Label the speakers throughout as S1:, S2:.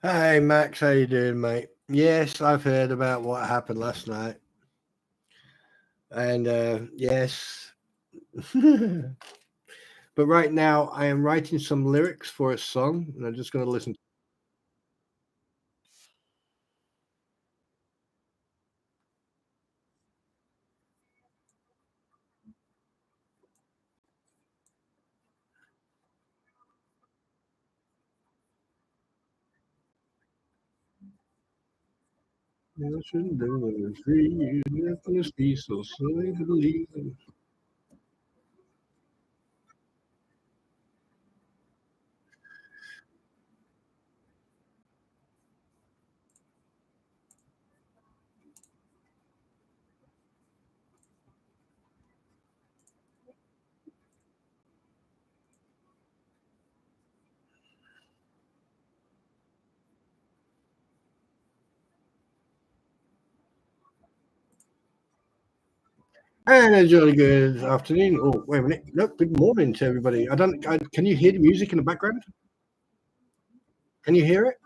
S1: Hey Max, how you doing, mate? Yes, I've heard about what happened last night, and yes, but right now I am writing some lyrics for a song, and I'm just going to listen. And a jolly good afternoon. Oh, wait a minute. Nope, good morning to everybody. Can you hear the music in the background? Can you hear it?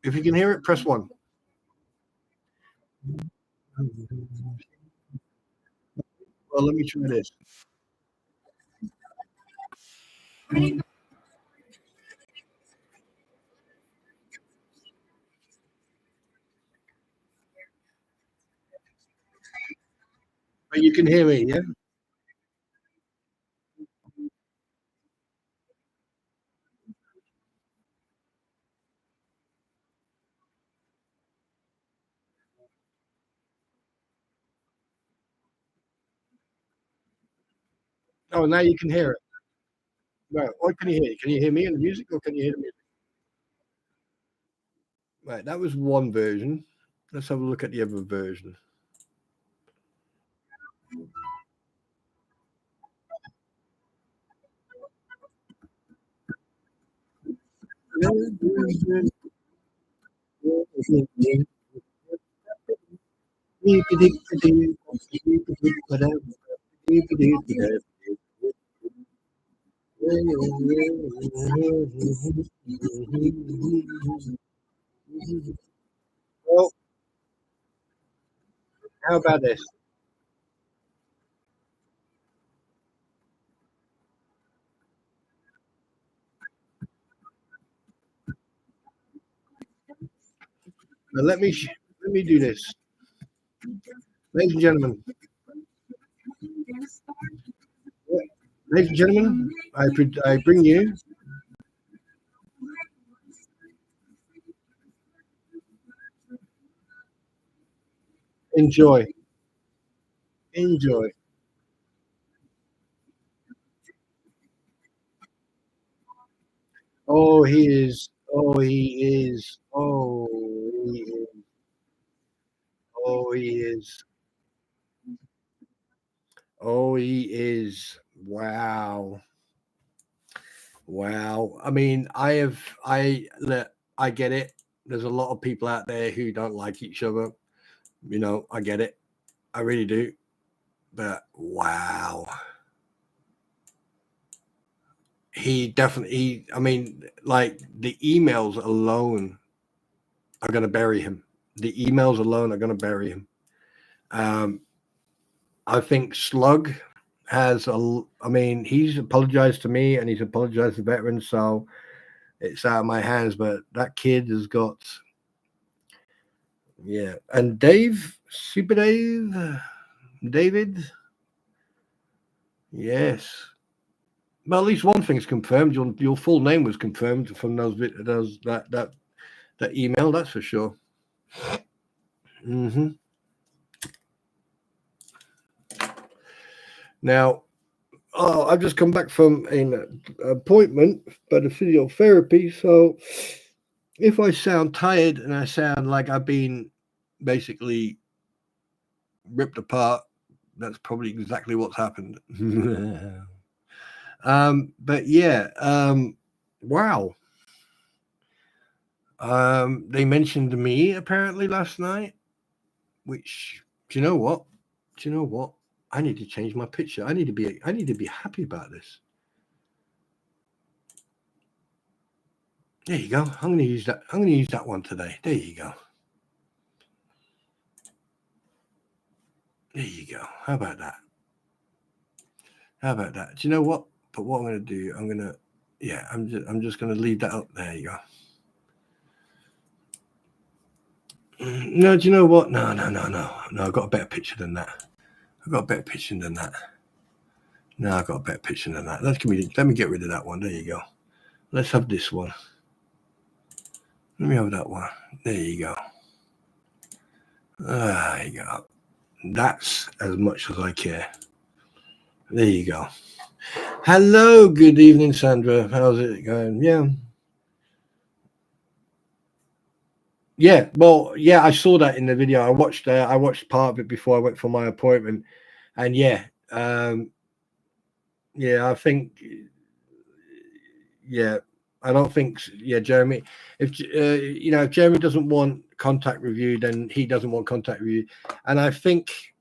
S1: If you can hear it, press 1. Well, let me try this. But you can hear me, yeah? Oh, now you can hear it. Right. What can you hear? Can you hear me in the music, or can you hear the music? Right, that was one version. Let's have a look at the other version. Well, how about this? Now let me do this, ladies and gentlemen. Ladies and gentlemen, I bring you enjoy, enjoy. Oh, he is. Oh, he is. Oh, he is. Oh, he is. Oh, he is. Wow. Wow. I mean, look, I get it. There's a lot of people out there who don't like each other. I get it. I really do. But wow. He definitely, I mean, like the emails alone are going to bury him. The emails alone are going to bury him. Um, I think Slug I mean, he's apologized to me and he's apologized to veterans. So it's out of my hands, but that kid has got, yeah. And Super David, yes. Well, at least one thing's confirmed. Your full name was confirmed from those that email. That's for sure. Hmm. Now, I've just come back from an appointment by the physiotherapy. So, if I sound tired and I sound like I've been basically ripped apart, that's probably exactly what's happened. But yeah, wow. They mentioned me apparently last night, which do you know what? Do you know what? I need to change my picture. I need to be happy about this. There you go. I'm going to use that. I'm going to use that one today. There you go. There you go. How about that? How about that? Do you know what? But what I'm going to do, I'm just going to leave that up. There you go. No, do you know what? No. I've got a better picture than that. No, I've got a better picture than that. Let me get rid of that one. There you go. Let's have this one. Let me have that one. There you go. There you go. That's as much as I care. There you go. Hello, good evening, Sandra. How's it going? Yeah. Well, yeah, I saw that in the video. I watched part of it before I went for my appointment, and I think, I don't think, Jeremy. If Jeremy doesn't want contact review, then he doesn't want contact review, and I think,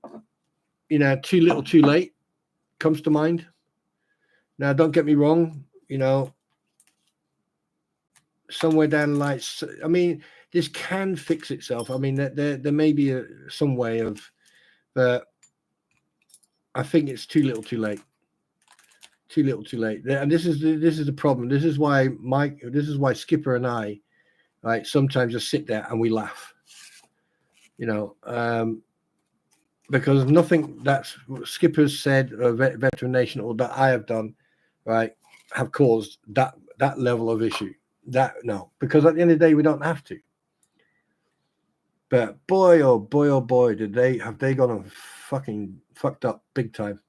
S1: too little, too late comes to mind. Now, don't get me wrong. Somewhere down the line, I mean, this can fix itself. I mean, there may be some way of, but I think it's too little, too late. Too little, too late. And this is the problem. This is why Skipper and I, right, sometimes just sit there and we laugh. Because nothing that's Skipper's said, or Veteran Nation, or that I have done, right, have caused that level of issue. Because at the end of the day, we don't have to. But boy, oh boy, have they gone and fucking fucked up big time.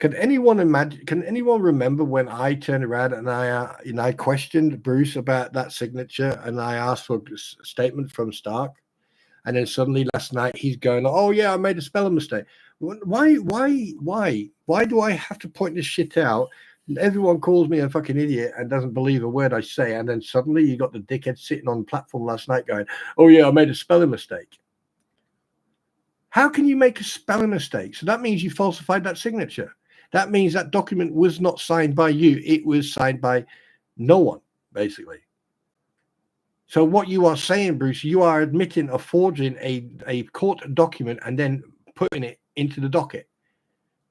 S1: Can anyone remember when I turned around and I questioned Bruce about that signature, and I asked for a statement from Stark, and then suddenly last night he's going, "Oh yeah, I made a spelling mistake." Why do I have to point this shit out? Everyone calls me a fucking idiot and doesn't believe a word I say, and then suddenly you got the dickhead sitting on the platform last night going, "Oh yeah, I made a spelling mistake." How can you make a spelling mistake? So that means you falsified that signature. That means that document was not signed by you. It was signed by no one, basically. So what you are saying, Bruce, you are admitting of forging a court document and then putting it into the docket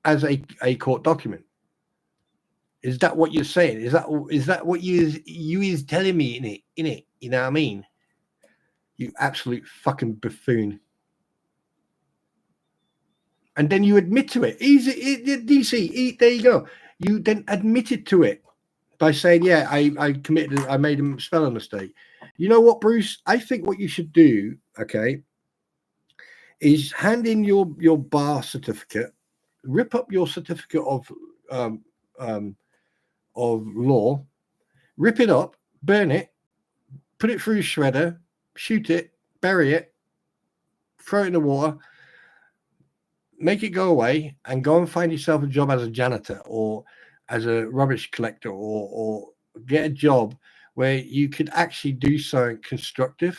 S1: as a court document. Is that what you're saying? Is that what you is telling me in it? You know what I mean? You absolute fucking buffoon. And then you admit to it. DC, there you go. You then admitted to it by saying, "Yeah, I made a spelling mistake." You know what, Bruce? I think what you should do, okay, is hand in your bar certificate, rip up your certificate of law, rip it up, burn it, put it through a shredder, shoot it, bury it, throw it in the water, make it go away, and go and find yourself a job as a janitor or as a rubbish collector, or get a job where you could actually do something constructive.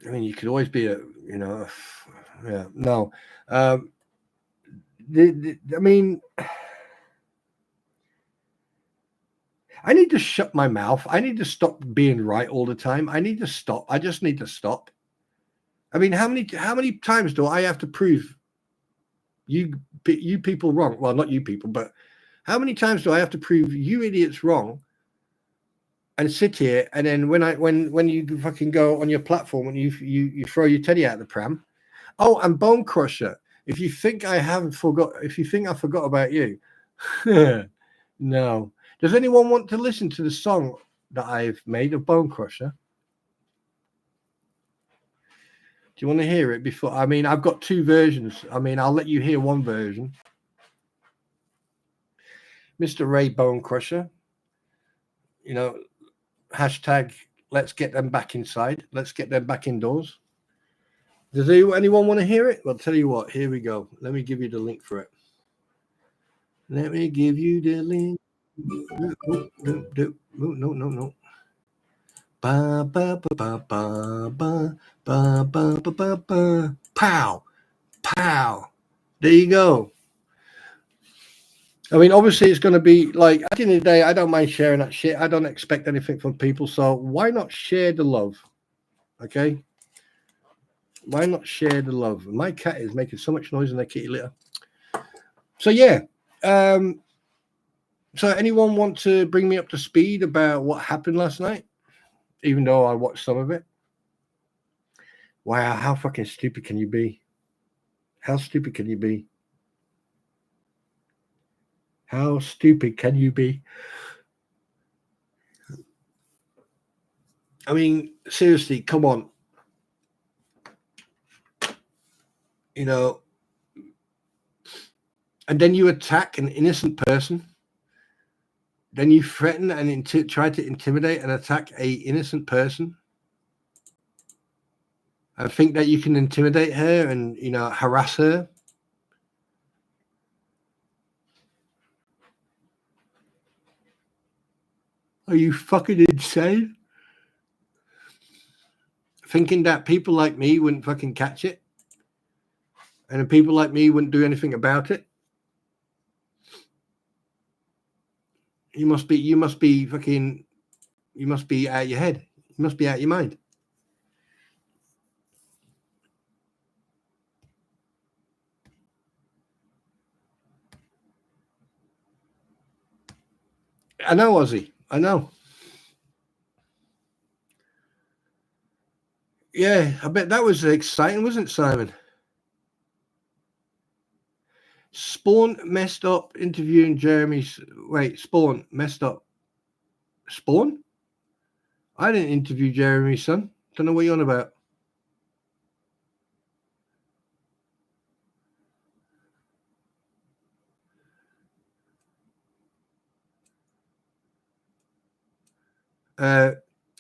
S1: I mean, you could always be I mean, I need to shut my mouth. I need to stop being right all the time. I need to stop. I just need to stop. I mean, how many times do I have to prove you people wrong? Well, not you people, but how many times do I have to prove you idiots wrong? And sit here, and then when you fucking go on your platform and you throw your teddy out of the pram. Oh, and Bone Crusher. If you think I forgot about you, no. Does anyone want to listen to the song that I've made of Bone Crusher? Do you want to hear it before? I mean, I've got two versions. I mean, I'll let you hear one version. Mr. Ray Bone Crusher, hashtag let's get them back inside. Let's get them back indoors. Does anyone want to hear it? Well, I'll tell you what, here we go. Let me give you the link for it. Let me give you the link. No. Ba ba ba ba ba ba ba ba ba ba. Pow. There you go. I mean, obviously, it's going to be like at the end of the day, I don't mind sharing that shit. I don't expect anything from people. So why not share the love? Okay. Why not share the love? My cat is making so much noise in their kitty litter. So, yeah. So anyone want to bring me up to speed about what happened last night? Even though I watched some of it. Wow, how fucking stupid can you be? How stupid can you be? How stupid can you be? I mean, seriously, come on. You know, and then you attack an innocent person. Then you threaten and try to intimidate and attack a innocent person. I think that you can intimidate her and, you know, harass her. Are you fucking insane? Thinking that people like me wouldn't fucking catch it, and people like me wouldn't do anything about it. You must be fucking, you must be out of your head. You must be out of your mind. I know, Ozzy. I know. Yeah, I bet that was exciting, wasn't it, Simon? Spawn messed up interviewing Jeremy's. Wait, Spawn messed up. Spawn? I didn't interview Jeremy's son. Don't know what you're on about.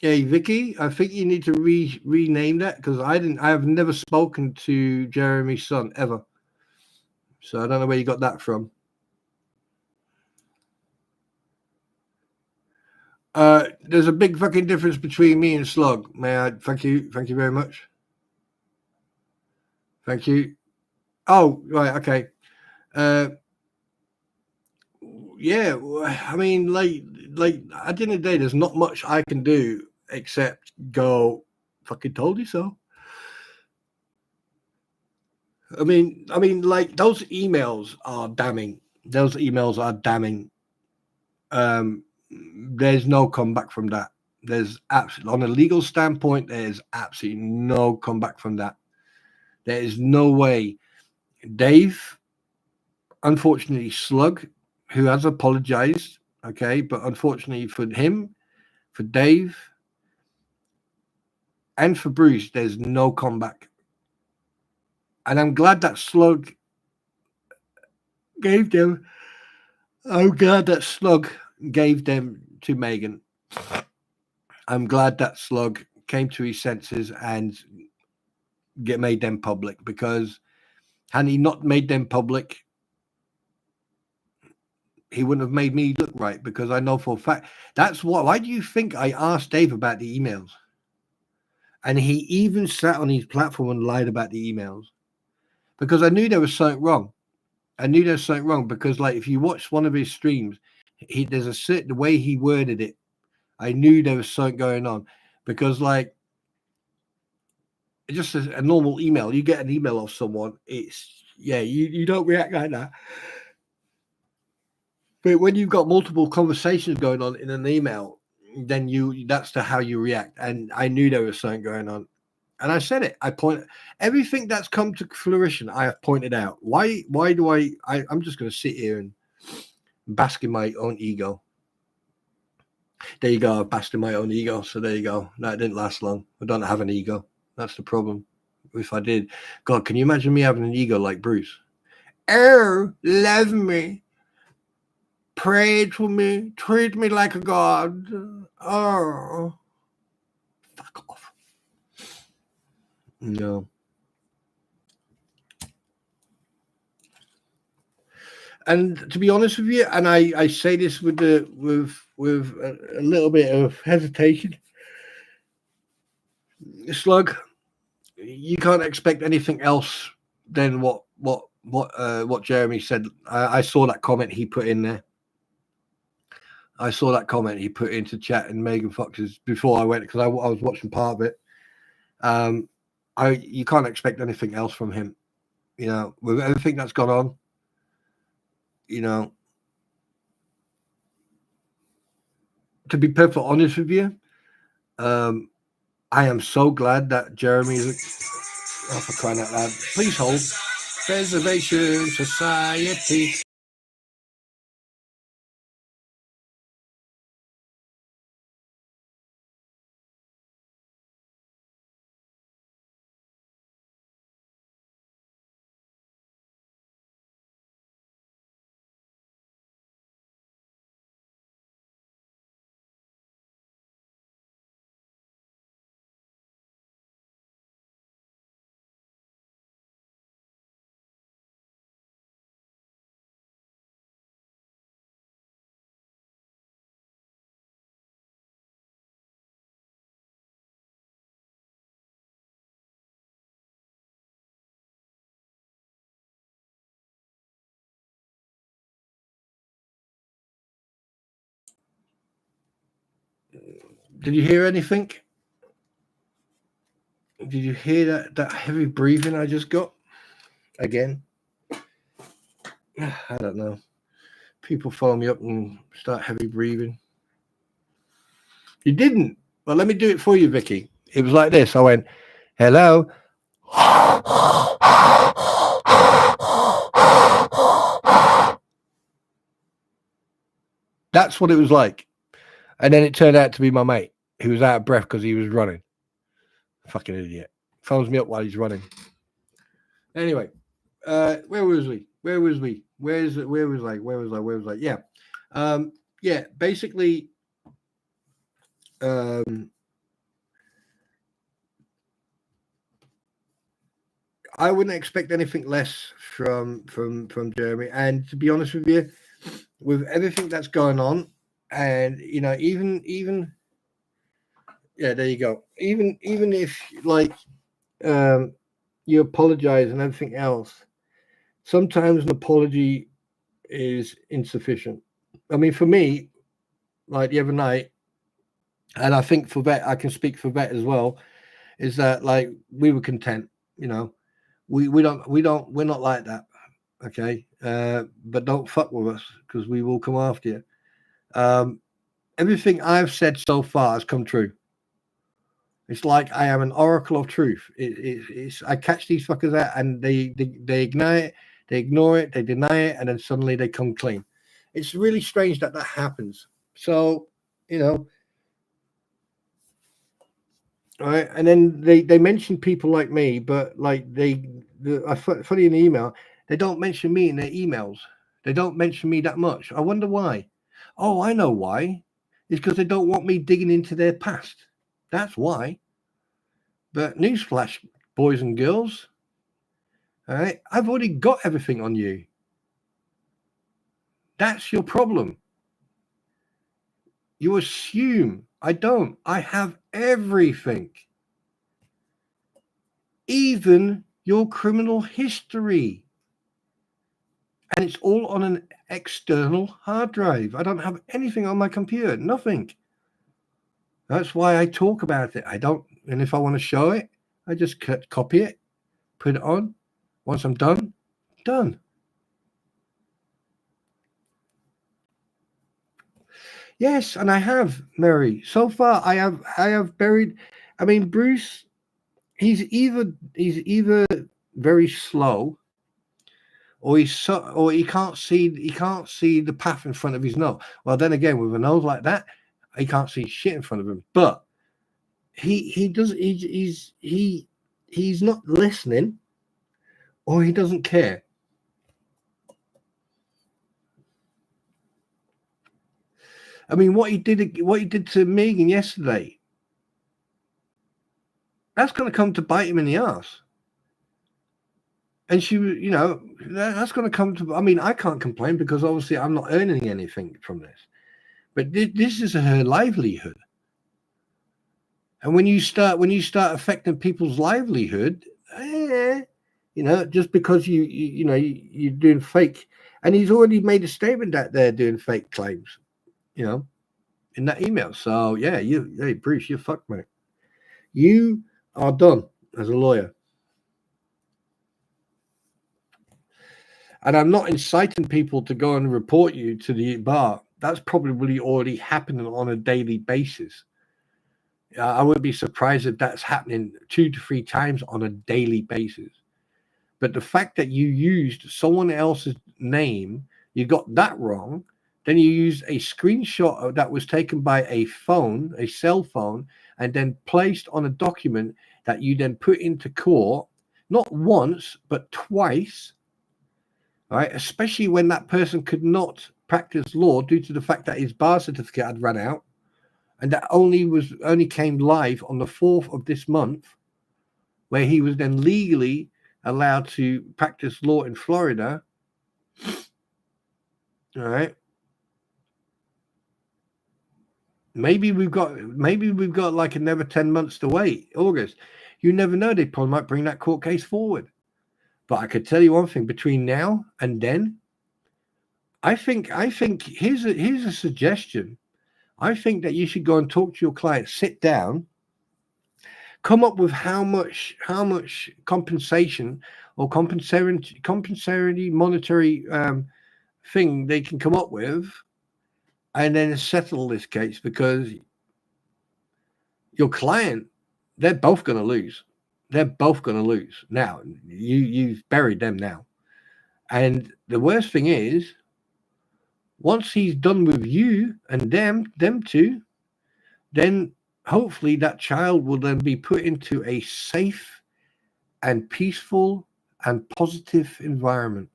S1: Hey, Vicky, I think you need to rename that because I have never spoken to Jeremy's son ever. So I don't know where you got that from. There's a big fucking difference between me and Slug. May I? Thank you very much. Thank you. Oh, right, okay. Yeah, I mean, like at the end of the day, there's not much I can do except go, fucking told you so. I mean, like those emails are damning. Those emails are damning. There's no comeback from that. There's absolutely, on a legal standpoint, there's absolutely no comeback from that. There is no way. Dave, unfortunately, Slug, who has apologized, okay, but unfortunately for him, for Dave, and for Bruce, there's no comeback. And I'm glad that Slug gave them. I'm glad that Slug gave them to Megan. I'm glad that Slug came to his senses and made them public, because had he not made them public, he wouldn't have made me look right, because I know for a fact that's what. Why do you think I asked Dave about the emails? And he even sat on his platform and lied about the emails, because I knew there was something wrong. I knew there was something wrong because, like, if you watch one of his streams, there's a certain the way he worded it. I knew there was something going on, because, like, just a normal email, you get an email of someone, it's you don't react like that. But when you've got multiple conversations going on in an email, then that's how you react. And I knew there was something going on. And I said it. I point everything that's come to fruition. I have pointed out. Why do I'm just going to sit here and bask in my own ego. There you go. I basked in my own ego. So there you go. That didn't last long. I don't have an ego. That's the problem. If I did, God, can you imagine me having an ego like Bruce? Oh, love me. Pray to me. Treat me like a god. Oh. Fuck off. No. And to be honest with you, and I say this with a little bit of hesitation, Slug, you can't expect anything else than what what Jeremy said. I saw that comment he put in there. I saw that comment he put into chat in Megan Fox's before I went, because I was watching part of it. You can't expect anything else from him, you know, with everything that's gone on. You know, to be perfectly honest with you, I am so glad that Jeremy is. Oh, for crying out loud! Please hold. Preservation Society. Did you hear anything? Did you hear that heavy breathing I just got? Again? I don't know. People phone me up and start heavy breathing. You didn't? Well, let me do it for you, Vicky. It was like this. I went, hello. That's what it was like. And then it turned out to be my mate. He was out of breath because he was running. Fucking idiot. Phones me up while he's running. Anyway, where was we? Where was I? Yeah. Basically, I wouldn't expect anything less from Jeremy. And to be honest with you, with everything that's going on, and you know, even yeah, there you go. Even if like you apologize and everything else, sometimes an apology is insufficient. I mean, for me, like the other night, and I think for Vet, I can speak for Vet as well, is that like we were content, you know. We're not like that, okay? But don't fuck with us, because we will come after you. Everything I've said so far has come true. It's like I am an oracle of truth. It's I catch these fuckers out, and they ignore it, they ignore it, they deny it, and then suddenly they come clean. It's really strange that happens. So, you know, right? And then they mention people like me, but like I funny in the email, they don't mention me in their emails. They don't mention me that much. I wonder why. Oh, I know why. It's because they don't want me digging into their past. That's why. But newsflash, boys and girls, all right, I've already got everything on you. That's your problem. You assume I don't. I have everything. Even your criminal history. And it's all on an external hard drive. I don't have anything on my computer, nothing. That's why I talk about it. I don't, and if I want to show it, I just copy it, put it on. Once I'm done. Yes, and I have, Mary. So far, I have buried. I mean, Bruce, he's either very slow, or he can't see the path in front of his nose. Well, then again, with a nose like that, he can't see shit in front of him. But he's not listening, or he doesn't care. I mean, what he did to Megan yesterday, that's going to come to bite him in the ass. And she, you know, that's going to come to. I mean, I can't complain because obviously I'm not earning anything from this, but this is her livelihood. And when you start affecting people's livelihood, just because you're doing fake. And he's already made a statement that they're doing fake claims, in that email. So yeah, hey Bruce, you're fucked, mate. You are done as a lawyer. And I'm not inciting people to go and report you to the bar. That's probably already happening on a daily basis. I wouldn't be surprised if that's happening 2 to 3 times on a daily basis. But the fact that you used someone else's name, you got that wrong. Then you used a screenshot that was taken by a cell phone, and then placed on a document that you then put into court, not once, but twice. Right, especially when that person could not practice law due to the fact that his bar certificate had run out, and that only came live on the 4th of this month, where he was then legally allowed to practice law in Florida. All right. Maybe we've got like another 10 months to wait. August. You never know. They probably might bring that court case forward. But I could tell you one thing, between now and then, I think here's a suggestion. I think that you should go and talk to your client, sit down, come up with how much compensation or compensatory monetary thing they can come up with, and then settle this case, because your client, they're both going to lose. They're both going to lose. Now, you've buried them now. And the worst thing is, once he's done with you and them two, then hopefully that child will then be put into a safe and peaceful and positive environment.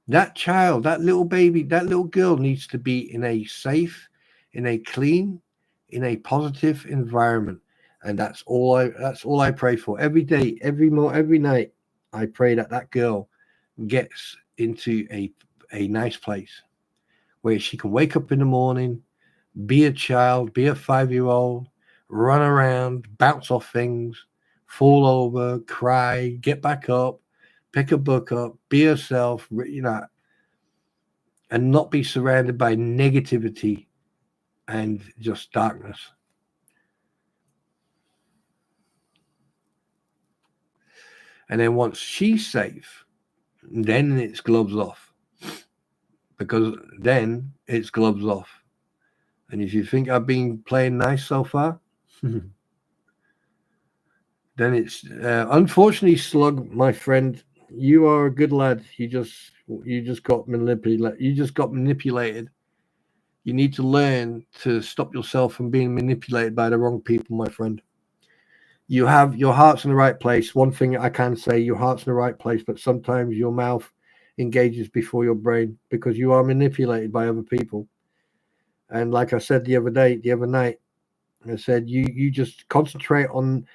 S1: That child, that little baby, that little girl needs to be in a safe, in a clean, in a positive environment. And that's all I pray for every day, every night. I pray that girl gets into a nice place where she can wake up in the morning, be a child, be a 5-year-old, run around, bounce off things, fall over, cry, get back up, pick a book up, be herself, and not be surrounded by negativity and just darkness. And then once she's safe, then it's gloves off. Because then it's gloves off. And if you think I've been playing nice so far, then it's unfortunately, Slug, my friend, you are a good lad. You just got manipulated. You need to learn to stop yourself from being manipulated by the wrong people, my friend. You have your heart's in the right place. One thing I can say, your heart's in the right place, but sometimes your mouth engages before your brain, because you are manipulated by other people. And like I said the other night, I said you just concentrate on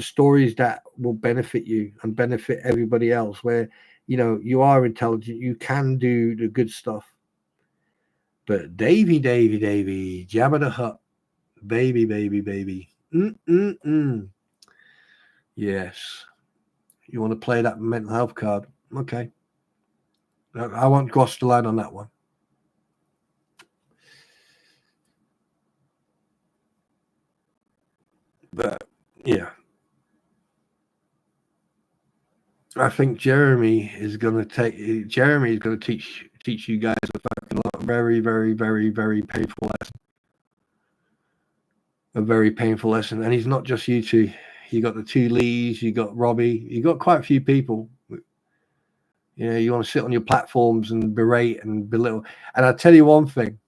S1: stories that will benefit you and benefit everybody else, where you are intelligent, you can do the good stuff. But Davy, Jabba the Hutt, baby. Yes. You want to play that mental health card? Okay. I won't cross the line on that one. But yeah, I think Jeremy is going to teach you guys a fucking lot, very, very, very, very painful lesson. A very painful lesson. And he's not just you two. You got the two Lees, you got Robbie, you got quite a few people. You want to sit on your platforms and berate and belittle. And I'll tell you one thing.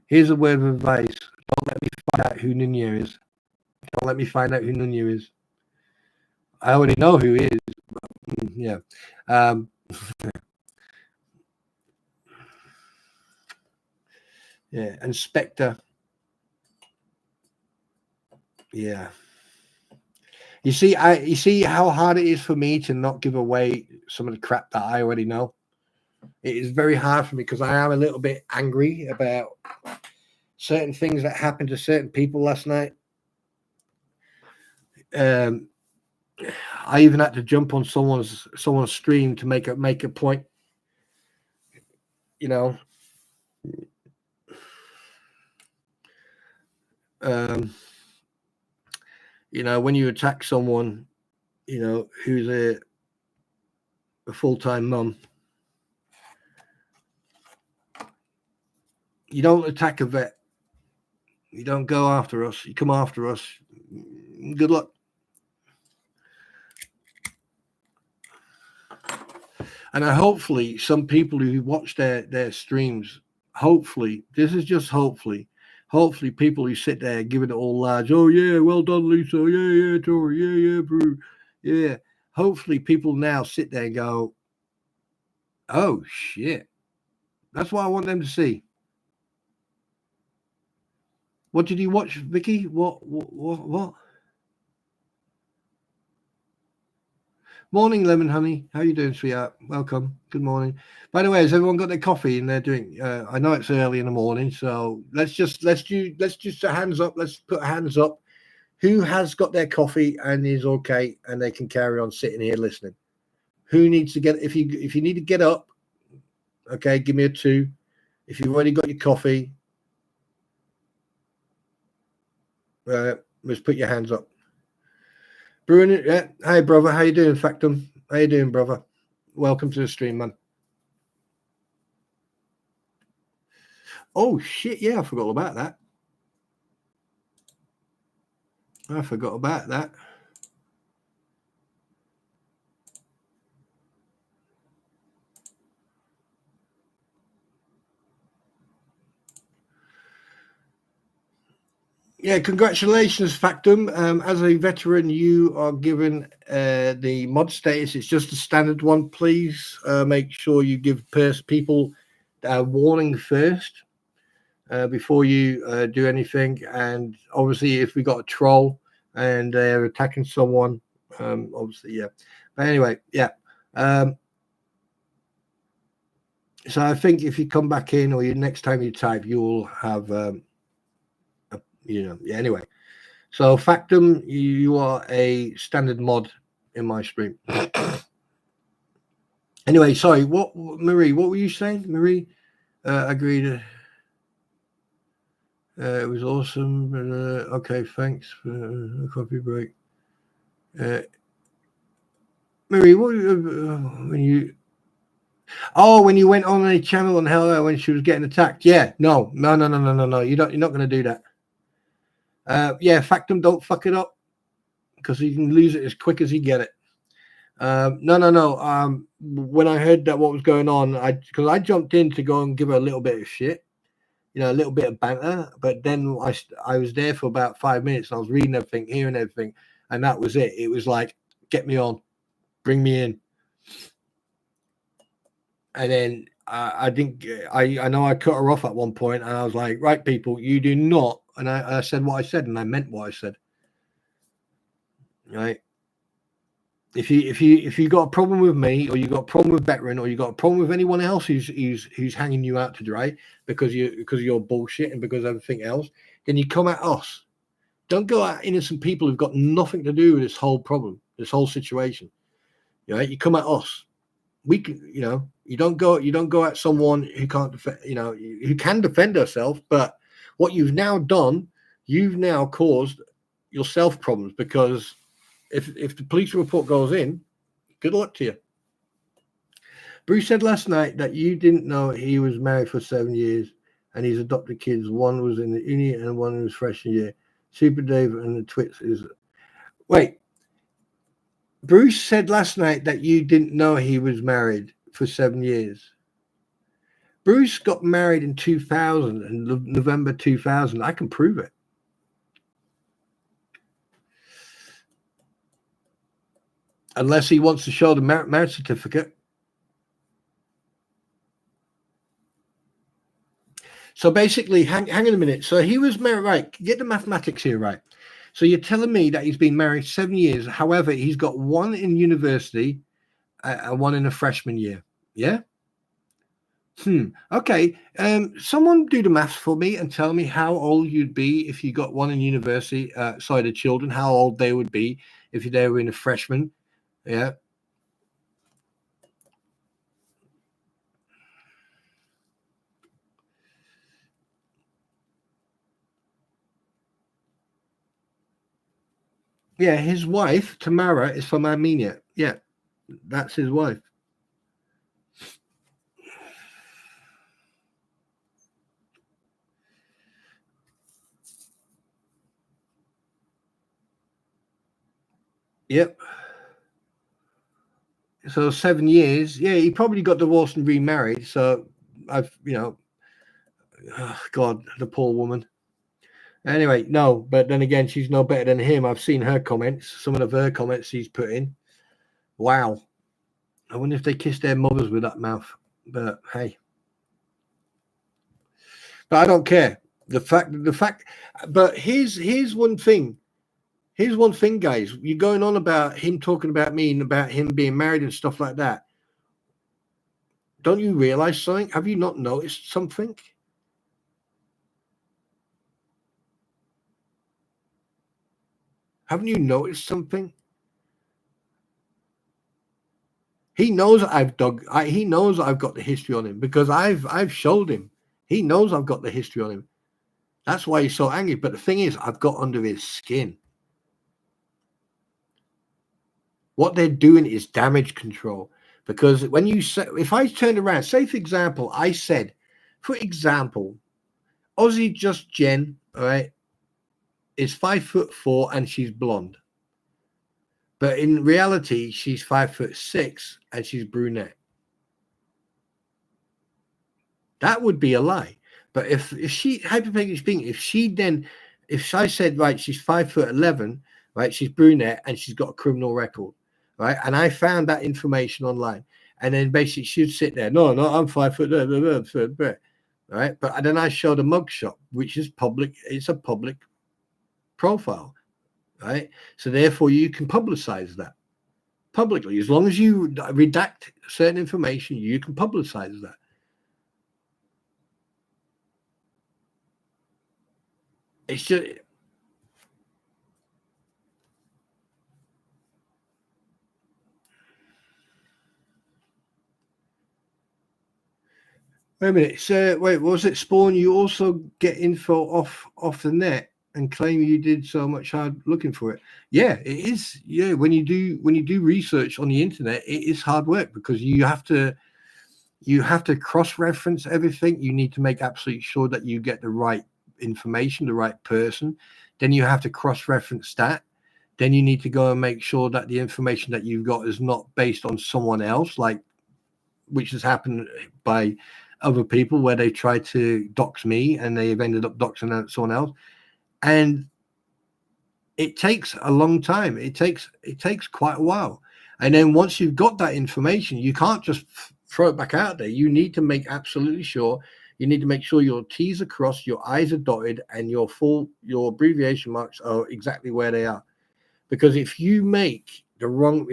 S1: Here's a word of advice. Don't let me find out who Nunya is. Don't let me find out who Nunya is. I already know who he is. But, yeah. Yeah. And Spectre. Yeah. You see how hard it is for me to not give away some of the crap that I already know. It is very hard for me because I am a little bit angry about certain things that happened to certain people last night. I even had to jump on someone's stream to make a point. You know, when you attack someone, who's a full-time mum, you don't attack a vet. You don't go after us. You come after us. Good luck. And hopefully some people who watch their streams, hopefully people who sit there giving it all large, oh yeah, well done, Lisa, yeah, Tori, yeah, Brew, yeah. Hopefully people now sit there and go, oh shit. That's what I want them to see. What did you watch, Vicky? What? Morning, Lemon Honey. How you doing, sweetheart? Welcome. Good morning. By the way, has everyone got their coffee and they're doing? I know it's early in the morning, so let's just hands up. Let's put hands up. Who has got their coffee and is okay, and they can carry on sitting here listening? Who needs to get? If you need to get up, okay, give me a 2. If you've already got your coffee, let's put your hands up. Bruin, yeah. Hi, brother. How you doing, Factum? How you doing, brother? Welcome to the stream, man. Oh, shit. Yeah, I forgot about that. Yeah, congratulations, Factum. As a veteran, you are given the mod status. It's just a standard one. Please make sure you give people a warning first before you do anything. And obviously, if we got a troll and they're attacking someone, obviously, yeah. But anyway, yeah. So I think if you come back in or next time you type, you'll have... yeah, anyway, so Factum, you are a standard mod in my stream. Anyway, sorry, Marie, what were you saying? Marie agreed. It was awesome. Okay, thanks for a coffee break. Marie, what when you went on a channel and hell when she was getting attacked? Yeah, no. You're not going to do that. Yeah, Factum, don't fuck it up because you can lose it as quick as you get it. No. When I heard that what was going on, because I jumped in to go and give her a little bit of shit, a little bit of banter. But then I was there for about 5 minutes. And I was reading everything, hearing everything, and that was it. It was like, get me on, bring me in. And then I know I cut her off at one point, and I was like, right, people, you do not. And I said what I said, and I meant what I said. Right. If you got a problem with me, or you got a problem with veteran, or you got a problem with anyone else who's hanging you out to dry because of your bullshit and because of everything else, then you come at us. Don't go at innocent people who've got nothing to do with this whole problem, this whole situation. Right? You come at us. We can, you don't go at someone who can't defend, who can defend herself. But what you've now done, you've now caused yourself problems, because if the police report goes in, good luck to you. Bruce said last night that you didn't know he was married for 7 years and he's adopted kids. One was in the uni and one was freshman year. Super Dave and the Twits is... Wait. Bruce said last night that you didn't know he was married for 7 years. Bruce got married in 2000, in November 2000. I can prove it. Unless he wants to show the marriage certificate. So basically, hang on a minute. So he was married, right? Get the mathematics here, right? So you're telling me that he's been married 7 years. However, he's got one in university and one in a freshman year. Yeah? Okay. Someone do the maths for me and tell me how old you'd be if you got one in university. The children, how old they would be if they were in a freshman Yeah. Yeah, his wife, Tamara, is from Armenia. Yeah, that's his wife. Yep. So 7 years. Yeah, he probably got divorced and remarried. So oh God, the poor woman. Anyway, no, but then again, she's no better than him. I've seen her comments, some of her comments she's put in. Wow. I wonder if they kissed their mothers with that mouth. But hey. But I don't care. But here's one thing. Here's one thing, guys. You're going on about him talking about me and about him being married and stuff like that. Don't you realize something? Have you not noticed something? Haven't you noticed something? He knows he knows I've got the history on him because I've showed him. He knows I've got the history on him. That's why he's so angry. But the thing is, I've got under his skin. What they're doing is damage control. Because when you say, if I turned around, say for example, I said, for example, Aussie Just Jen, all right, is 5'4" and she's blonde. But in reality, she's 5'6" and she's brunette. That would be a lie. But if she, hypothetically speaking, if I said, right, she's 5'11", right, she's brunette and she's got a criminal record, right, and I found that information online, and then basically she'd sit there, no, I'm 5 foot, right, but then I showed a mugshot, which is public. It's a public profile, right? So therefore, you can publicize that publicly as long as you redact certain information. You can publicize that. It's just. Wait a minute. So, wait, was it Spawn? You also get info off the net and claim you did so much hard looking for it. Yeah, it is. Yeah, when you do research on the internet, it is hard work because you have to cross-reference everything. You need to make absolutely sure that you get the right information, the right person. Then you have to cross-reference that. Then you need to go and make sure that the information that you've got is not based on someone else, like which has happened by other people where they tried to dox me and they've ended up doxing someone else. And it takes a long time. It takes quite a while. And then once you've got that information, you can't just throw it back out there. You need to make absolutely sure. You need to make sure your T's are crossed, your I's are dotted, and your abbreviation marks are exactly where they are. Because if you make the wrong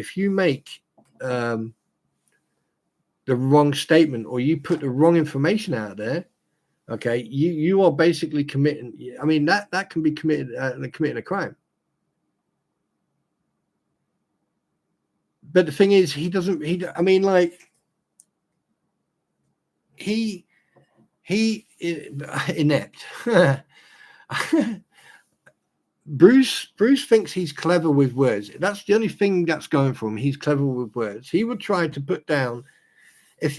S1: statement or you put the wrong information out there, okay, you are basically committing. I mean that can be committing a crime. But the thing is, he doesn't. I mean, like he inept. Bruce thinks he's clever with words. That's the only thing that's going for him. He's clever with words. He would try to put down if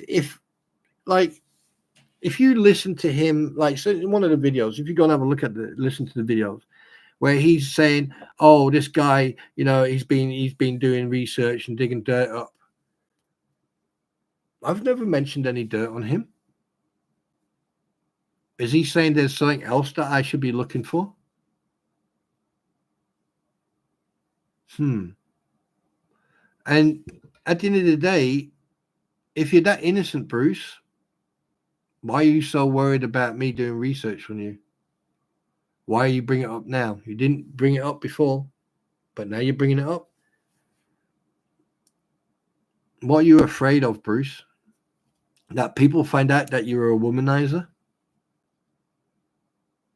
S1: you listen to him, like so in one of the videos, if you go and have a look at listen to the videos where he's saying, oh, this guy, he's been doing research and digging dirt up. I've never mentioned any dirt on him. Is he saying there's something else that I should be looking for? And at the end of the day, if you're that innocent, Bruce, why are you so worried about me doing research on you? Why are you bringing it up now? You didn't bring it up before, but now you're bringing it up. What are you afraid of, Bruce? That people find out that you're a womanizer?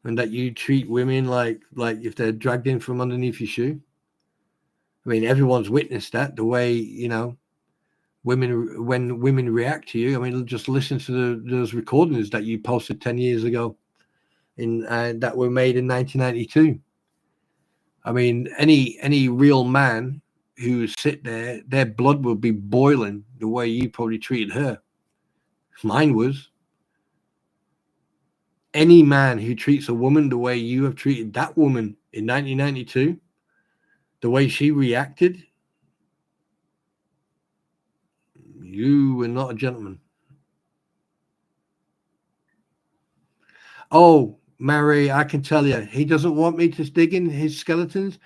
S1: And that you treat women like if they're dragged in from underneath your shoe? I mean, everyone's witnessed that, the way, you know, when women react to you. I mean, just listen to those recordings that you posted 10 years ago that were made in 1992. I mean, any real man who sit there, their blood would be boiling the way you probably treated her. Mine was. Any man who treats a woman the way you have treated that woman in 1992, the way she reacted, you were not a gentleman. Oh, Mary, I can tell you, he doesn't want me to dig in his skeletons.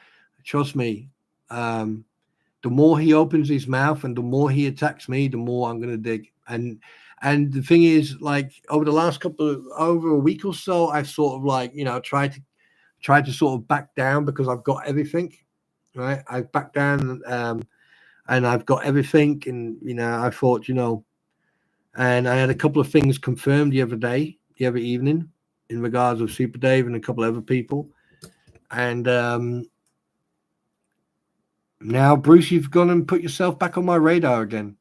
S1: Trust me. The more he opens his mouth and the more he attacks me, the more I'm going to dig. And the thing is, like, over the last over a week or so, I've sort of, like, you know, tried to sort of back down because I've got everything, right? I've backed down, and I've got everything, and, you know, I thought, you know, and I had a couple of things confirmed the other evening, in regards of Super Dave and a couple of other people, and now, Bruce, you've gone and put yourself back on my radar again.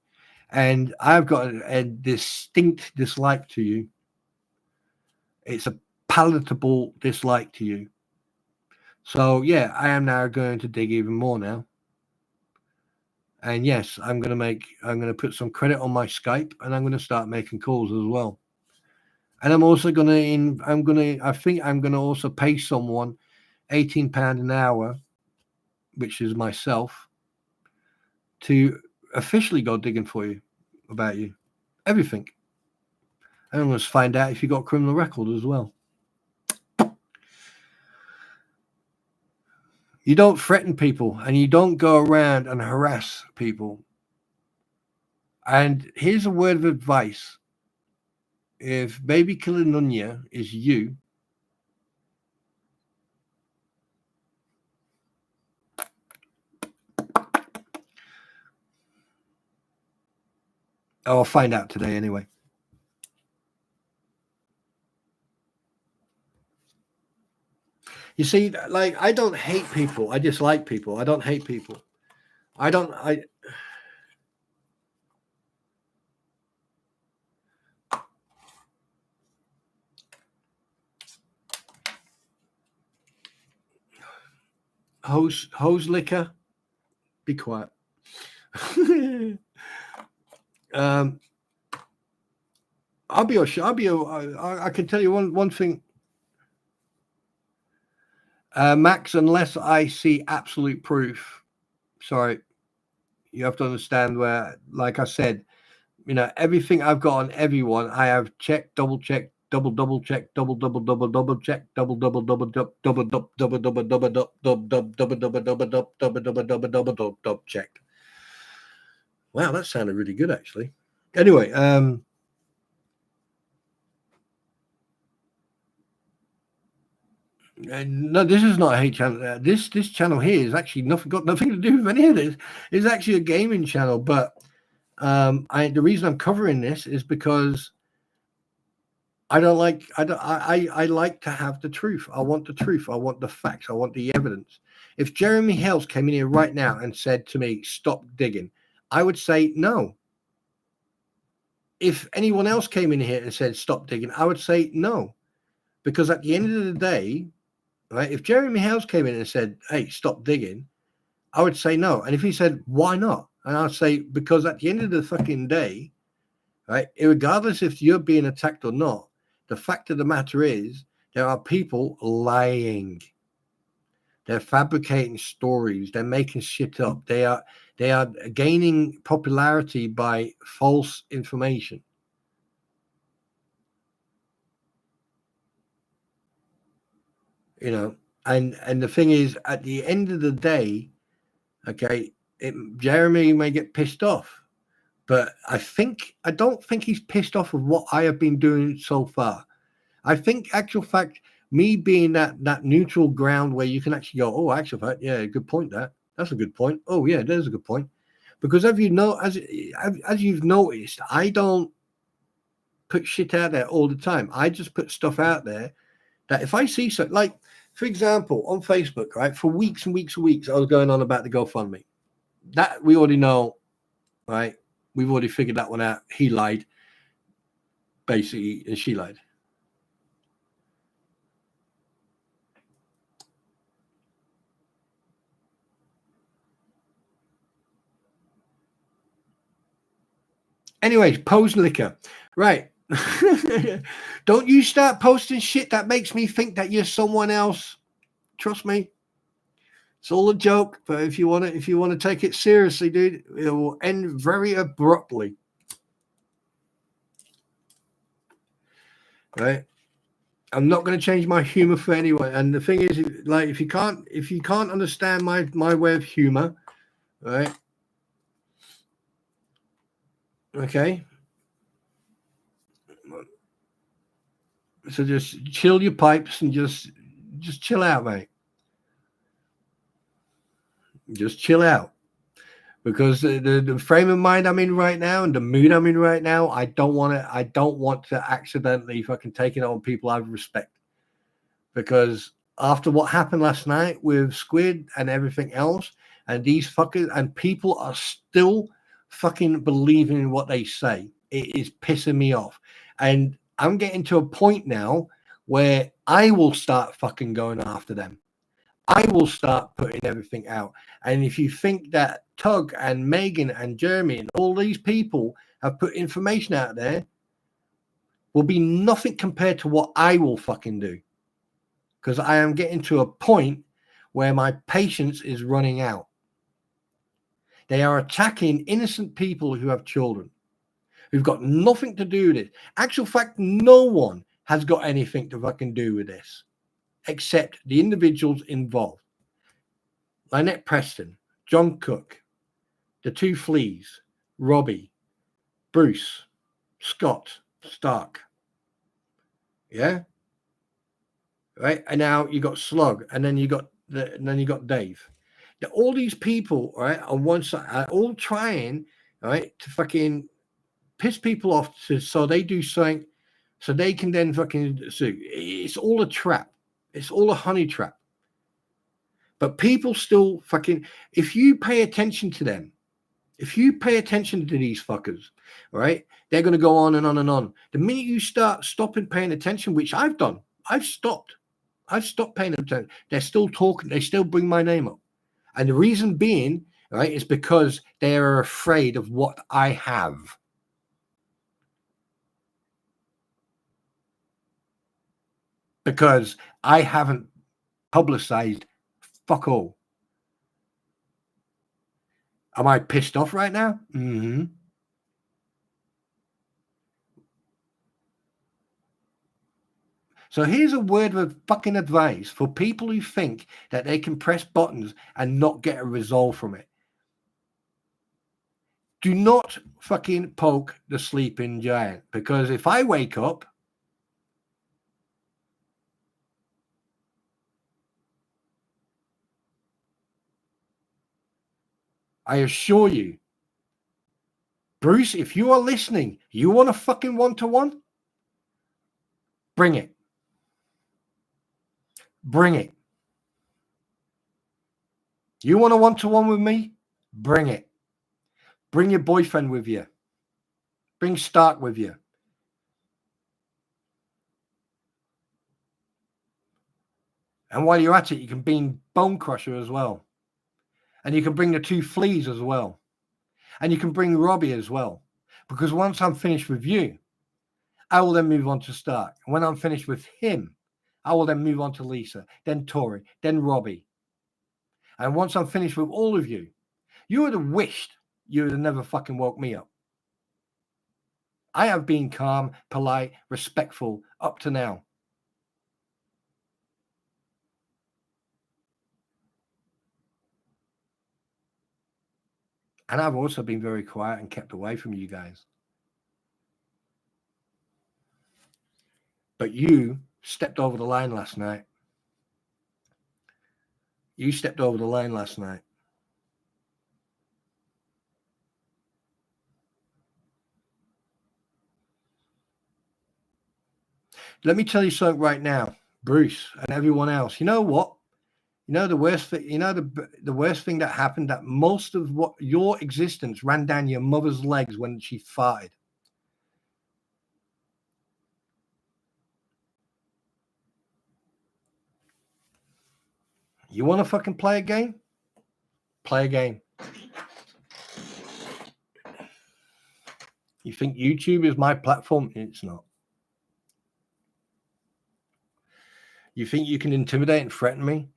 S1: And I've got a distinct dislike to you. It's a palatable dislike to you. So, yeah, I am now going to dig even more now. And yes, I'm going to put some credit on my Skype, and I'm going to start making calls as well. And I'm also I think I'm going to also pay someone £18 an hour, which is myself, to officially go digging for you about you, everything. And I'm going to find out if you got a criminal record as well. You don't threaten people, and you don't go around and harass people. And here's a word of advice. If Baby Killer Nunya is you, I'll find out today anyway. You see, like, I don't hate people. I dislike people. I don't hate people. Hose liquor, be quiet. I can tell you one thing. Max, unless I see absolute proof, sorry, you have to understand where, like I said, you know, everything I've got on everyone, I have checked, double checked, double checked, double checked, double checked. Wow, that sounded really good, actually. Anyway, no, this is not a hate channel. This channel here is actually got nothing to do with any of this. It's actually a gaming channel, but the reason I'm covering this is because I like to have the truth. I want the truth. I want the facts. I want the evidence. If Jeremy Hales came in here right now and said to me, "Stop digging," I would say no. If anyone else came in here and said, "Stop digging," I would say no, because at the end of the day, right? If Jeremy Hales came in and said, "Hey, stop digging," I would say no. And if he said, "Why not?" And I'd say, because at the end of the fucking day, right, regardless if you're being attacked or not, the fact of the matter is there are people lying. They're fabricating stories. They're making shit up. They are gaining popularity by false information. You know, and the thing is, at the end of the day, okay, Jeremy may get pissed off, but I don't think he's pissed off of what I have been doing so far. I think, actual fact, me being that neutral ground where you can actually go, oh, actual fact, yeah, good point. That's a good point. Oh, yeah, there's a good point. Because as you've noticed, I don't put shit out there all the time. I just put stuff out there that if I see something, like, for example, on Facebook, right, for weeks and weeks and weeks, I was going on about the GoFundMe. That we already know, right? We've already figured that one out. He lied, basically, and she lied. Anyways, pose liquor. Right. Don't you start posting shit that makes me think that you're someone else. Trust me. It's all a joke, but if you want to take it seriously, dude, it will end very abruptly. Right? I'm not going to change my humor for anyone. And the thing is, like, if you can't understand my way of humor, right? Okay. So just chill your pipes and just chill out, mate. Just chill out. Because the frame of mind I'm in right now and the mood I'm in right now, I don't want to accidentally fucking take it on people I respect. Because after what happened last night with Squid and everything else, and these fuckers and people are still fucking believing in what they say, it is pissing me off. And I'm getting to a point now where I will start fucking going after them. I will start putting everything out. And if you think that Tug and Megan and Jeremy and all these people have put information out there, will be nothing compared to what I will fucking do. Because I am getting to a point where my patience is running out. They are attacking innocent people who have children, who've got nothing to do with it. Actual fact, no one has got anything to fucking do with this, except the individuals involved. Lynette Preston, John Cook, the two Fleas, Robbie, Bruce, Scott, Stark. Yeah? Right? And now you got Slug, and then you got Dave. Now, all these people, right, on one side are all trying, right, to fucking piss people off so they do something so they can then fucking sue. It's all a trap. It's all a honey trap. But people still fucking, if you pay attention to them, if you pay attention to these fuckers, right, they're going to go on and on and on. The minute you start stopping paying attention, which I've done, I've stopped paying attention. They're still talking. They still bring my name up. And the reason being, right, is because they are afraid of what I have. Because I haven't publicized fuck all. Am I pissed off right now? Mm-hmm. So here's a word of fucking advice for people who think that they can press buttons and not get a result from it. Do not fucking poke the sleeping giant, because if I wake up, I assure you, Bruce, if you are listening, you want a fucking one-to-one? Bring it. Bring it. You want a one-to-one with me? Bring it. Bring your boyfriend with you. Bring Stark with you. And while you're at it, you can bring Bone Crusher as well. And you can bring the two Fleas as well. And you can bring Robbie as well. Because once I'm finished with you, I will then move on to Stark. And when I'm finished with him, I will then move on to Lisa, then Tori, then Robbie. And once I'm finished with all of you, you would have wished you would have never fucking woke me up. I have been calm, polite, respectful up to now. And I've also been very quiet and kept away from you guys. But you stepped over the line last night. You stepped over the line last night. Let me tell you something right now, Bruce and everyone else. You know what? You know the worst thing. You know the worst thing that happened. That most of what your existence ran down your mother's legs when she farted. You want to fucking play a game? Play a game. You think YouTube is my platform? It's not. You think you can intimidate and threaten me?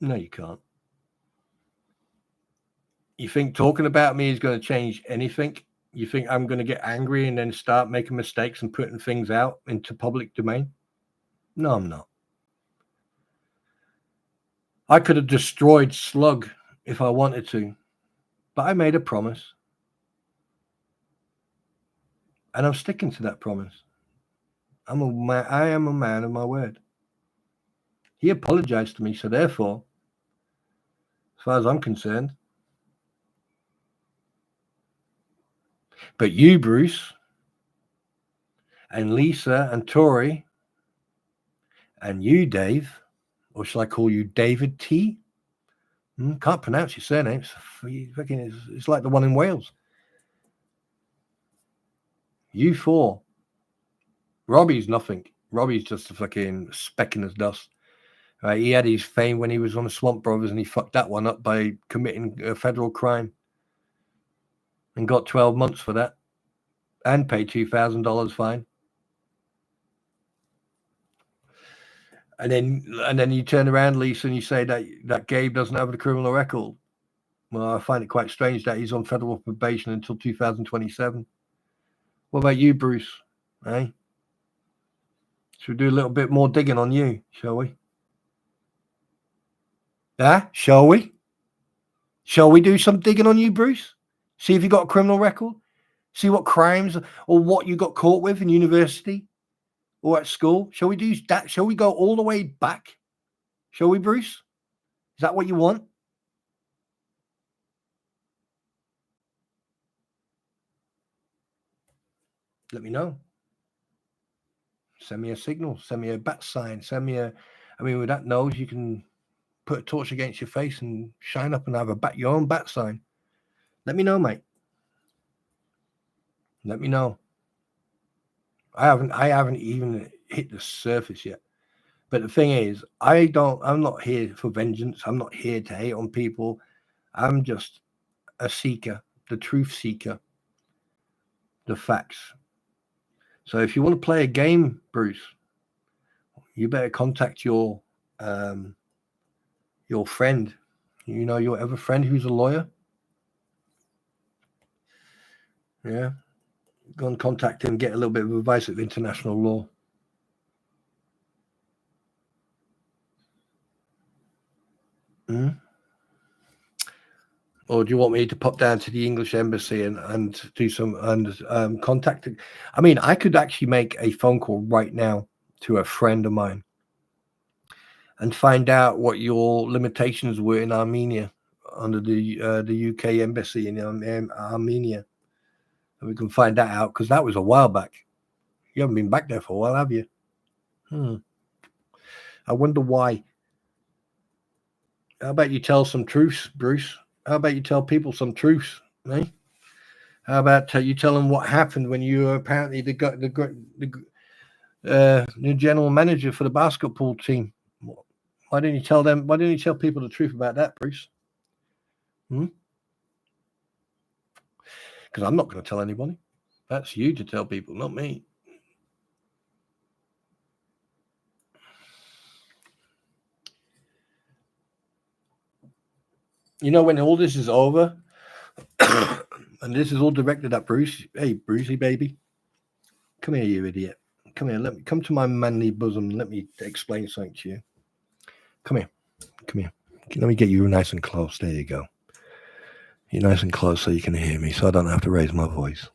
S1: No, you can't. You think talking about me is going to change anything? You think I'm going to get angry and then start making mistakes and putting things out into public domain? No, I'm not. I could have destroyed Slug if I wanted to, but I made a promise. And I'm sticking to that promise. I am a man of my word. He apologized to me, so therefore, as far as I'm concerned. But you, Bruce, and Lisa, and Tori, and you, Dave, or shall I call you David T? Can't pronounce your surname. It's like the one in Wales. You four. Robbie's nothing. Robbie's just a fucking speck in his dust. Right? He had his fame when he was on the Swamp Brothers, and he fucked that one up by committing a federal crime and got 12 months for that and paid $2,000 fine. And then you turn around, Lisa, and you say that Gabe doesn't have a criminal record. Well, I find it quite strange that he's on federal probation until 2027. What about you, Bruce? Eh? Should we do a little bit more digging on you, shall we? Shall we? Shall we do some digging on you, Bruce? See if you got a criminal record? See what crimes or what you got caught with in university or at school? Shall we do that? Shall we go all the way back? Shall we, Bruce? Is that what you want? Let me know. Send me a signal. Send me a bat sign. With that nose, you can put a torch against your face and shine up and have your own bat sign. Let me know, mate. Let me know. I haven't even hit the surface yet. But the thing is, I'm not here for vengeance. I'm not here to hate on people. I'm just a seeker, the truth seeker, the facts. So if you want to play a game, Bruce, you better contact your friend. You know, your other friend who's a lawyer. Yeah. Go and contact him, get a little bit of advice of international law. Or do you want me to pop down to the English embassy and do some contacting? I mean, I could actually make a phone call right now to a friend of mine and find out what your limitations were in Armenia under the UK embassy in Armenia. And we can find that out because that was a while back. You haven't been back there for a while, have you? I wonder why. How about you tell some truths, Bruce? How about you tell people some truths, eh? How about you tell them what happened when you were apparently the new general manager for the basketball team? Why didn't you tell them? Why didn't you tell people the truth about that, Bruce? Because I'm not going to tell anybody. That's you to tell people, not me. You know, when all this is over, and this is all directed at Bruce. Hey, Brucey, baby. Come here, you idiot. Come here. Come to my manly bosom. Let me explain something to you. Come here. Let me get you nice and close. There you go. You're nice and close so you can hear me, so I don't have to raise my voice.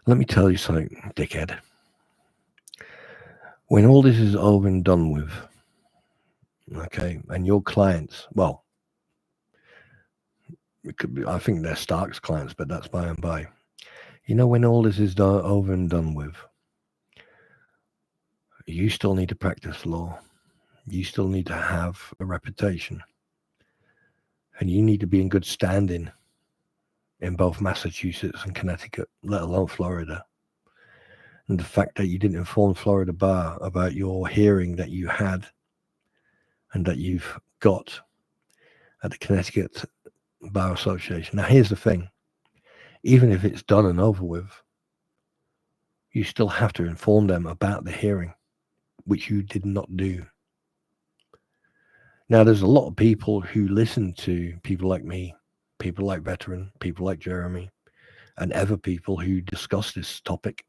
S1: Let me tell you something, dickhead. When all this is over and done with, okay, and your clients, well, it could be, I think they're Stark's clients, but that's by and by. You know, when all this is over and done with, you still need to practice law. You still need to have a reputation. And you need to be in good standing in both Massachusetts and Connecticut, let alone Florida. And the fact that you didn't inform Florida Bar about your hearing that you had and that you've got at the Connecticut Bar Association. Now, here's the thing. Even if it's done and over with, you still have to inform them about the hearing, which you did not do. Now, there's a lot of people who listen to people like me, people like Veteran, people like Jeremy, and other people who discuss this topic.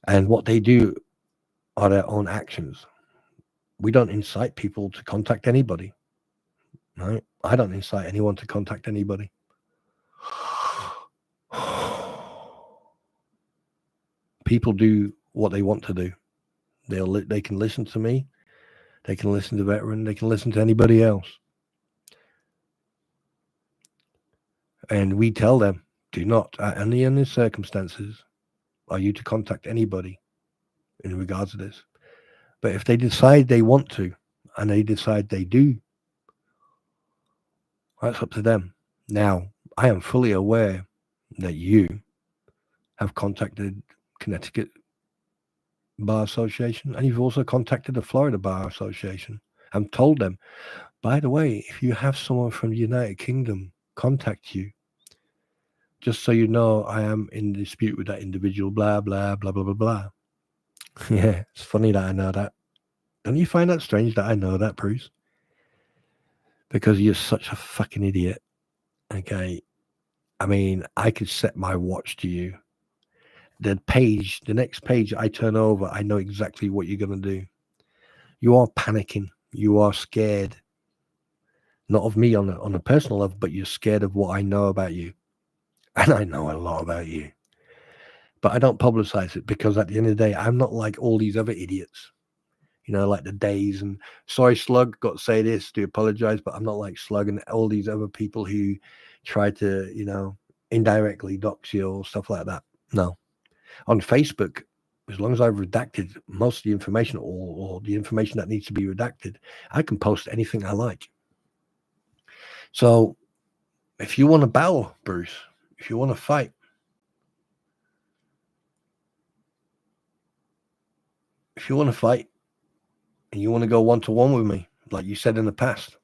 S1: And what they do are their own actions. We don't incite people to contact anybody. Right? I don't incite anyone to contact anybody. People do what they want to do. They can listen to me. They can listen to Veteran. They can listen to anybody else. And we tell them, do not, under any circumstances, are you to contact anybody in regards to this. But if they decide they want to, and they decide they do, that's up to them. Now, I am fully aware that you have contacted Connecticut Bar Association, and you've also contacted the Florida Bar Association and told them, by the way, if you have someone from the United Kingdom contact you, just so you know, I am in dispute with that individual, blah, blah, blah, blah, blah, blah. Yeah, it's funny that I know that. Don't you find that strange that I know that, Bruce? Because you're such a fucking idiot. Okay. I mean, I could set my watch to you. The next page I turn over, I know exactly what you're going to do. You are panicking. You are scared. Not of me on a personal level, but you're scared of what I know about you. And I know a lot about you. But I don't publicize it because at the end of the day, I'm not like all these other idiots. You know, like the Days and sorry, Slug, got to say this, do apologize, but I'm not like Slug and all these other people who try to, you know, indirectly dox you or stuff like that. No. On Facebook, as long as I've redacted most of the information or the information that needs to be redacted, I can post anything I like. So if you want to battle, Bruce, if you want to fight, and you want to go one-to-one with me, like you said in the past,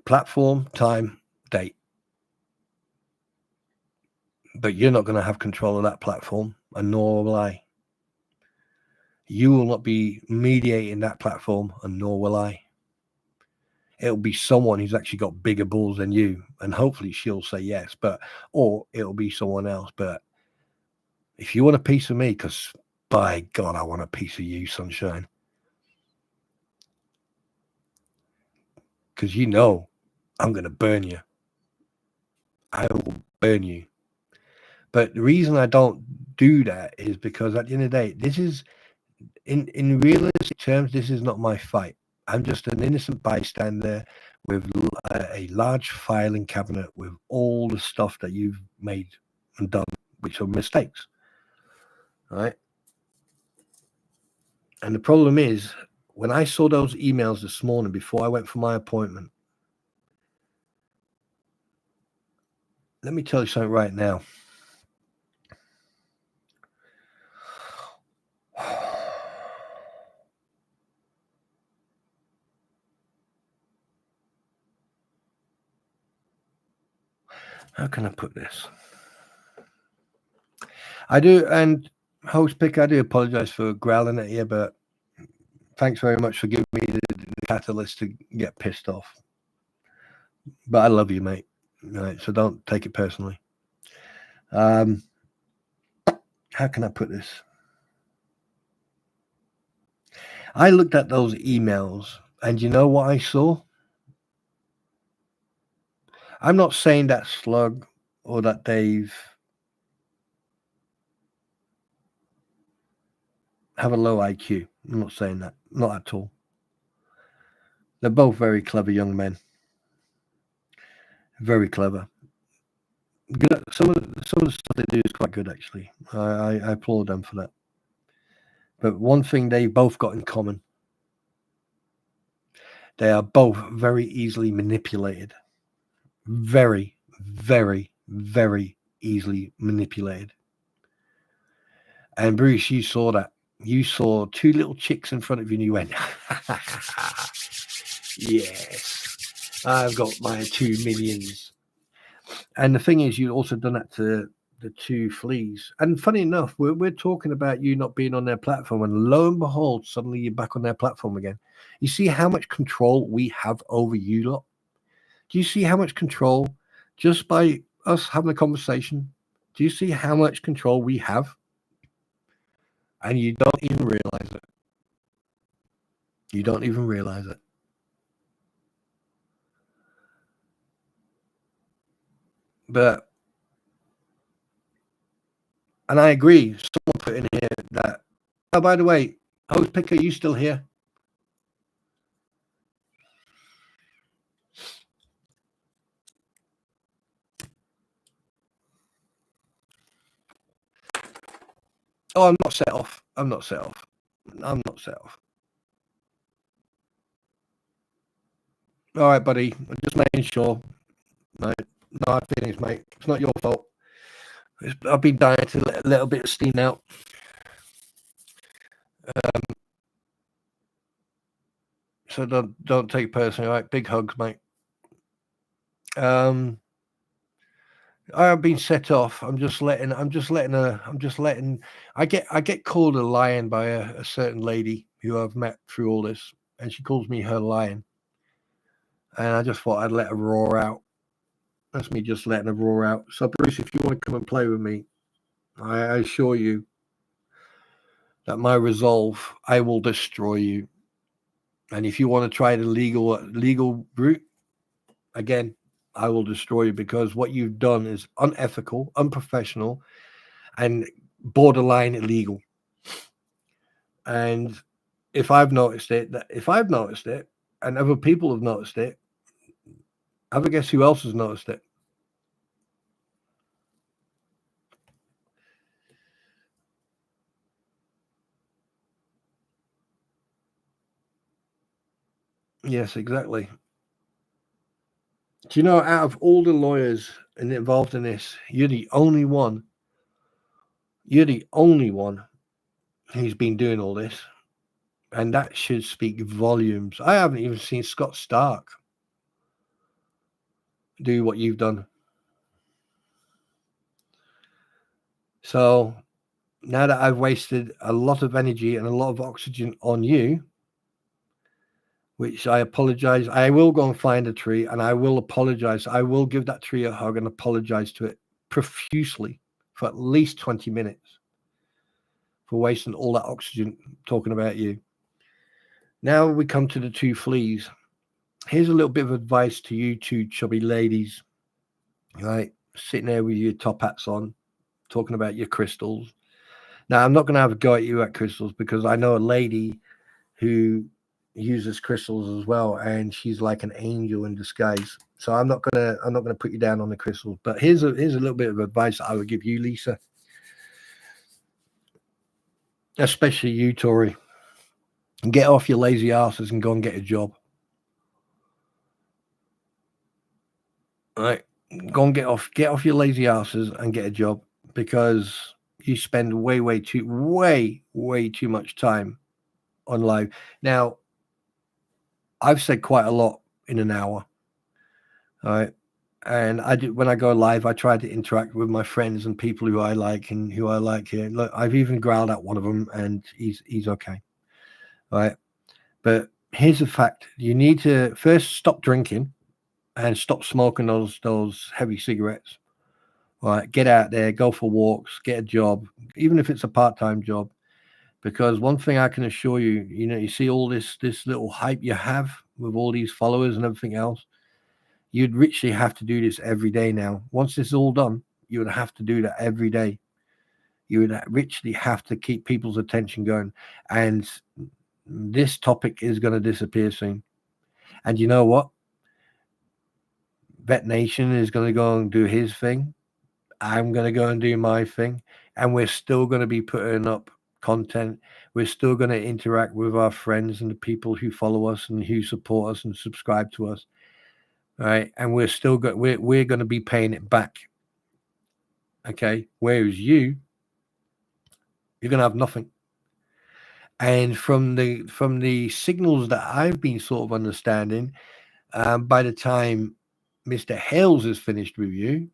S1: platform, time, date. But you're not going to have control of that platform, and nor will I. You will not be mediating that platform, and nor will I. It'll be someone who's actually got bigger balls than you, and hopefully she'll say yes, or it'll be someone else. But if you want a piece of me, because by God, I want a piece of you, sunshine. Because you know I'm going to burn you. I will burn you. But the reason I don't do that is because at the end of the day, this is, in realistic terms, this is not my fight. I'm just an innocent bystander with a large filing cabinet with all the stuff that you've made and done, which are mistakes. Right? And the problem is, when I saw those emails this morning before I went for my appointment, let me tell you something right now. How can I put this? I do, and host pick, I do apologize for growling at you, but thanks very much for giving me the catalyst to get pissed off. But I love you, mate. Right, so don't take it personally. How can I put this? I looked at those emails, and you know what I saw? I'm not saying that Slug or that Dave have a low IQ. I'm not saying that. Not at all. They're both very clever young men. Very clever. Good. Some of the stuff they do is quite good, actually. I applaud them for that. But one thing they both got in common, they are both very easily manipulated. Very, very, very easily manipulated. And Bruce, you saw that. You saw two little chicks in front of you and you went, yes, I've got my 2 millions. And the thing is, you've also done that to the two fleas. And funny enough, we're talking about you not being on their platform, and lo and behold, suddenly you're back on their platform again. You see how much control we have over you lot? Do you see how much control just by us having a conversation? Do you see how much control we have? And you don't even realize it. You don't even realize it. But, and I agree, someone put in here that, oh, by the way, Hose Picker, you still here? Oh, I'm not set off. I'm not set off. I'm not set off. All right, buddy. I'm just making sure. No hard feelings, mate. It's not your fault. I've been dying to let a little bit of steam out. So don't take it personally. All right, big hugs, mate. I have been set off. I get called a lion by a certain lady who I've met through all this, and she calls me her lion. And I just thought I'd let her roar out. That's me just letting her roar out. So Bruce, if you want to come and play with me, I assure you that my resolve, I will destroy you. And if you want to try the legal route, again, I will destroy you, because what you've done is unethical, unprofessional, and borderline illegal. And if I've noticed it, and other people have noticed it, have a guess who else has noticed it? Yes, exactly. Do you know, out of all the lawyers involved in this, you're the only one who's been doing all this. And that should speak volumes. I haven't even seen Scott Stark do what you've done. So now that I've wasted a lot of energy and a lot of oxygen on you, which I apologize, I will go and find a tree and I will apologize. I will give that tree a hug and apologize to it profusely for at least 20 minutes for wasting all that oxygen talking about you. Now we come to the two fleas. Here's a little bit of advice to you two chubby ladies, right? Sitting there with your top hats on, talking about your crystals. Now, I'm not going to have a go at you at crystals, because I know a lady who uses crystals as well, and she's like an angel in disguise. So I'm not gonna put you down on the crystals. But here's a little bit of advice I would give you, Lisa, especially you, Tori. Get off your lazy asses and go and get a job. All right, go and get off your lazy asses and get a job, because you spend way too much time on live. Now, I've said quite a lot in an hour. All right. And I do, when I go live, I try to interact with my friends and people who I like and who I like here. Look, I've even growled at one of them, and he's okay. All right. But here's the fact: you need to first stop drinking and stop smoking those heavy cigarettes. All right. Get out there, go for walks, get a job, even if it's a part-time job. Because one thing I can assure you, you see all this little hype you have with all these followers and everything else. You'd literally have to do this every day now. Once this is all done, you would have to do that every day. You would literally have to keep people's attention going. And this topic is going to disappear soon. And you know what? Vet Nation is going to go and do his thing. I'm going to go and do my thing. And we're still going to be putting up content. We're still going to interact with our friends and the people who follow us and who support us and subscribe to us. All right. And we're still we're going to be paying it back. Okay. Whereas you're going to have nothing. And from the signals that I've been sort of understanding, by the time Mr. Hales is finished with you,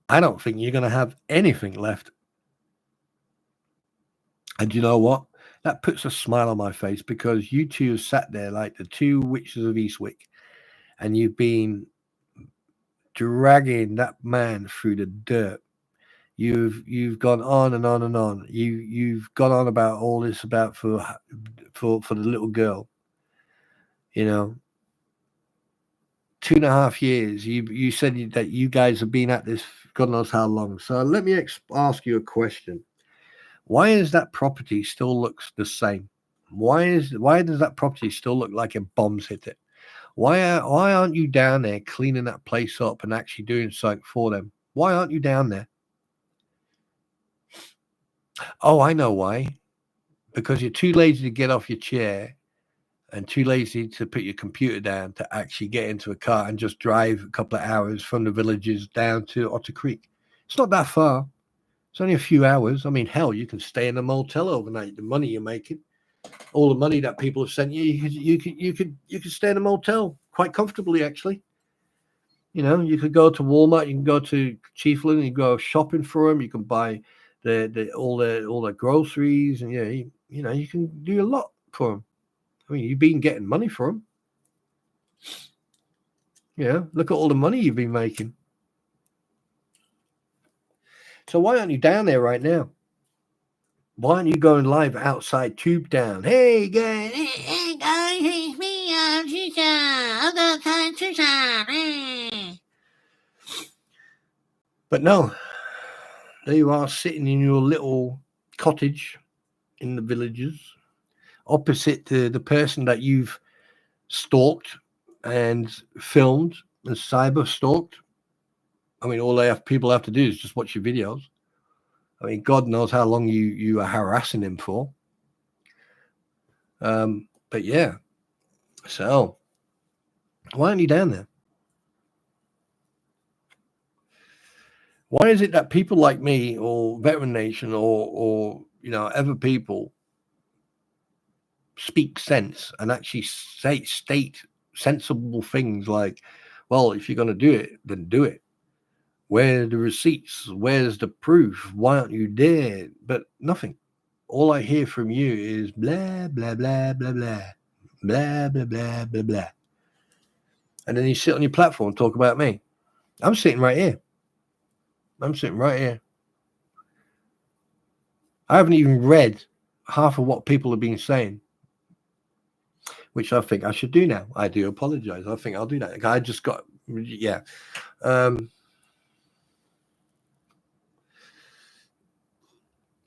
S1: I don't think you're going to have anything left. And you know what? That puts a smile on my face, because you two have sat there like the two witches of Eastwick, and you've been dragging that man through the dirt. You've gone on and on and on. You've gone on about all this about for the little girl. 2.5 years. You said that you guys have been at this God knows how long. So let me ask you a question. Why is that property still looks the same? Why does that property still look like a bomb's hit it? Why aren't you down there cleaning that place up and actually doing something for them? Why aren't you down there? Oh, I know why. Because you're too lazy to get off your chair and too lazy to put your computer down to actually get into a car and just drive a couple of hours from the villages down to Otter Creek. It's not that far. It's only a few hours. I mean, hell, you can stay in a motel overnight. The money you're making, all the money that people have sent you, you could stay in a motel quite comfortably, actually. You could go to Walmart, you can go to Chiefland, you can go shopping for them, you can buy all the groceries, and you can do a lot for them. I mean, you've been getting money for them. Look at all the money you've been making. So why aren't you down there right now? Why aren't you going live outside Tube Down? Hey guys, it's me, I'm Trisha. I'm gonna try Trisha. But no, there you are, sitting in your little cottage in the villages, opposite the person that you've stalked and filmed and cyber stalked. I mean, all people have to do is just watch your videos. I mean, God knows how long you are harassing him for. But yeah, so why aren't you down there? Why is it that people like me or Veteran Nation or other people speak sense and actually state sensible things like, well, if you're going to do it, then do it. Where are the receipts? Where's the proof? Why aren't you there? But nothing. All I hear from you is blah, blah, blah, blah, blah, blah, blah, blah, blah, blah. And then you sit on your platform and talk about me. I'm sitting right here. I haven't even read half of what people have been saying, which I think I should do now. I do apologize. I think I'll do that. I just got, yeah.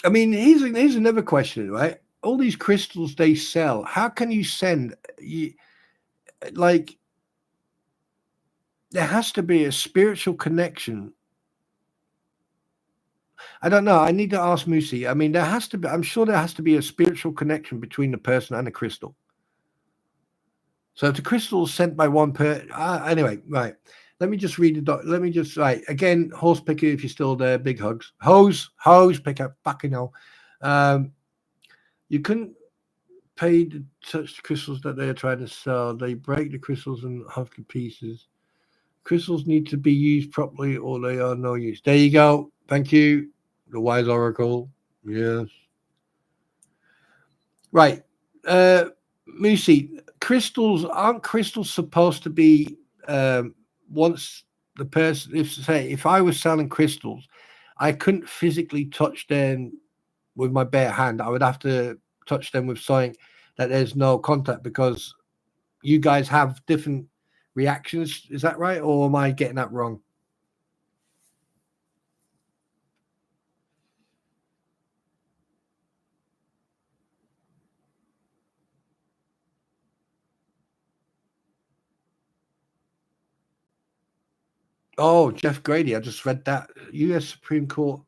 S1: I mean, here's another question, right? All these crystals they sell, how can you send, like, there has to be a spiritual connection. I don't know. I need to ask Moosey. I mean, I'm sure there has to be a spiritual connection between the person and the crystal. So if the crystal is sent by one person, anyway, right. Let me just read right. Again, horse picker, if you're still there, big hugs. Hose picker, fucking hell. You couldn't pay to touch the crystals that they are trying to sell. They break the crystals in half to pieces. Crystals need to be used properly or they are no use. There you go. Thank you. The wise oracle. Yes. Right. Moosey, aren't crystals supposed to be once the person, if I was selling crystals, I couldn't physically touch them with my bare hand. I would have to touch them with something that there's no contact, because you guys have different reactions. Is that right? Or am I getting that wrong? Oh, Jeff Grady. I just read that. U.S. Supreme Court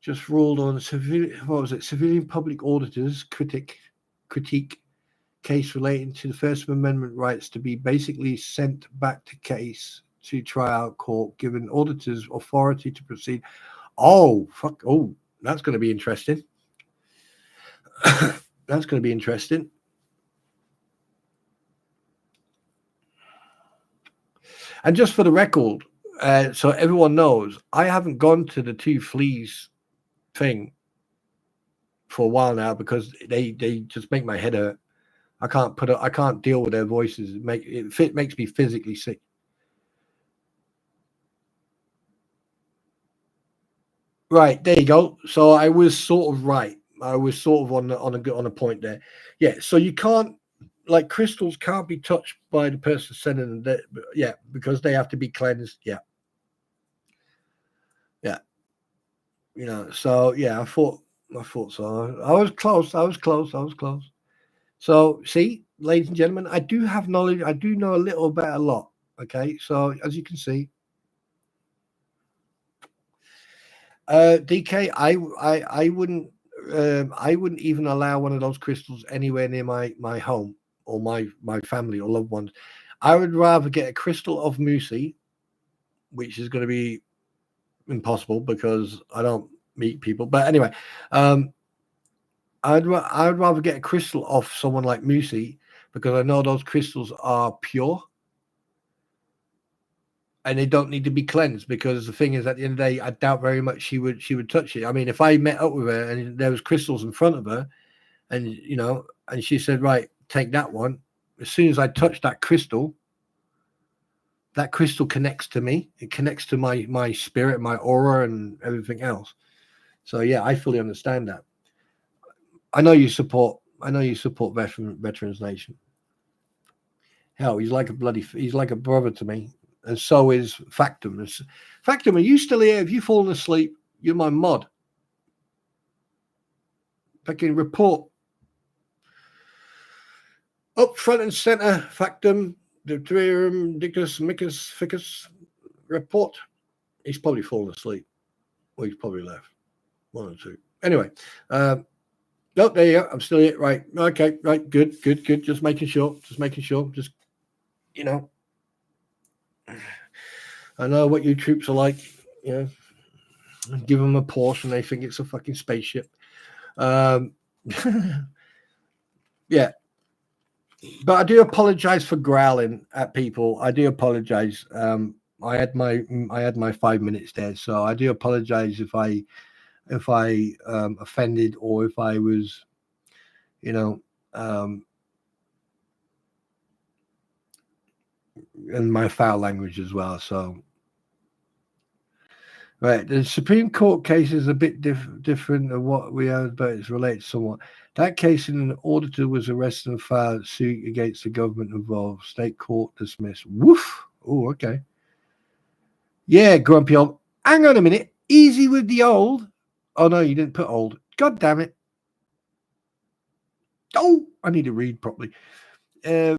S1: just ruled on civilian public auditors critique case relating to the First Amendment rights to be basically sent back to case to trial court, given auditors authority to proceed. Oh, fuck. Oh, that's going to be interesting. That's going to be interesting. And just for the record, so everyone knows, I haven't gone to the two fleas thing for a while now because they just make my head hurt. I can't deal with their voices. It makes me physically sick. Right, there you go. So I was sort of right. I was sort of on a point there. Yeah. So you can't, like, crystals can't be touched by the person sending them. Yeah, because they have to be cleansed. Yeah. Yeah. You know. So yeah, I thought so. I was close. I was close. So see, ladies and gentlemen, I do have knowledge. I do know a little about a lot. Okay. So as you can see, DK, I wouldn't even allow one of those crystals anywhere near my home or my family or loved ones. I would rather get a crystal of Musi, which is going to be impossible because I don't meet people. But anyway, I'd rather get a crystal off someone like Musi because I know those crystals are pure. And they don't need to be cleansed because the thing is, at the end of the day, I doubt very much she would touch it. I mean, if I met up with her and there was crystals in front of her, and and she said, "Right, take that one." As soon as I touch that crystal connects to me. It connects to my spirit, my aura, and everything else. So yeah, I fully understand that. I know you support. Veterans Nation. Hell, he's like a brother to me. And so is Factum. Factum, are you still here? Have you fallen asleep? You're my mod. Fucking report. Up front and center, Factum, Deuterium, Dicus, Micus, Ficus, report. He's probably fallen asleep. Or he's probably left. One or two. Anyway, there you go. I'm still here. Right. Okay. Right. Good. Just making sure. Just, I know what you troops are like. Give them a Porsche and they think it's a fucking spaceship. Yeah. But I do apologize for growling at people. I do apologize. I had my 5 minutes there, so I do apologize if I offended or if I was, in my foul language as well. So, right, the Supreme Court case is a bit different than what we have, but it's related somewhat. That case, an auditor was arrested and filed a suit against the government involved. State court dismissed. Woof. Oh, okay. Yeah, grumpy old. Hang on a minute. Easy with the old. Oh no, you didn't put old. God damn it. Oh, I need to read properly. Why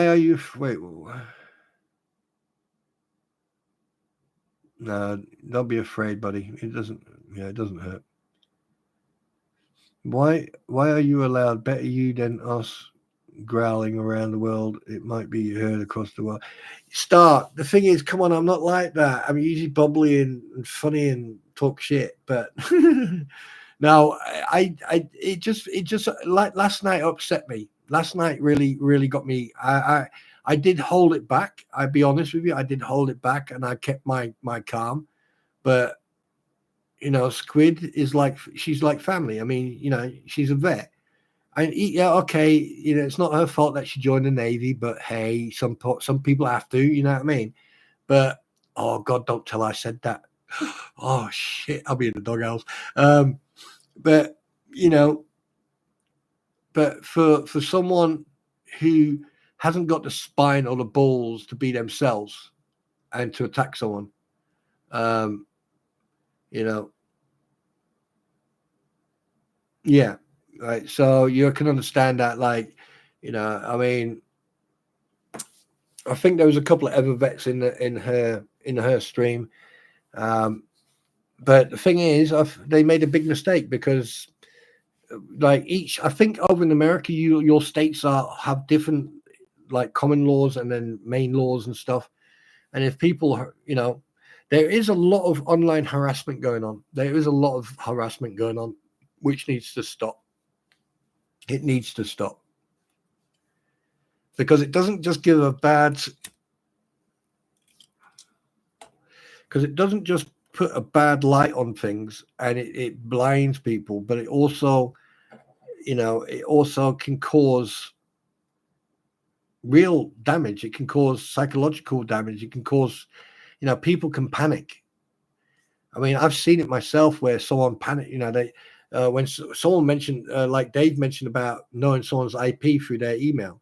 S1: are you? Wait. No, don't be afraid, buddy. It doesn't hurt. Why are you allowed? Better you than us growling around the world. It might be heard across the world. Start. The thing is, come on, I'm not like that. I'm usually bubbly and funny and talk shit, but no, it just like last night upset me. Last night really got me. I did hold it back. I'll be honest with you. I did hold it back and I kept my calm. But, Squid is she's like family. I mean, she's a vet. Yeah, okay. It's not her fault that she joined the Navy, but hey, some people have to, you know what I mean? But, oh God, don't tell I said that. Oh shit, I'll be in the doghouse. But, but for someone who hasn't got the spine or the balls to be themselves and to attack someone, yeah, right. So you can understand that, I mean, I think there was a couple of other vets in her stream, But the thing is, they made a big mistake because, like I think over in America, your states have different like common laws and then main laws and stuff. And if people, there is a lot of online harassment going on. There is a lot of harassment going on, which needs to stop. It needs to stop. Because it doesn't just give because it doesn't just put a bad light on things and it blinds people, but it also, it also can cause real damage. It can cause psychological damage. It can cause, people can panic. I mean, I've seen it myself where someone panic, they, when someone mentioned, like Dave mentioned about knowing someone's IP through their email,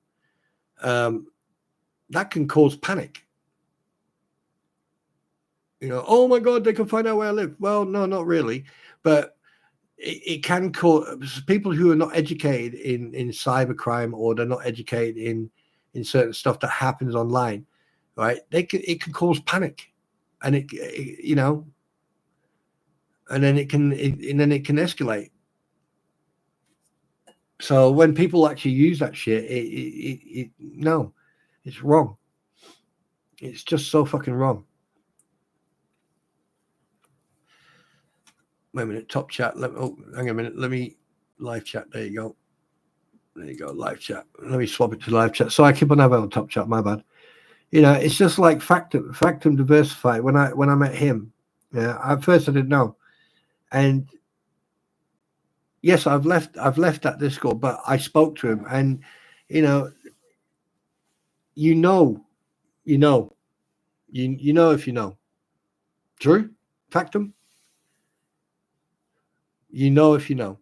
S1: that can cause panic. Oh my God, they can find out where I live. Well, no, not really. But it can cause people who are not educated in cybercrime, or they're not educated in certain stuff that happens online, right? It can cause panic, and it and then it can escalate. So when people actually use that shit, no, it's wrong. It's just so fucking wrong. Wait a minute, top chat. Hang a minute. Let me live chat. There you go. There you go, live chat. Let me swap it to live chat. So I keep on having on top chat. My bad. It's just like Factum Diversified. When I met him, at first I didn't know, and yes, I've left that Discord, but I spoke to him, and you know if you know. True, Factum. If you know.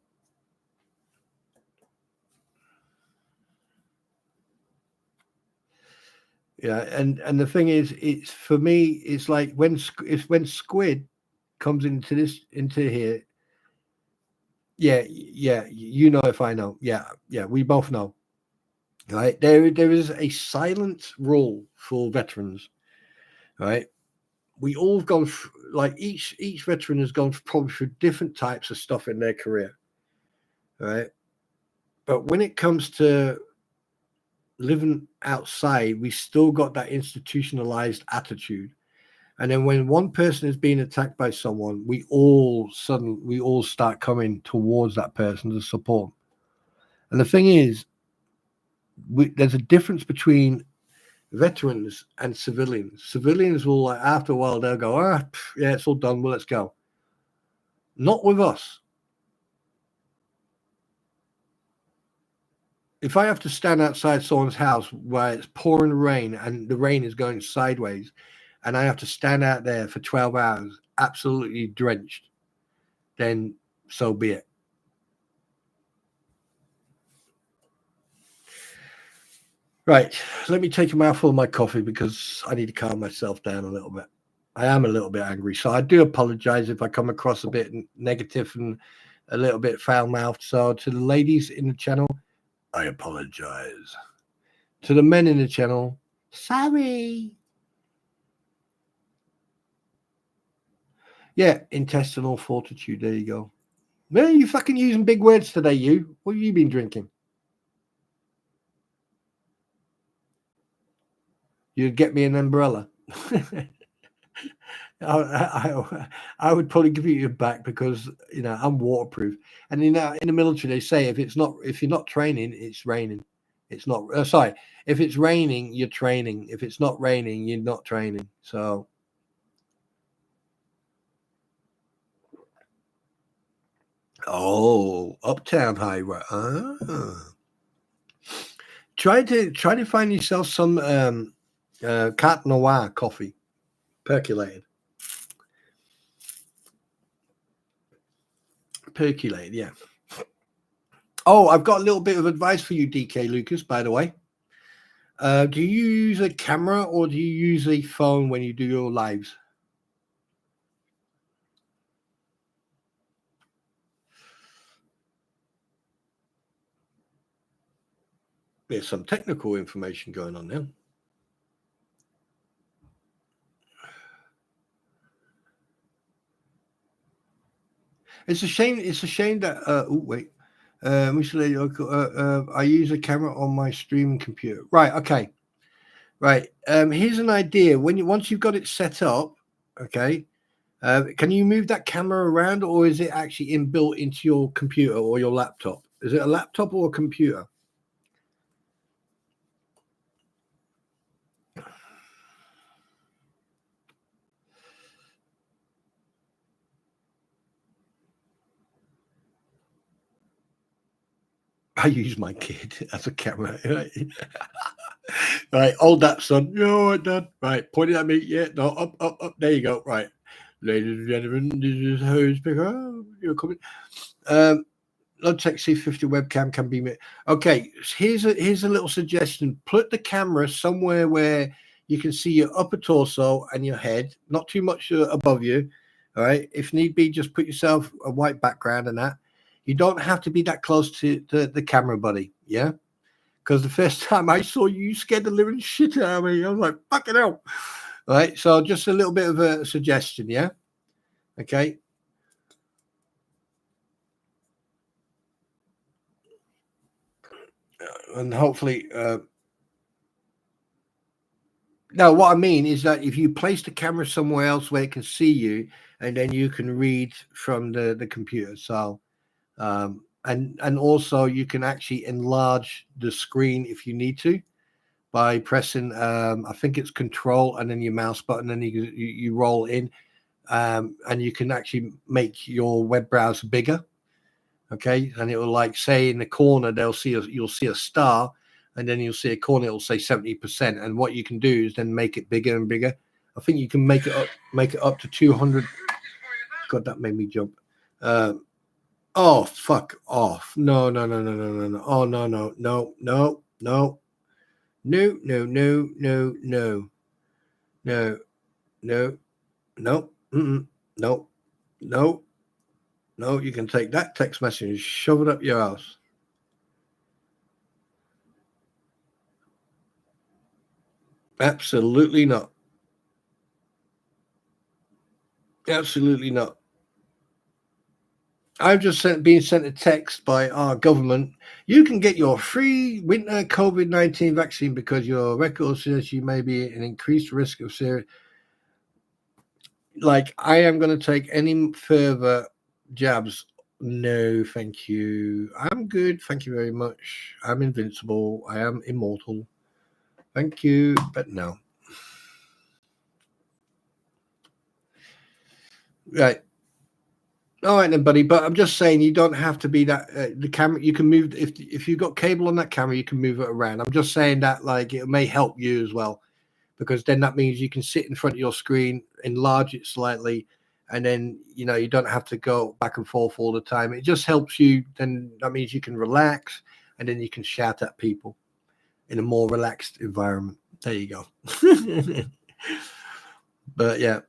S1: Yeah, and the thing is, it's for me, it's like when Squid comes into here. Yeah, if I know. Yeah, we both know. Right? There is a silent rule for veterans. Right? We all have gone through, like each veteran has gone probably through different types of stuff in their career. Right? But when it comes to living outside, we still got that institutionalized attitude. And then when one person is being attacked by someone, we all start coming towards that person to support. And the thing is, there's a difference between veterans and civilians. Civilians will, like, after a while, they'll go, yeah, it's all done. Well, let's go. Not with us. If I have to stand outside someone's house where it's pouring rain and the rain is going sideways, and I have to stand out there for 12 hours, absolutely drenched, then so be it. Right, let me take a mouthful of my coffee because I need to calm myself down a little bit. I am a little bit angry, so I do apologize if I come across a bit negative and a little bit foul-mouthed. So to the ladies in the channel, I apologize. To the men in the channel, sorry. Yeah, intestinal fortitude. There you go. Man, you fucking using big words today, you. What have you been drinking? You'd get me an umbrella. I would probably give you back because I'm waterproof. And in the military, they say if you're not training, it's raining. It's not. Sorry, if it's raining, you're training. If it's not raining, you're not training. So. Oh, Uptown High. Try to find yourself some Cat Noir coffee, percolated. Percolated, yeah. Oh, I've got a little bit of advice for you, DK Lucas, by the way. Do you use a camera or do you use a phone when you do your lives? There's some technical information going on now. It's a shame. It's a shame that. Oh wait. I use a camera on my streaming computer. Right. Okay. Right. Here's an idea. Once you've got it set up, okay. Can you move that camera around, or is it actually inbuilt into your computer or your laptop? Is it a laptop or a computer? I use my kid as a camera. Right, hold that, son. No, Dad. Right, point it at me. Yeah, no, up, up, up. There you go. Right, ladies and gentlemen, this is Hose Picker. Oh, you're coming. Logitech C50 webcam can be. Okay, here's a little suggestion. Put the camera somewhere where you can see your upper torso and your head, not too much above you. All right. If need be, just put yourself a white background and that. You don't have to be that close to the camera, buddy. Yeah. Because the first time I saw you, you scared the living shit out of me. I was like, fucking hell. All right. So just a little bit of a suggestion. Yeah. Okay. And hopefully, no, what I mean is that if you place the camera somewhere else where it can see you, and then you can read from the computer. So, and also you can actually enlarge the screen if you need to by pressing, I think it's Control and then your mouse button, and you roll in, and you can actually make your web browser bigger. Okay, and it will, like, say in the corner you'll see a star, and then you'll see a corner, it'll say 70%, and what you can do is then make it bigger and bigger. I think you can make it up to 200. God, that made me jump. Oh, fuck off. No. Oh, no. No, you can take that text message and shove it up your ass. Absolutely not. Absolutely not. I've just been sent a text by our government. You can get your free winter COVID-19 vaccine because your record says you may be at an increased risk of serious. Like, I am going to take any further jabs. No, thank you. I'm good. Thank you very much. I'm invincible. I am immortal. Thank you, but no. Right. All right then, buddy. But I'm just saying, you don't have to be that. The camera, you can move if you've got cable on that camera, you can move it around. I'm just saying that, like, it may help you as well, because then that means you can sit in front of your screen, enlarge it slightly, and then you don't have to go back and forth all the time. It just helps you. Then that means you can relax, and then you can shout at people in a more relaxed environment. There you go. But yeah.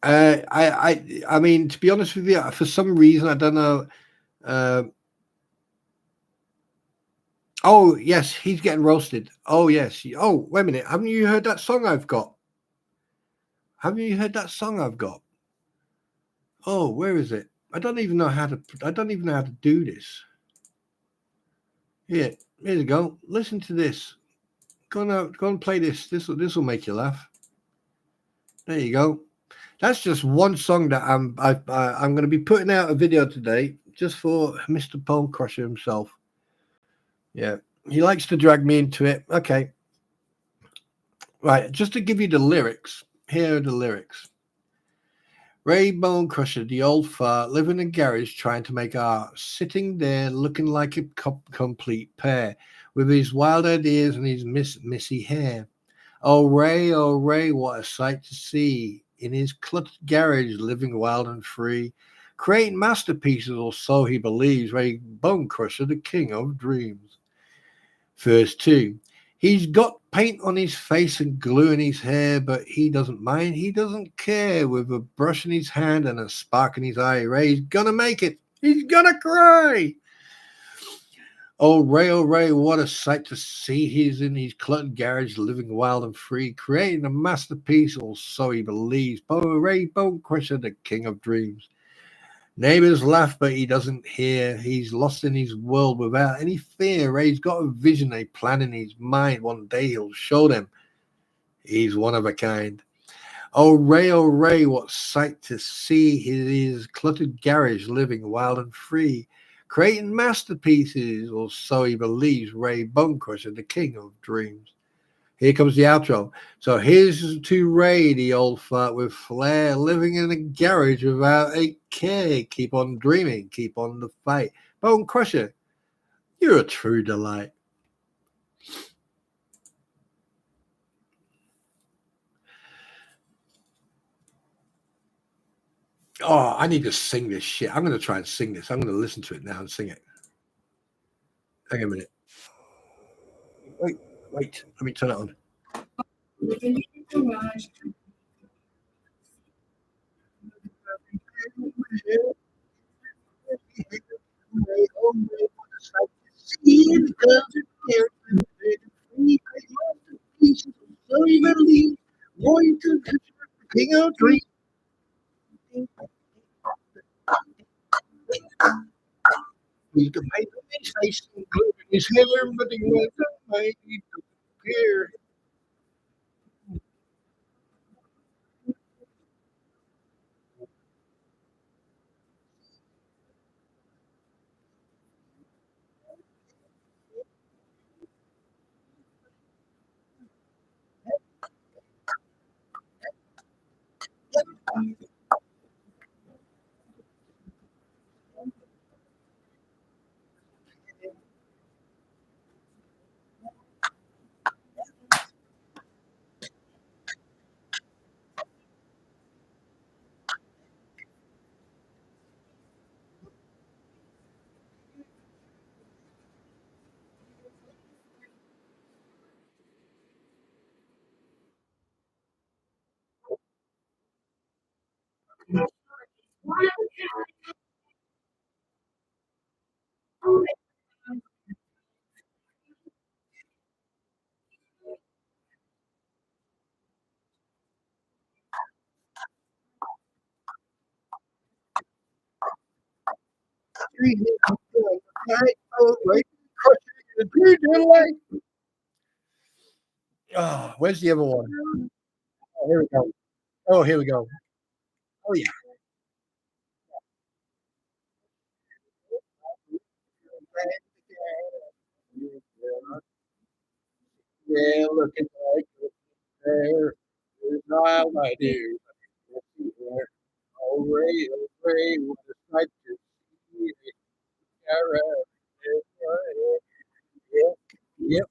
S1: I mean, to be honest with you, for some reason, I don't know. Oh yes, he's getting roasted. Oh yes. Oh, wait a minute. Haven't you heard that song I've got? Haven't you heard that song I've got? Oh, where is it? I don't even know how to do this. Here you go. Listen to this. Go and play this. This will make you laugh. There you go. That's just one song that I'm going to be putting out a video today just for Mr. Bone Crusher himself. Yeah, he likes to drag me into it. Okay, right. Just to give you the lyrics. Here are the lyrics. Ray Bone Crusher, the old fart, living in a garage trying to make art, sitting there looking like a complete pair, with his wild ideas and his messy hair. Oh Ray, what a sight to see. In his cluttered garage, living wild and free, creating masterpieces, or so he believes. Ray Bone Crusher, the king of dreams. Verse 2. He's got paint on his face and glue in his hair, but he doesn't mind, he doesn't care. With a brush in his hand and a spark in his eye, Ray's gonna make it. He's gonna cry. Oh Ray, what a sight to see. He's in his cluttered garage, living wild and free, creating a masterpiece, or so he believes. Oh Ray Bone Crusher, the king of dreams. Neighbors laugh, but he doesn't hear. He's lost in his world without any fear. Ray's got a vision, a plan in his mind. One day he'll show them he's one of a kind. Oh Ray, what sight to see. His cluttered garage, living wild and free, creating masterpieces, or so he believes. Ray Bone Crusher, the king of dreams. Here comes the outro. So here's to Ray, the old fart with flair, living in a garage without a care. Keep on dreaming, keep on the fight. Bone Crusher, you're a true delight. Oh, I need to sing this shit. I'm going to try and sing this. I'm going to listen to it now and sing it. Hang on a minute. Wait. Let me turn it on. King of dreams. He can make his face including his hair, but he wasn't made to appear. Oh, where's the other one? Oh, here we go. Oh, here we go. Oh, yeah. Yeah, looking like there. There's no idea. Oh, Ray, what a sight to see. Yep, yep,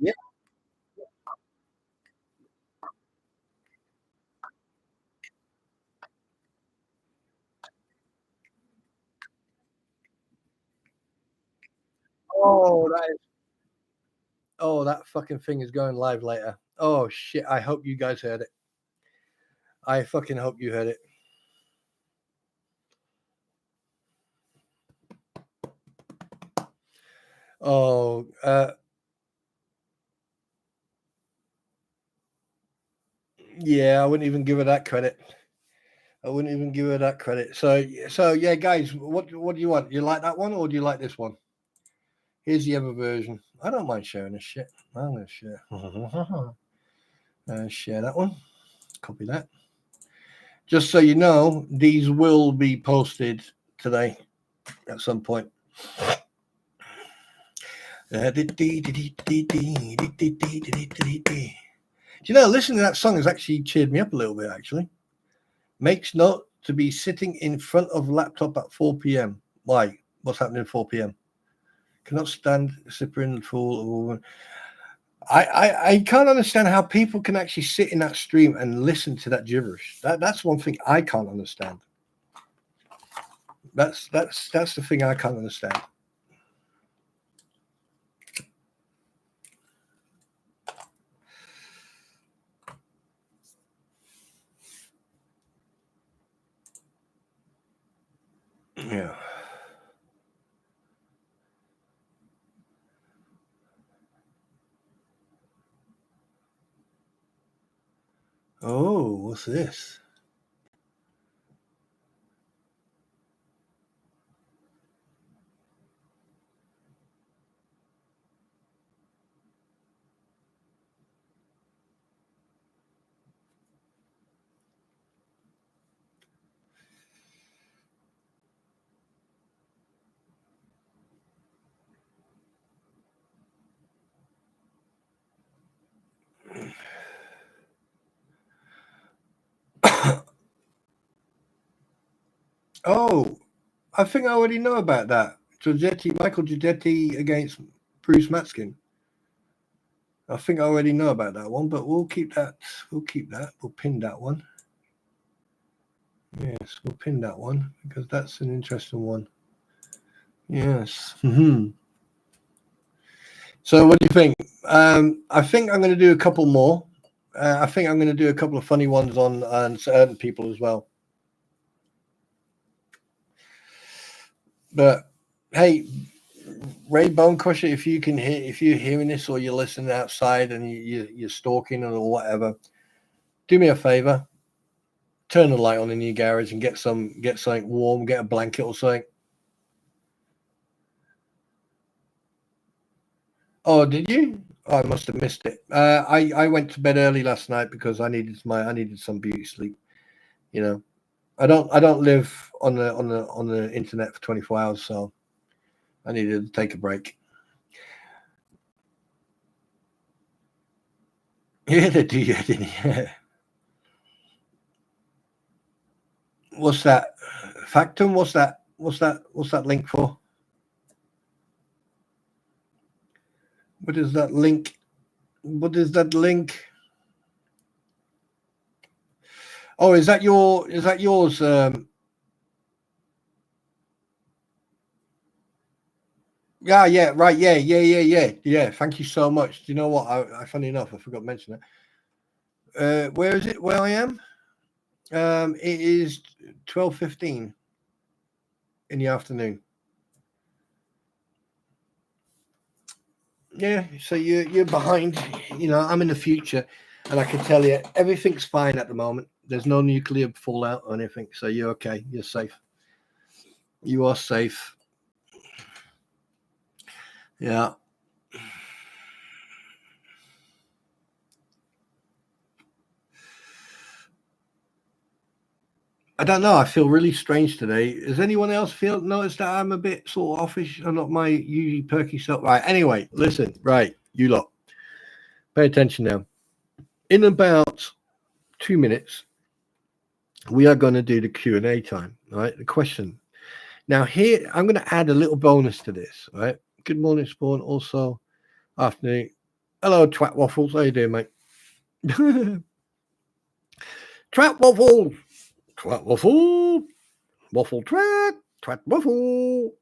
S1: yep. Oh, that fucking thing is going live later. Oh shit! I hope you guys heard it. I fucking hope you heard it. Oh, yeah, I wouldn't even give her that credit. I wouldn't even give her that credit. So yeah, guys, what do you want? You like that one or do you like this one? Here's the other version. I don't mind sharing this shit. I'm gonna share. Share that one. Copy that. Just so you know, these will be posted today at some point. Do you know, listening to that song has actually cheered me up a little bit, actually. Makes note to be sitting in front of laptop at 4 p.m. Why? What's happening at 4 p.m.? Cannot stand sipping full. I can't understand how people can actually sit in that stream and listen to that gibberish. That's one thing I can't understand. That's the thing I can't understand. Yeah. Oh, what's this? Oh, I think I already know about that. Michael Giudetti against Bruce Matskin. I think I already know about that one, but we'll keep that. We'll keep that. We'll pin that one. Yes, we'll pin that one because that's an interesting one. Yes. Mm-hmm. So, what do you think? I think I'm going to do a couple more. I think I'm going to do a couple of funny ones on certain people as well. But hey, Ray Bone Crusher, if you're hearing this or you're listening outside and you're stalking or whatever, do me a favor, turn the light on in your garage and get something warm, get a blanket or something. Oh, did you? Oh, I must have missed it. I went to bed early last night because I needed some beauty sleep. You know, I don't live on the internet for 24 hours, so I needed to take a break. Yeah, they do. Yeah. What's that? Factum? What's that? What's that link for? What is that link? What is that link? Oh, is that yours? Yeah, right. Yeah. Thank you so much. Do you know what? Funny enough, I forgot to mention that. Where is it? Where I am? It is 12:15 in the afternoon. Yeah, so you're behind. You know, I'm in the future, and I can tell you everything's fine at the moment. There's no nuclear fallout or anything, so you're okay. You're safe. You are safe. Yeah. I don't know. I feel really strange today. Does anyone else notice that I'm a bit sort of offish? I'm not my usually perky self. Right. Anyway, listen. Right, you lot, pay attention now. In about 2 minutes, we are going to do the Q&A time. Right, the question. Now here, I'm going to add a little bonus to this. Right. Good morning, Spawn. Also, afternoon. Hello, Twat Waffles. How you doing, mate? Twat Waffles. Twat Waffle. Waffle Twat. Twat Waffle.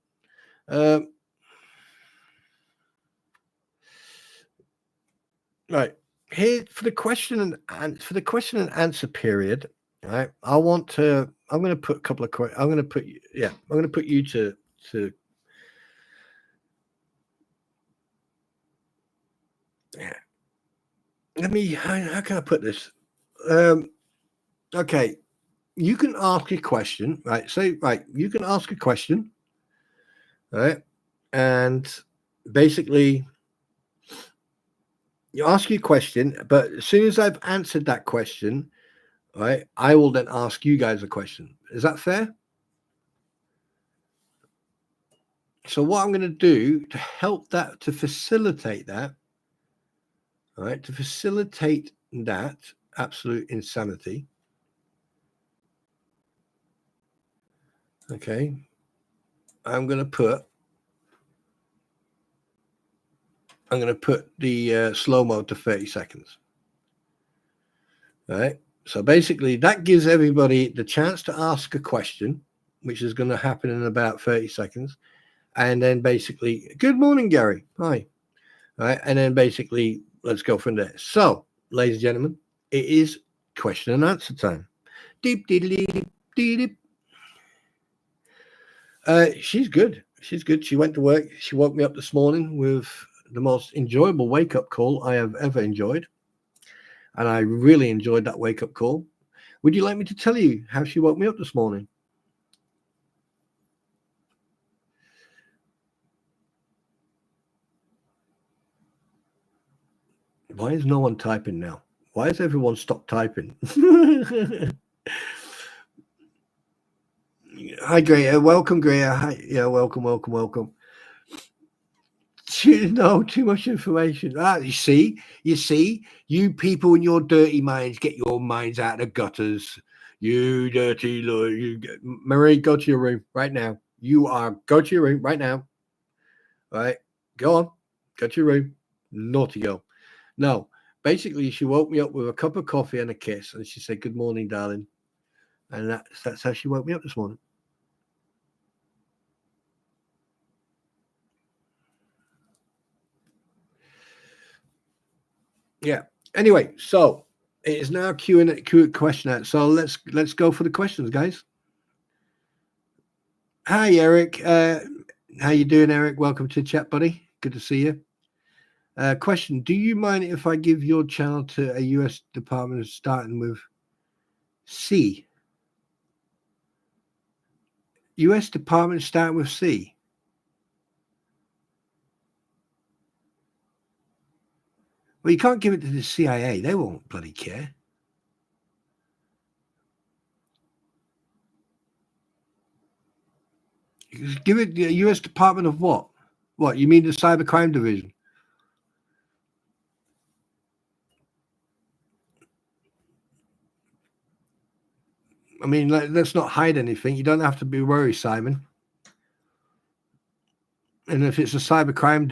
S1: Right here for the question and answer period. Right, I'm going to put a couple of questions. I'm going to put you to yeah. How can I put this? Okay, you can ask a question, right? You can ask a question, right? And basically, you ask your question, but as soon as I've answered that question, right, I will then ask you guys a question. Is that fair? So what I'm going to do to facilitate that, right, to facilitate that absolute insanity, okay, I'm going to put the slow mo to 30 seconds. All right. So basically, that gives everybody the chance to ask a question, which is going to happen in about 30 seconds. And then basically, good morning, Gary. Hi. All right. And then basically, let's go from there. So, ladies and gentlemen, it is question and answer time. Deep, deep, deep, deep. She's good. She's good. She went to work. She woke me up this morning with the most enjoyable wake-up call I have ever enjoyed. And I really enjoyed that wake-up call. Would you like me to tell you how she woke me up this morning? Why is no one typing now? Why has everyone stopped typing? Hi, Greer. Welcome, Greer. Hi. Yeah, welcome. Too much information. You see, you people in your dirty minds, get your minds out of the gutters. You dirty Marie, go to your room right now. Go to your room right now. All right, go on, go to your room. Naughty girl. No, basically, she woke me up with a cup of coffee and a kiss, and she said, "Good morning, darling," and that's how she woke me up this morning. Yeah. Anyway, so it is now Q question. So let's go for the questions, guys. Hi, Eric. How you doing, Eric? Welcome to chat, buddy. Good to see you. Question: do you mind if I give your channel to a U.S. department starting with C? U.S. department starting with C. Well, you can't give it to the CIA. They won't bloody care. Give it the U.S. Department of what? What, you mean the Cybercrime Division? I mean, let's not hide anything. You don't have to be worried, Simon. And if it's a cybercrime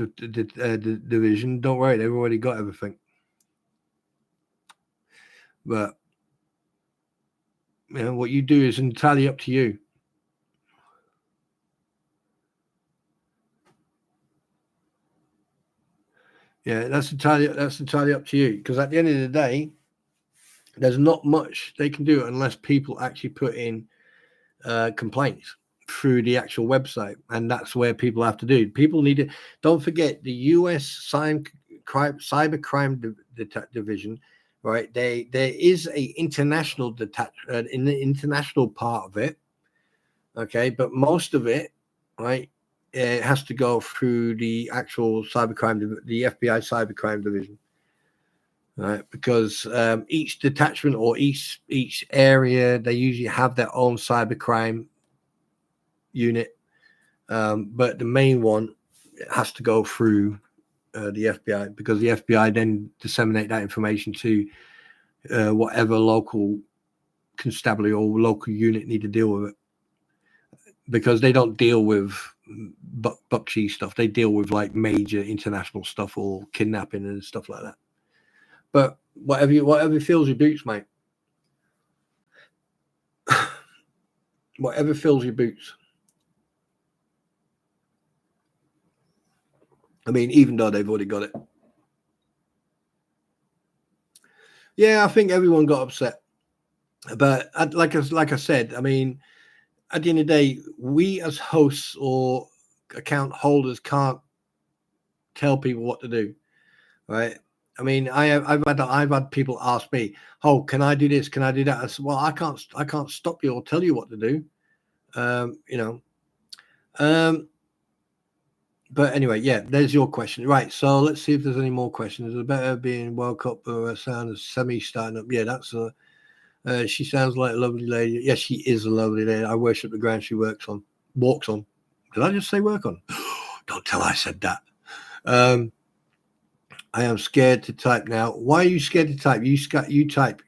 S1: division, don't worry. They've already got everything. But you know, what you do is entirely up to you. Yeah, that's entirely up to you. Because at the end of the day, there's not much they can do unless people actually put in complaints through the actual website, and that's where people have to do. People need to. Don't forget the U.S. Cybercrime Division, right? There is a international in the international part of it, okay, but most of it, right, it has to go through the actual cybercrime, the FBI Cybercrime Division. Right, because each detachment or each area, they usually have their own cybercrime unit, but the main one has to go through the FBI, because the FBI then disseminate that information to whatever local constabulary or local unit need to deal with it, because they don't deal with bucksy stuff. They deal with like major international stuff or kidnapping and stuff like that. But whatever fills your boots, mate. Whatever fills your boots. I mean, even though they've already got it. Yeah, I think everyone got upset. But like I said, I mean, at the end of the day, we as hosts or account holders can't tell people what to do, right? I mean, I've had people ask me, "Oh, can I do this? Can I do that?" I said, "Well, I can't stop you or tell you what to do." You know. But anyway, yeah, there's your question. Right. So let's see if there's any more questions. There's better being woke up or a sound of semi starting up. Yeah, that's she sounds like a lovely lady. Yes, she is a lovely lady. I worship the ground she walks on. Did I just say work on? Don't tell I said that. I am scared to type now. Why are you scared to type? You type.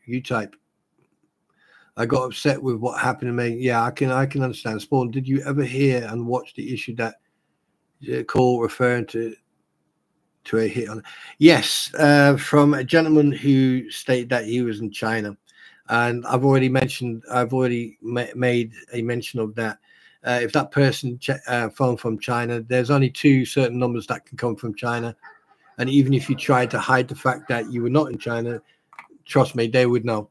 S1: I got upset with what happened to me. Yeah, I can understand. Spawn, did you ever hear and watch the issue that call referring to a hit on? Yes, from a gentleman who stated that he was in China, and I've already made a mention of that. If that person phoned from China, there's only two certain numbers that can come from China, and even if you tried to hide the fact that you were not in China, trust me, they would know.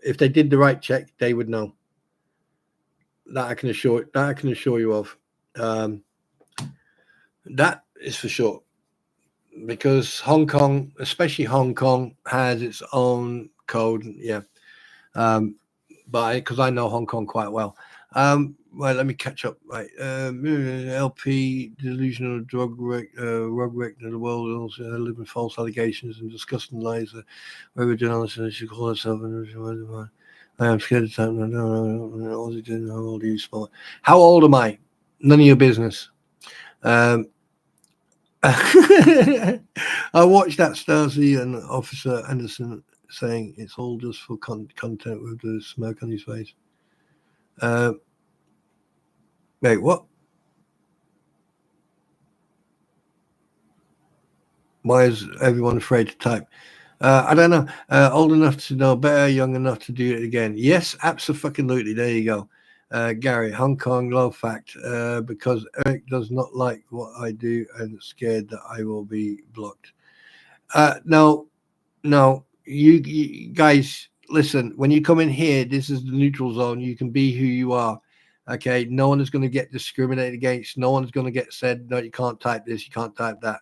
S1: If they did the right check, they would know. That I can assure you of. That is for sure. Because Hong Kong, especially Hong Kong, has its own code. Yeah. But because I know Hong Kong quite well. Well, let me catch up. Right, LP delusional drug wreck of the world, also living false allegations and disgusting lies. Whoever journalist she call herself. I am scared of time. How old are you? How old am I? None of your business. I watched that Stasi and Officer Anderson saying it's all just for content with the smoke on his face. Wait, what? Why is everyone afraid to type? I don't know. Old enough to know better, young enough to do it again. Yes, absolutely. There you go. Gary, Hong Kong, low fact, because Eric does not like what I do and scared that I will be blocked. No, you guys, listen, when you come in here, this is the neutral zone. You can be who you are. Okay. No one is going to get discriminated against. No one's going to get said, no, you can't type this, you can't type that.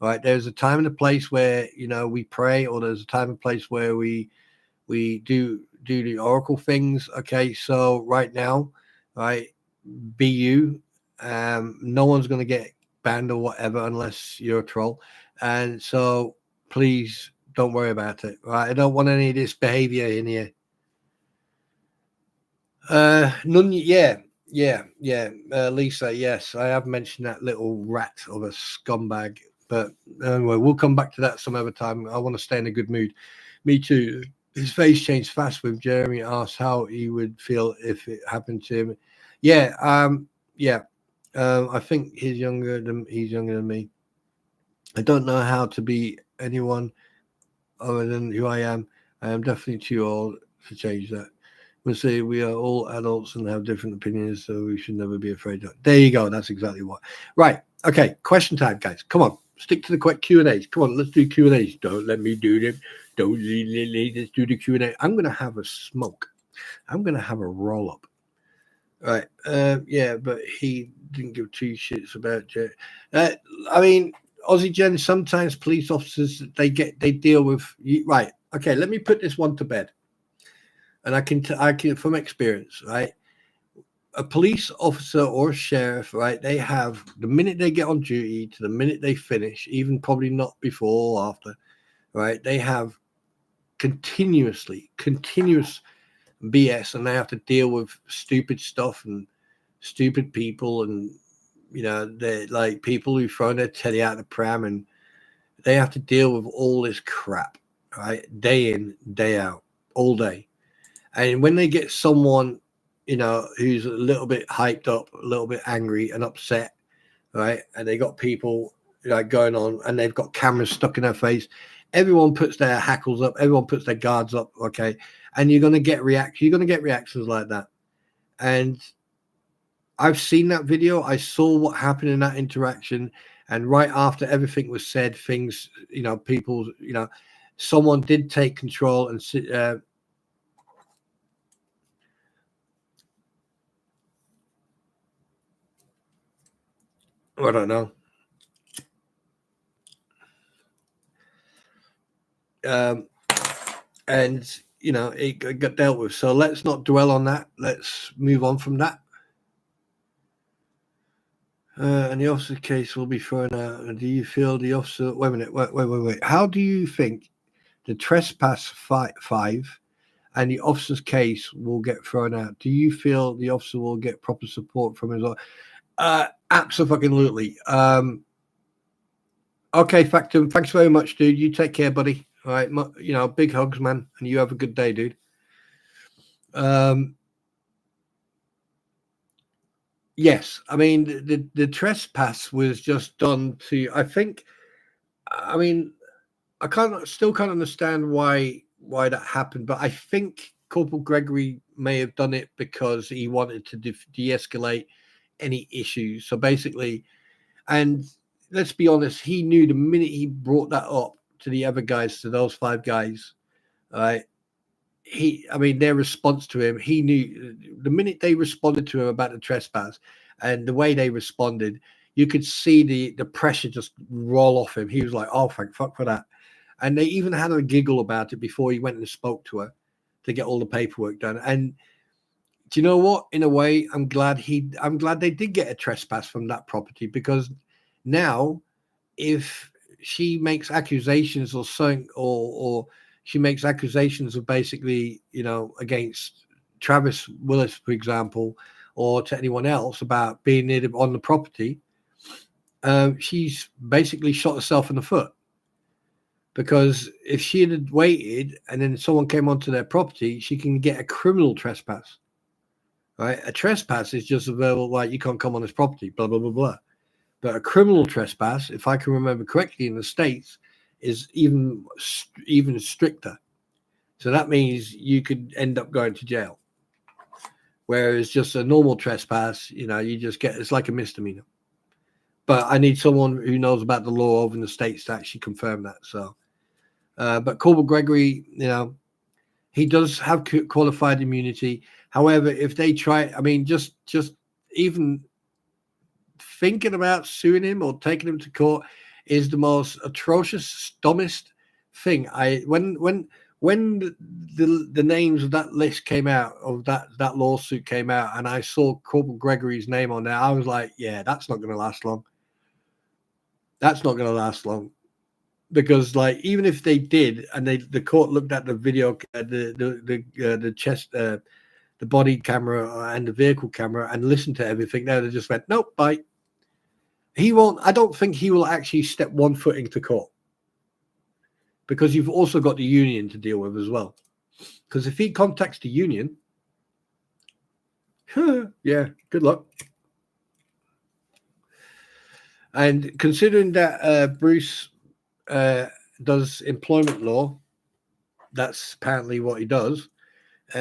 S1: All right. There's a time and a place where, we pray, or there's a time and place where we do the oracle things. Okay. So right now, right, be you. No one's going to get banned or whatever unless you're a troll. And so please don't worry about it. Right. I don't want any of this behavior in here. None. Yeah. Lisa, yes, I have mentioned that little rat of a scumbag. But anyway, we'll come back to that some other time. I want to stay in a good mood. Me too. His face changed fast when Jeremy asked how he would feel if it happened to him. Yeah. Yeah. I think he's younger than me. I don't know how to be anyone other than who I am. I am definitely too old to change that. We'll say we are all adults and have different opinions, so we should never be afraid of. There you go. That's exactly what. Right. Okay. Question time, guys. Come on. Stick to the quick Q&As. Come on. Let's do Q&As. Don't let me do them. Don't let's do the Q&A. I'm going to have a smoke. I'm going to have a roll up. Right. Yeah, but he didn't give two shits about Jet. I mean, Aussie Jen, sometimes police officers, they deal with, right. Okay. Let me put this one to bed. And I can from experience, right? A police officer or a sheriff, right? They have, the minute they get on duty to the minute they finish, even probably not before or after, right? They have continuous BS, and they have to deal with stupid stuff and stupid people, and they're like people who throw their teddy out the pram, and they have to deal with all this crap, right? Day in, day out, all day. And when they get someone, who's a little bit hyped up, a little bit angry and upset, right? And they got people going on, and they've got cameras stuck in their face. Everyone puts their hackles up. Everyone puts their guards up. Okay. And you're going to get reactions like that. And I've seen that video. I saw what happened in that interaction. And right after everything was said, things, people, someone did take control and I don't know. And it got dealt with. So let's not dwell on that. Let's move on from that. And the officer's case will be thrown out. Do you feel the officer? Wait a minute. Wait. How do you think the trespass 5 and the officer's case will get thrown out? Do you feel the officer will get proper support from his? Absolutely. Okay, Factum. Thanks very much, dude. You take care, buddy. All right. Big hugs, man. And you have a good day, dude. Yes, I mean the trespass was just done to. I mean, I still can't understand why that happened, but I think Corporal Gregory may have done it because he wanted to de-escalate any issues. So basically, and let's be honest, he knew the minute he brought that up to the other guys, to those 5 guys, right? their response to him, he knew the minute they responded to him about the trespass and the way they responded, you could see the pressure just roll off him. He was like, oh, thank fuck for that. And they even had a giggle about it before he went and spoke to her to get all the paperwork done. And do you know what? In a way, I'm glad they did get a trespass from that property, because now if she makes accusations or something, or she makes accusations of basically, against Travis Willis, for example, or to anyone else about being near on the property, she's basically shot herself in the foot. Because if she had waited and then someone came onto their property, she can get a criminal trespass. Right? A trespass is just available, like, you can't come on this property, blah, blah, blah, blah. But a criminal trespass, if I can remember correctly, in the States, is even stricter. So that means you could end up going to jail. Whereas just a normal trespass, you just get, it's like a misdemeanor. But I need someone who knows about the law over in the States to actually confirm that. So, but Corbett Gregory, he does have qualified immunity. However, if they try, just even thinking about suing him or taking him to court is the most atrocious, dumbest thing. When the names of that list came out, of that lawsuit came out, and I saw Corbett Gregory's name on there, I was like, yeah, that's not going to last long. That's not going to last long. Because, like, even if they did, and the court looked at the video, the chest, the body camera and the vehicle camera, and listened to everything, they just went, nope, bye. He won't. I don't think he will actually step one foot into court, because you've also got the union to deal with as well. Because if he contacts the union, yeah, good luck. And considering that Bruce does employment law, that's apparently what he does.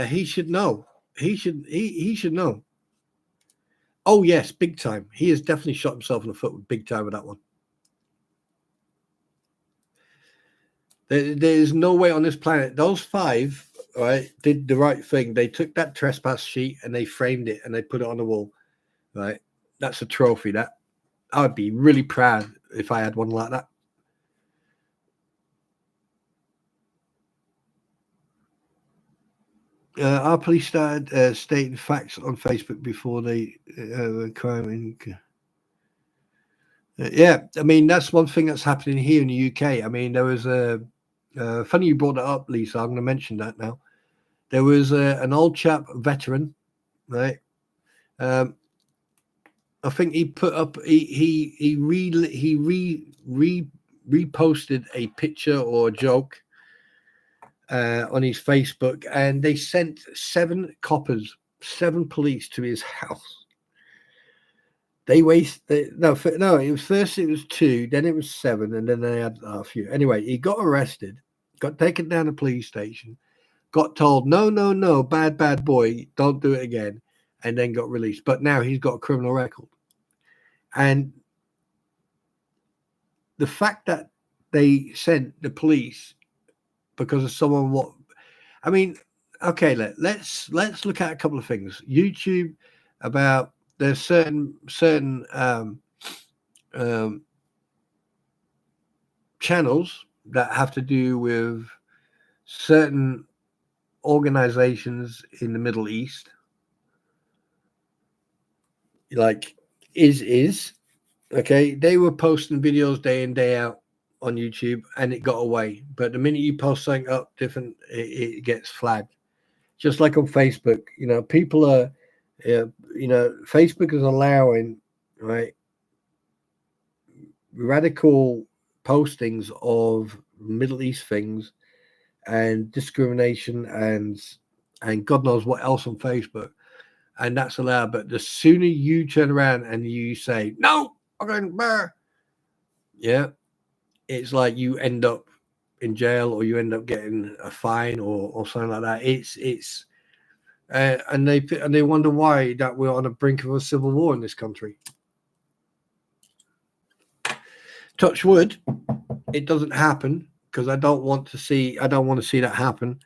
S1: He should know. He should know. Oh yes, big time. He has definitely shot himself in the foot big time with that one. There is no way on this planet. Those 5, right, did the right thing. They took that trespass sheet and they framed it and they put it on the wall. Right, that's a trophy. That I would be really proud if I had one like that. Our police started stating facts on Facebook before they crime. Yeah, that's one thing that's happening here in the UK. There was funny you brought that up, Lisa. I'm going to mention that now. There was an old chap, veteran, right? I think he put up he reposted a picture or a joke on his Facebook, and they sent 7 coppers, 7 police to his house. They wasted no. It was 2, then it was 7, and then they had a few. Anyway, he got arrested, got taken down to the police station, got told no, bad boy, don't do it again, and then got released. But now he's got a criminal record, and the fact that they sent the police because of someone okay, let's look at a couple of things. YouTube, about there's certain channels that have to do with certain organizations in the Middle East, like is okay. They were posting videos day in, day out on YouTube, and it got away. But the minute you post something up different, it gets flagged. Just like on Facebook, people are, Facebook is allowing, right, radical postings of Middle East things and discrimination and God knows what else on Facebook, and that's allowed. But the sooner you turn around and you say no, I'm going to yeah, it's like you end up in jail, or you end up getting a fine or something like that. It's and they wonder why that we're on the brink of a civil war in this country. Touch wood, it doesn't happen, because I don't want to see that happen.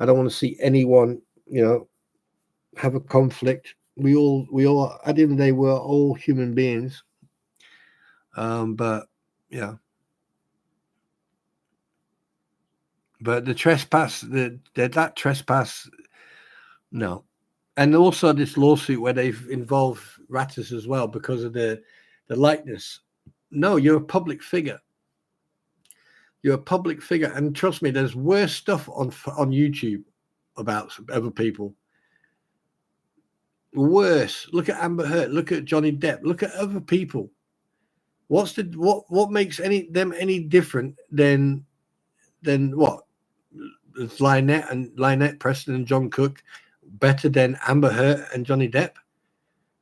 S1: I don't want to see anyone, have a conflict. We all, at the end of the day, we're all human beings. But yeah. But the trespass, that trespass, no. And also this lawsuit where they've involved Rattus as well because of the likeness. No, you're a public figure. You're a public figure, and trust me, there's worse stuff on YouTube about other people. Worse. Look at Amber Heard. Look at Johnny Depp. Look at other people. What makes them any different than what? It's Lynette Preston and John Cook better than Amber Heard and Johnny Depp?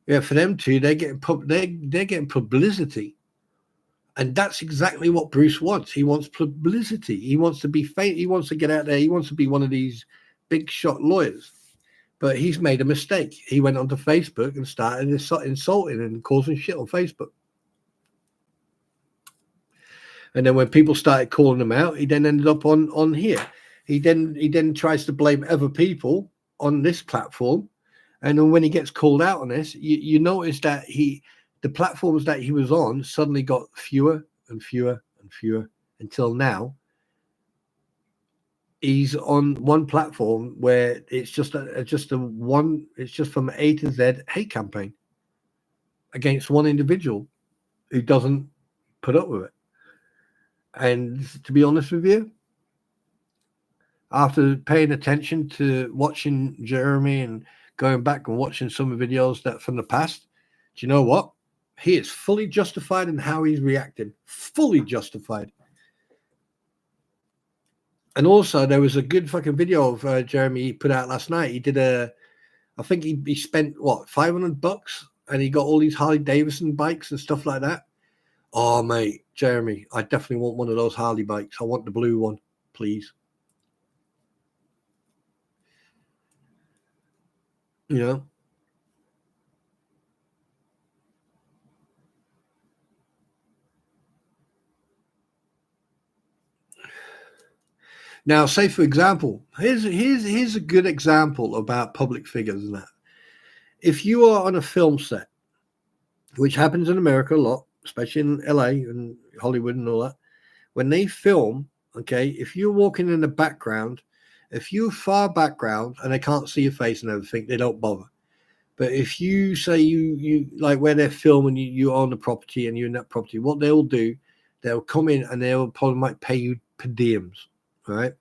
S1: Yeah, for them two, they're getting publicity, and that's exactly what Bruce wants. He wants publicity. He wants to be famous. He wants to get out there. He wants to be one of these big shot lawyers. But he's made a mistake. He went onto Facebook and started insulting and causing shit on Facebook. And then when people started calling him out, he then ended up on here. He then tries to blame other people on this platform. And then when he gets called out on this, you notice that the platforms that he was on suddenly got fewer and fewer and fewer until now. He's on one platform where it's just from A to Z hate campaign against one individual who doesn't put up with it. And to be honest with you, after paying attention to watching Jeremy and going back and watching some of the videos that from the past, do you know what? He is fully justified in how he's reacting. Fully justified. And also, there was a good fucking video of Jeremy he put out last night. He did I think he spent, what, $500? And he got all these Harley Davidson bikes and stuff like that. Oh, mate, Jeremy, I definitely want one of those Harley bikes. I want the blue one, please. You know? Now, say for example, here's a good example about public figures and that. If you are on a film set, which happens in America a lot, especially in LA and Hollywood and all that, when they film, okay, if you're walking in the background, if you're far background and they can't see your face and everything, they don't bother. But if you say you like where they're filming, you own the property and you're in that property, what they'll do, they'll come in and they'll probably might pay you per diems, right?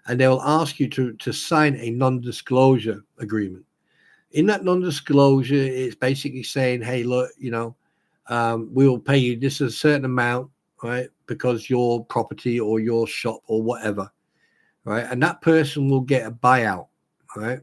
S1: And they'll ask you to sign a non-disclosure agreement. In that non-disclosure, it's basically saying, hey, look, we will pay you this a certain amount, right? Because your property or your shop or whatever, right? And that person will get a buyout, right?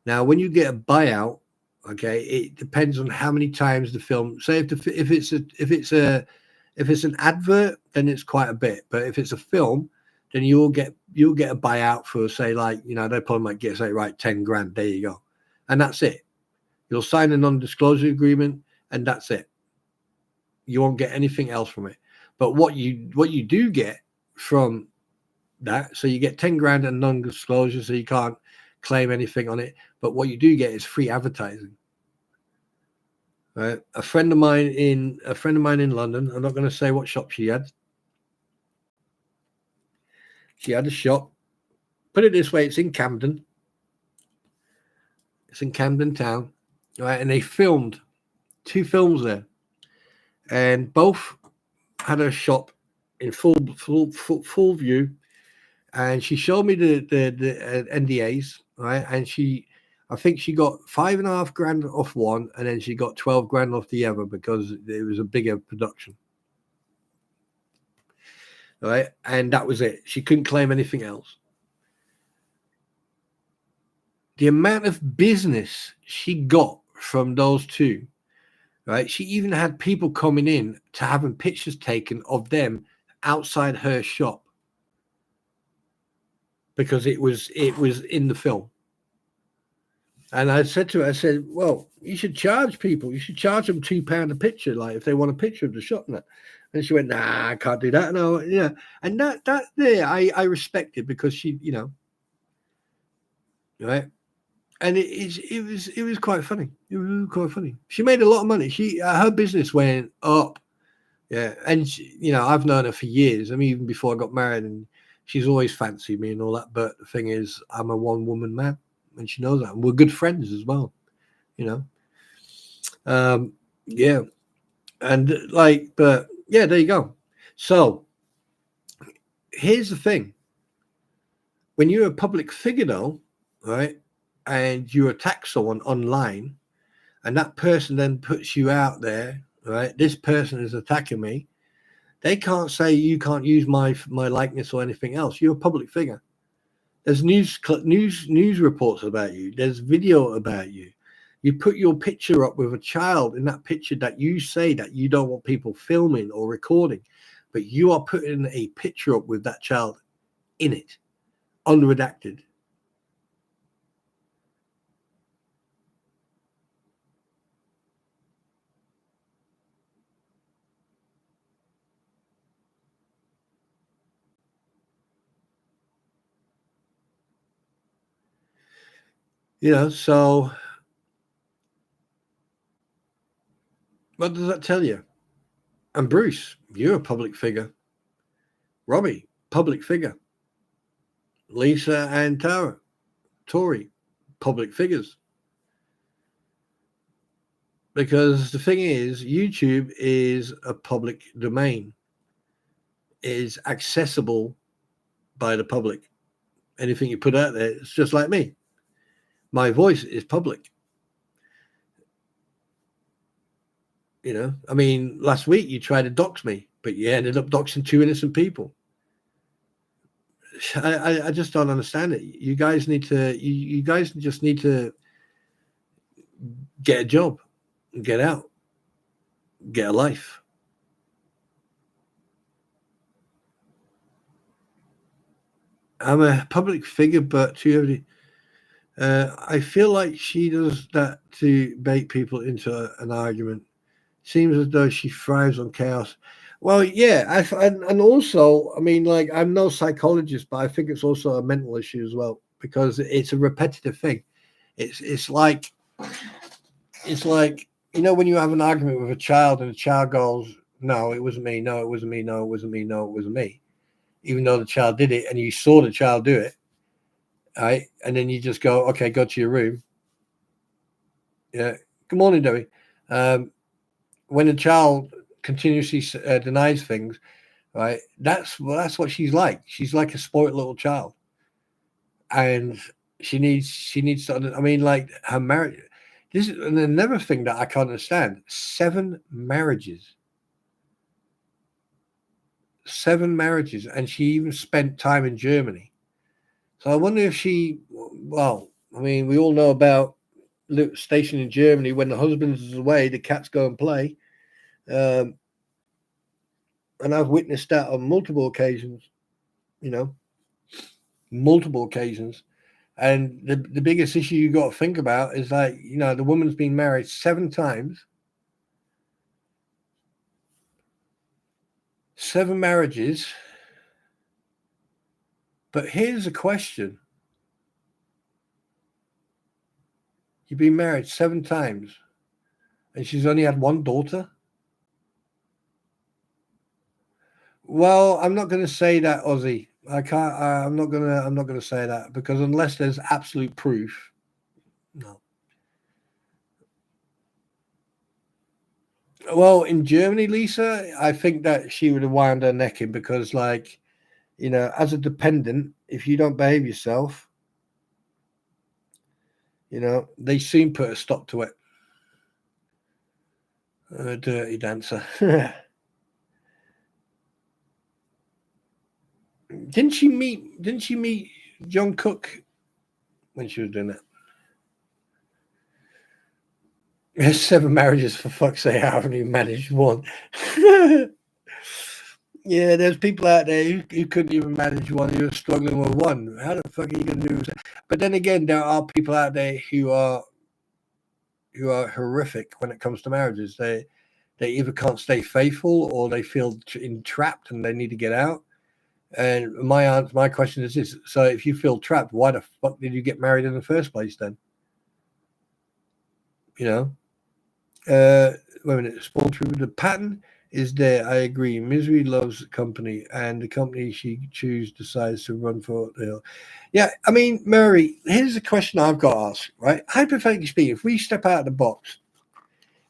S1: Now, when you get a buyout, okay, it depends on how many times the film. Say if it's an advert, then it's quite a bit. But if it's a film, then you'll get a buyout for, say, like, they probably might get, say, right, 10 grand. There you go, and that's it. You'll sign a non-disclosure agreement, and that's it. You won't get anything else from it. But what you do get from that, so you get 10 grand and non-disclosure, so you can't claim anything on it. But what you do get is free advertising. Right? A friend of mine in London, I'm not going to say what shop she had. She had a shop. Put it this way, it's in Camden. It's in Camden Town, right? And they filmed 2 films there, and both had a shop in full view. And she showed me the NDAs, right? And I think she got 5.5 grand off one, and then she got 12 grand off the other because it was a bigger production. Right? And that was it. She couldn't claim anything else. The amount of business she got from those 2, right? She even had people coming in to having pictures taken of them outside her shop because it was in the film. And I said to her, well, you should charge people. You should charge them £2 a picture, like if they want a picture of the shop and that. And she went, nah, I can't do that. No, yeah. And that there, I respect it because she, right? And it was quite funny. It was quite funny. She made a lot of money. Her business went up. Yeah, and I've known her for years. I mean, even before I got married, and she's always fancied me and all that. But the thing is, I'm a one-woman man, and she knows that. And we're good friends as well. Yeah, and but yeah, there you go. So here's the thing: when you're a public figure, though, right, and you attack someone online, and that person then puts you out there, right? This person is attacking me. They can't say you can't use my likeness or anything else. You're a public figure. There's news reports about you. There's video about you. You put your picture up with a child in that picture that you say that you don't want people filming or recording, but you are putting a picture up with that child in it, unredacted. So what does that tell you? And Bruce, you're a public figure. Robbie, public figure. Lisa and Tori, public figures. Because the thing is, YouTube is a public domain. It is accessible by the public. Anything you put out there, it's just like me. My voice is public. I mean, last week you tried to dox me, but you ended up doxing 2 innocent people. I just don't understand it. You guys need to. You guys just need to get a job, get out, get a life. I'm a public figure, but I feel like she does that to bait people into an argument. Seems as though she thrives on chaos. Well, yeah, and also, I mean, I'm no psychologist, but I think it's also a mental issue as well because it's a repetitive thing. It's like when you have an argument with a child and the child goes, "No, it wasn't me. No, it wasn't me. No, it wasn't me. No, it wasn't me," even though the child did it and you saw the child do it, right? And then you just go, "Okay, go to your room." Yeah. Good morning, Debbie. When a child continuously denies things, right? That's what she's like. She's like a spoiled little child, and she needs to. I mean, like her marriage. This is another thing that I can't understand. 7 marriages, and she even spent time in Germany. So I wonder if she. Well, I mean, we all know about station in Germany when the husband is away, the cats go and play. And I've witnessed that on multiple occasions, multiple occasions. And the biggest issue you got to think about is the woman's been married 7 times, 7 marriages. But here's the question. You've been married 7 times and she's only had 1 daughter? Well, I'm not going to say that, Ozzy. I can't. I'm not gonna say that because unless there's absolute proof, no. Well, in Germany, Lisa, I think that she would have wound her neck in because, as a dependent, if you don't behave yourself, they soon put a stop to it. A dirty dancer. Didn't she meet John Cook when she was doing that? There's 7 marriages, for fuck's sake. I haven't even managed one. Yeah, there's people out there who couldn't even manage one. Who are struggling with one. How the fuck are you going to do that? But then again, there are people out there who are horrific when it comes to marriages. They either can't stay faithful or they feel entrapped and they need to get out. And my question is this: so if you feel trapped, why the fuck did you get married in the first place? Then, you know. Wait a minute. Spawn through the pattern is there. I agree. Misery loves company, and the company she chooses decides to run for the hill. Yeah, I mean, Mary. Here's a question I've got to ask. Right, hypothetically speaking, if we step out of the box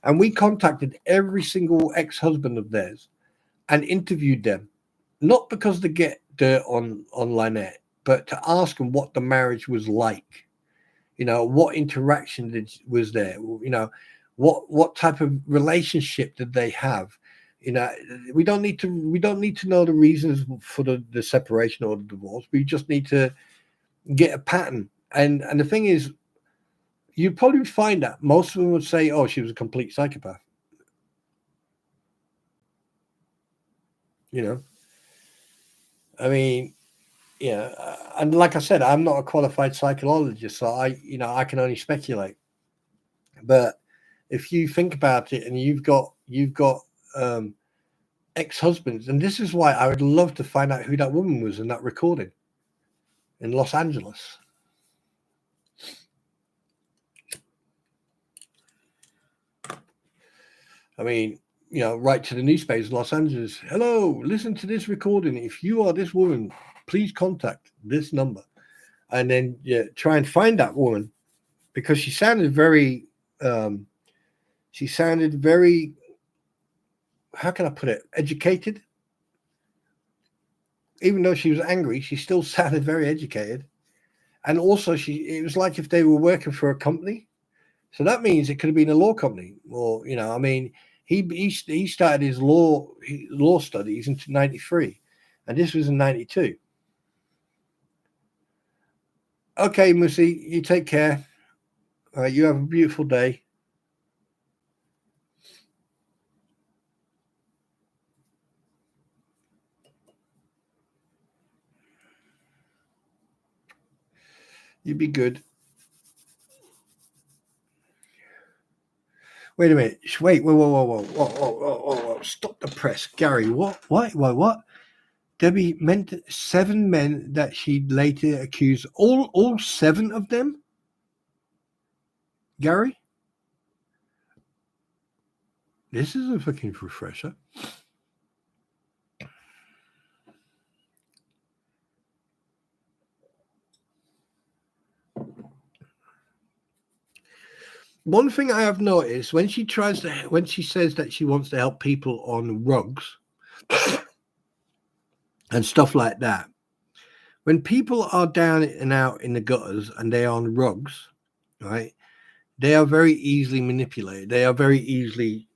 S1: and we contacted every single ex-husband of theirs and interviewed them, not because to get dirt on online, but to ask them what the marriage was like. You know, what interaction was there? You know, what type of relationship did they have? You know, we don't need to know the reasons for the separation or the divorce. We just need to get a pattern. And the thing is, you'd probably find that most of them would say, "Oh, she was a complete psychopath." You know, I mean, yeah, and like I said, I'm not a qualified psychologist, so I can only speculate. But if you think about it, and you've got um, ex-husbands, and this is why I would love to find out who that woman was in that recording in Los Angeles. I mean, write to the newspapers in Los Angeles. Hello, listen to this recording. If you are this woman, please contact this number, and then try and find that woman, because she sounded very. She sounded very. How can I put it? Educated. Even though she was angry, she still sounded very educated. And also, it was like if they were working for a company. So that means it could have been a law company, or I mean, he started his law studies in '93, and this was in '92. Okay, Musi, you take care. You have a beautiful day. You be good. Wait a minute. Wait. Whoa, whoa, whoa, whoa, whoa, whoa, whoa, whoa. Stop the press, Gary. What? What? Debbie meant 7 men that she later accused. All 7 of them. Gary, this is a fucking refresher. One thing I have noticed when she says that she wants to help people on rugs and stuff like that, when people are down and out in the gutters and they are on rugs, right, they are very easily manipulated. They are very easily,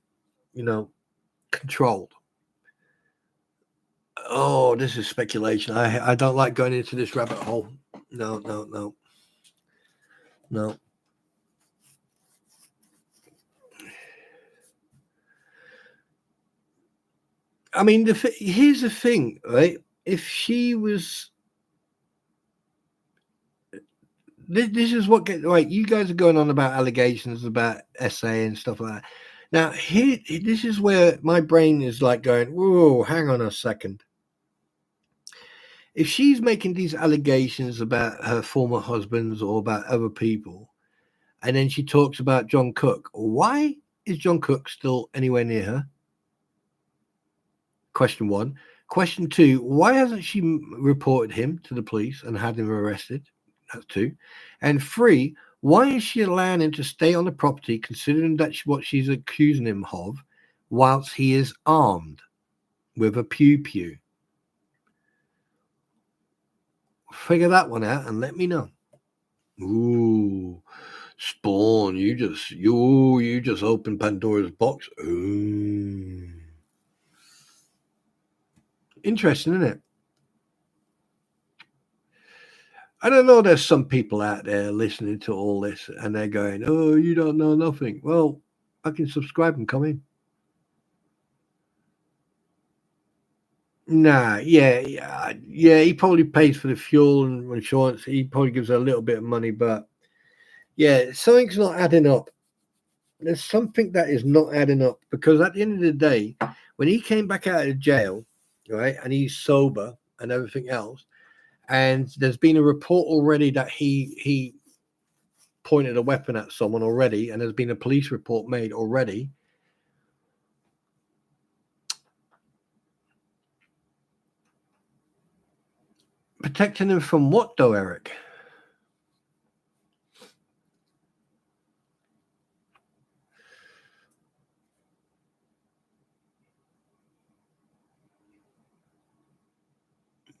S1: controlled. Oh, this is speculation. I don't like going into this rabbit hole. No. I mean, here's the thing, right? If she was, this is what right. You guys are going on about allegations about SA and stuff like that. Now, this is where my brain is like going, whoa, hang on a second. If she's making these allegations about her former husbands or about other people, and then she talks about John Cook, why is John Cook still anywhere near her? Question 1. Question 2, why hasn't she reported him to the police and had him arrested? That's 2. And 3, why is she allowing him to stay on the property, considering that's what she's accusing him of, whilst he is armed with a pew? Figure that one out and let me know. Ooh, Spawn, you just opened Pandora's box. Ooh. Interesting, isn't it? I don't know. There's some people out there listening to all this and they're going, "Oh, you don't know nothing." Well, I can subscribe and come in. Nah, yeah. He probably pays for the fuel and insurance. He probably gives her a little bit of money, but yeah, something's not adding up. There's something that is not adding up, because at the end of the day, when he came back out of jail, right, and he's sober and everything else. And there's been a report already that he pointed a weapon at someone already, and there's been a police report made already. Protecting him from what, though, Eric?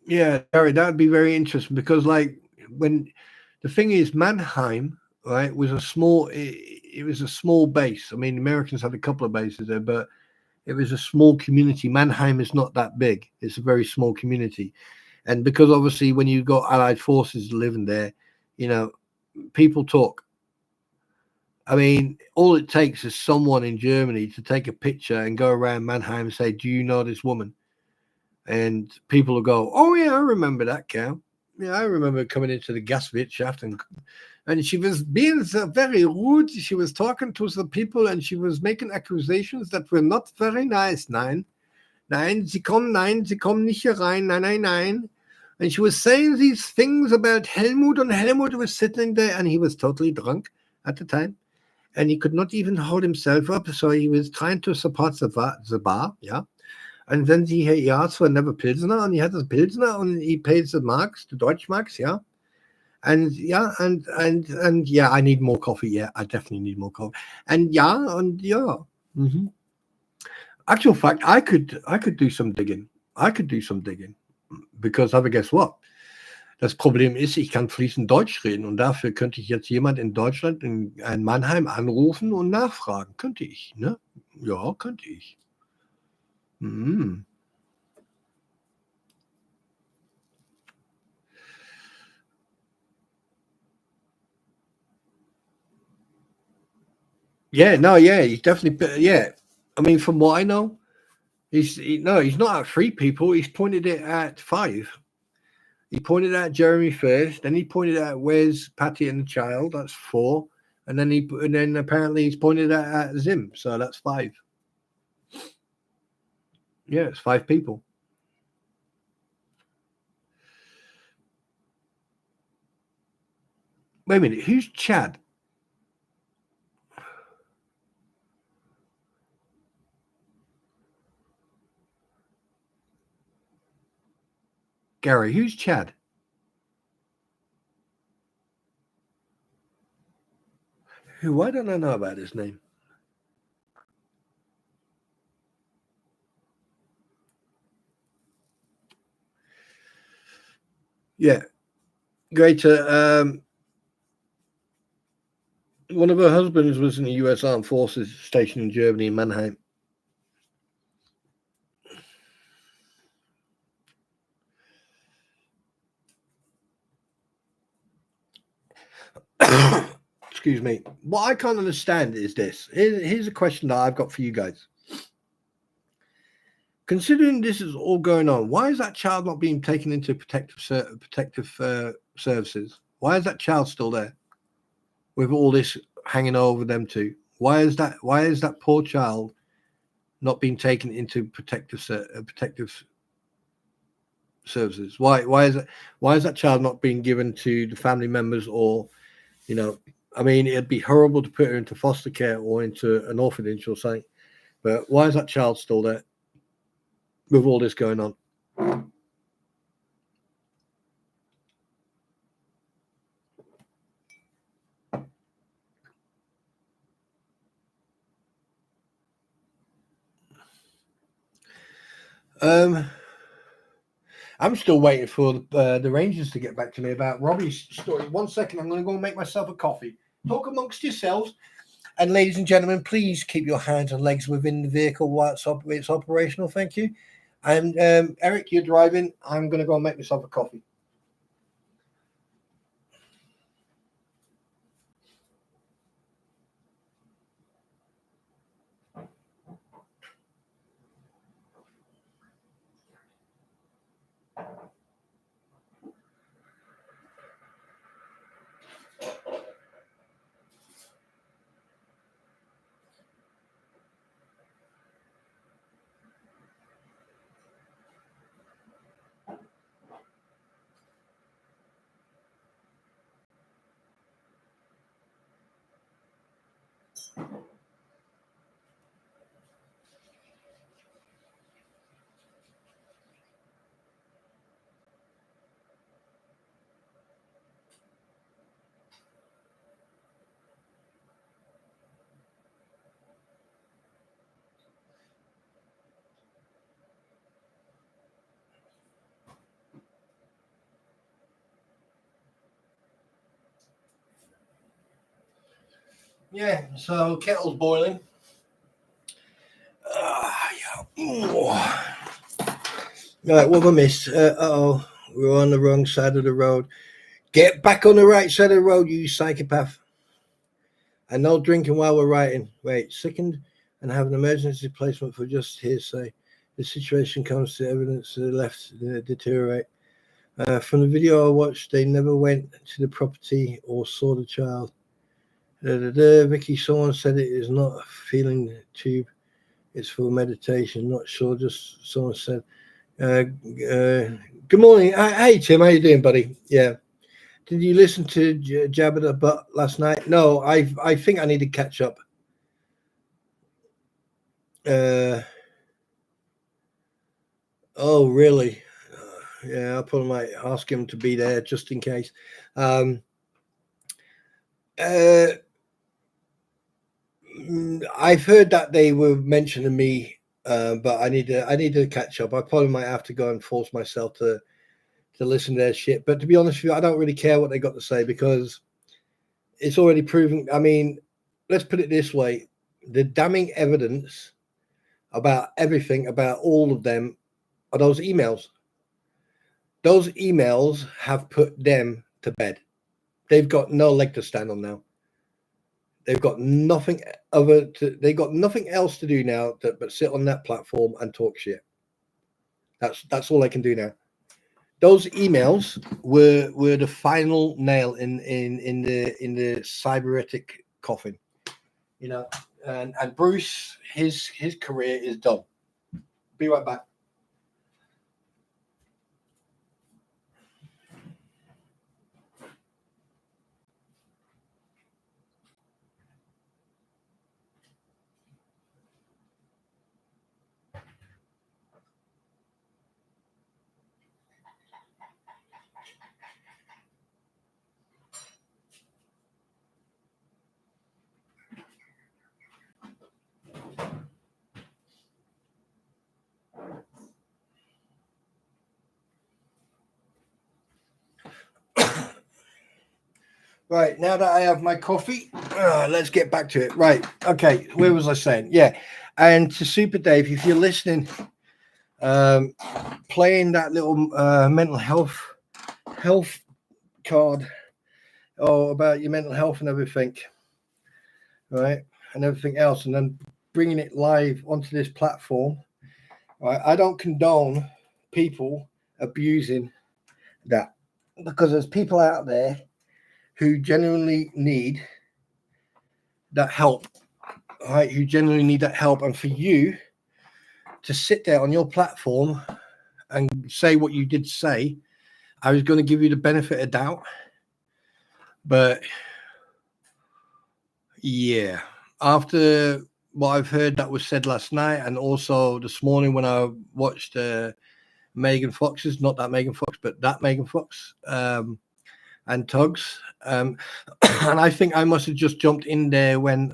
S1: Yeah, Eric, that would be very interesting because, like, when the thing is, Mannheim, right, was a small. It was a small base. I mean, the Americans had a couple of bases there, but it was a small community. Mannheim is not that big. It's a very small community, and because obviously, when you got Allied forces living there, you know, people talk. I mean, all it takes is someone in Germany to take a picture and go around Mannheim and say, "Do you know this woman?" And people will go, "Oh yeah, I remember that cow. Yeah, I remember coming into the Gaswirtschaft and she was being so very rude. She was talking to the people and she was making accusations that were not very nice. Nein, sie kommen nicht hier rein. Nein. And she was saying these things about Helmut, and Helmut was sitting there and he was totally drunk at the time. And he could not even hold himself up. So he was trying to support the bar, yeah. And then he asked for another Pilsner, and he had the Pilsner, and he paid the marks, the Deutschmarks, yeah. And yeah, and yeah, I need more coffee. Yeah, I definitely need more coffee. And yeah, and yeah. Mm-hmm. Actual fact, I could do some digging. I could do some digging because, aber guess what? Das Problem ist, ich kann fließend Deutsch reden und dafür könnte ich jetzt jemand in Deutschland, in Mannheim anrufen und nachfragen. Könnte ich, ne? Ja, könnte ich. Mhm. Yeah, no, yeah, he's definitely, yeah. I mean, from what I know, no, he's not at three people. He's pointed it at five. He pointed at Jeremy first, then he pointed at Wes, Patty, and the child. That's four, and then apparently he's pointed at Zim. So that's five. Yeah, it's five people. Wait a minute, who's Chad? Gary, who's Chad? Who? Why don't I know about his name? Yeah, greater. One of her husbands was in the U.S. Armed Forces stationed in Germany in Mannheim. Excuse me. What I can't understand is this. Here's a question that I've got for you guys. Considering this is all going on, why is that child not being taken into protective services? Why is that child still there with all this hanging over them too? Why is that poor child not being taken into protective services? Why is that child not being given to the family members, or I mean, it'd be horrible to put her into foster care or into an orphanage or something, but why is that child still there with all this going on? I'm still waiting for the Rangers to get back to me about Robbie's story. 1 second, I'm going to go and make myself a coffee. Talk amongst yourselves. And ladies and gentlemen, please keep your hands and legs within the vehicle while it's operational. Thank you. And Eric, you're driving. I'm going to go and make myself a coffee. Yeah, so kettle's boiling. Yeah. Right, what have I missed? Uh-oh, we're on the wrong side of the road. Get back on the right side of the road, you psychopath. And no drinking while we're writing. Wait, second, and have an emergency placement for just hearsay. The situation comes to evidence to the left deteriorate. From the video I watched, they never went to the property or saw the child. Vicky, someone said it is not a feeling tube. It's for meditation. Not sure, just someone said. Good morning. Hey, Tim, how you doing, buddy? Yeah. Did you listen to Jabba the Butt last night? No, I think I need to catch up. Oh, really? Yeah, I'll probably might ask him to be there just in case. I've heard that they were mentioning me, but I need to catch up. I probably might have to go and force myself to listen to their shit. But to be honest with you, I don't really care what they got to say because it's already proven. I mean, let's put it this way: the damning evidence about everything, about all of them, are those emails. Those emails have put them to bed. They've got no leg to stand on now. They've got nothing they got nothing else to do now but sit on that platform and talk shit. That's all they can do now. Those emails were the final nail in the cybernetic coffin. You know, and Bruce, his career is done. Be right back. Right, now that I have my coffee, let's get back to it. Right, okay, where was I saying? Yeah, and to Super Dave, if you're listening, playing that little mental health card about your mental health and everything, right, and everything else, and then bringing it live onto this platform, right? I don't condone people abusing that because there's people out there who genuinely need that help, right? Who genuinely need that help, and for you to sit there on your platform and say what you did say, I was going to give you the benefit of doubt, but yeah, after what I've heard that was said last night, and also this morning when I watched Megan Fox's, not that Megan Fox, but that Megan Fox, and Tugs, and I think I must have just jumped in there when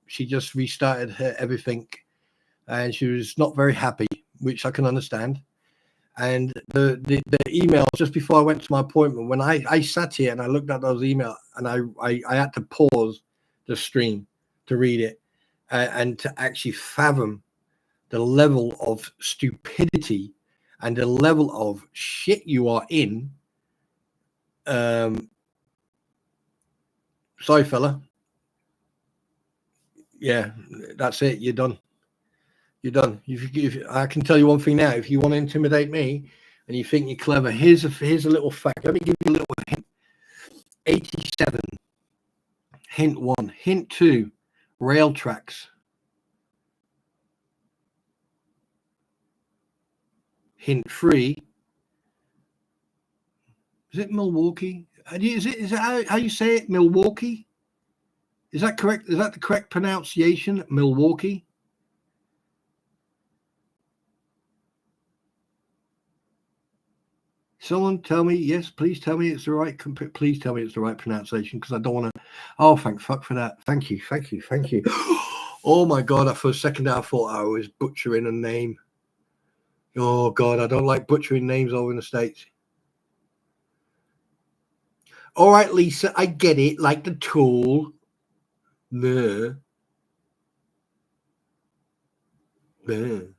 S1: she just restarted her everything, and she was not very happy, which I can understand. And the emails just before I went to my appointment, when I sat here and I looked at those emails, and I had to pause the stream to read it and to actually fathom the level of stupidity and the level of shit you are in. Sorry, fella. Yeah, that's it. You're done. You're done. If I can tell you one thing now. If you want to intimidate me and you think you're clever, here's a little fact. Let me give you a little hint. 87. Hint 1. Hint 2. Rail tracks. Hint 3. Is it Milwaukee? Is it how you say it? Milwaukee? Is that correct? Is that the correct pronunciation? Milwaukee? Someone tell me, yes, please tell me it's the right, please tell me it's the right pronunciation, because I don't want to, oh, thank fuck for that. Thank you. Oh my God, for a second I thought I was butchering a name. Oh God, I don't like butchering names over in the States. All right, Lisa, I get it, like the tool. No. No.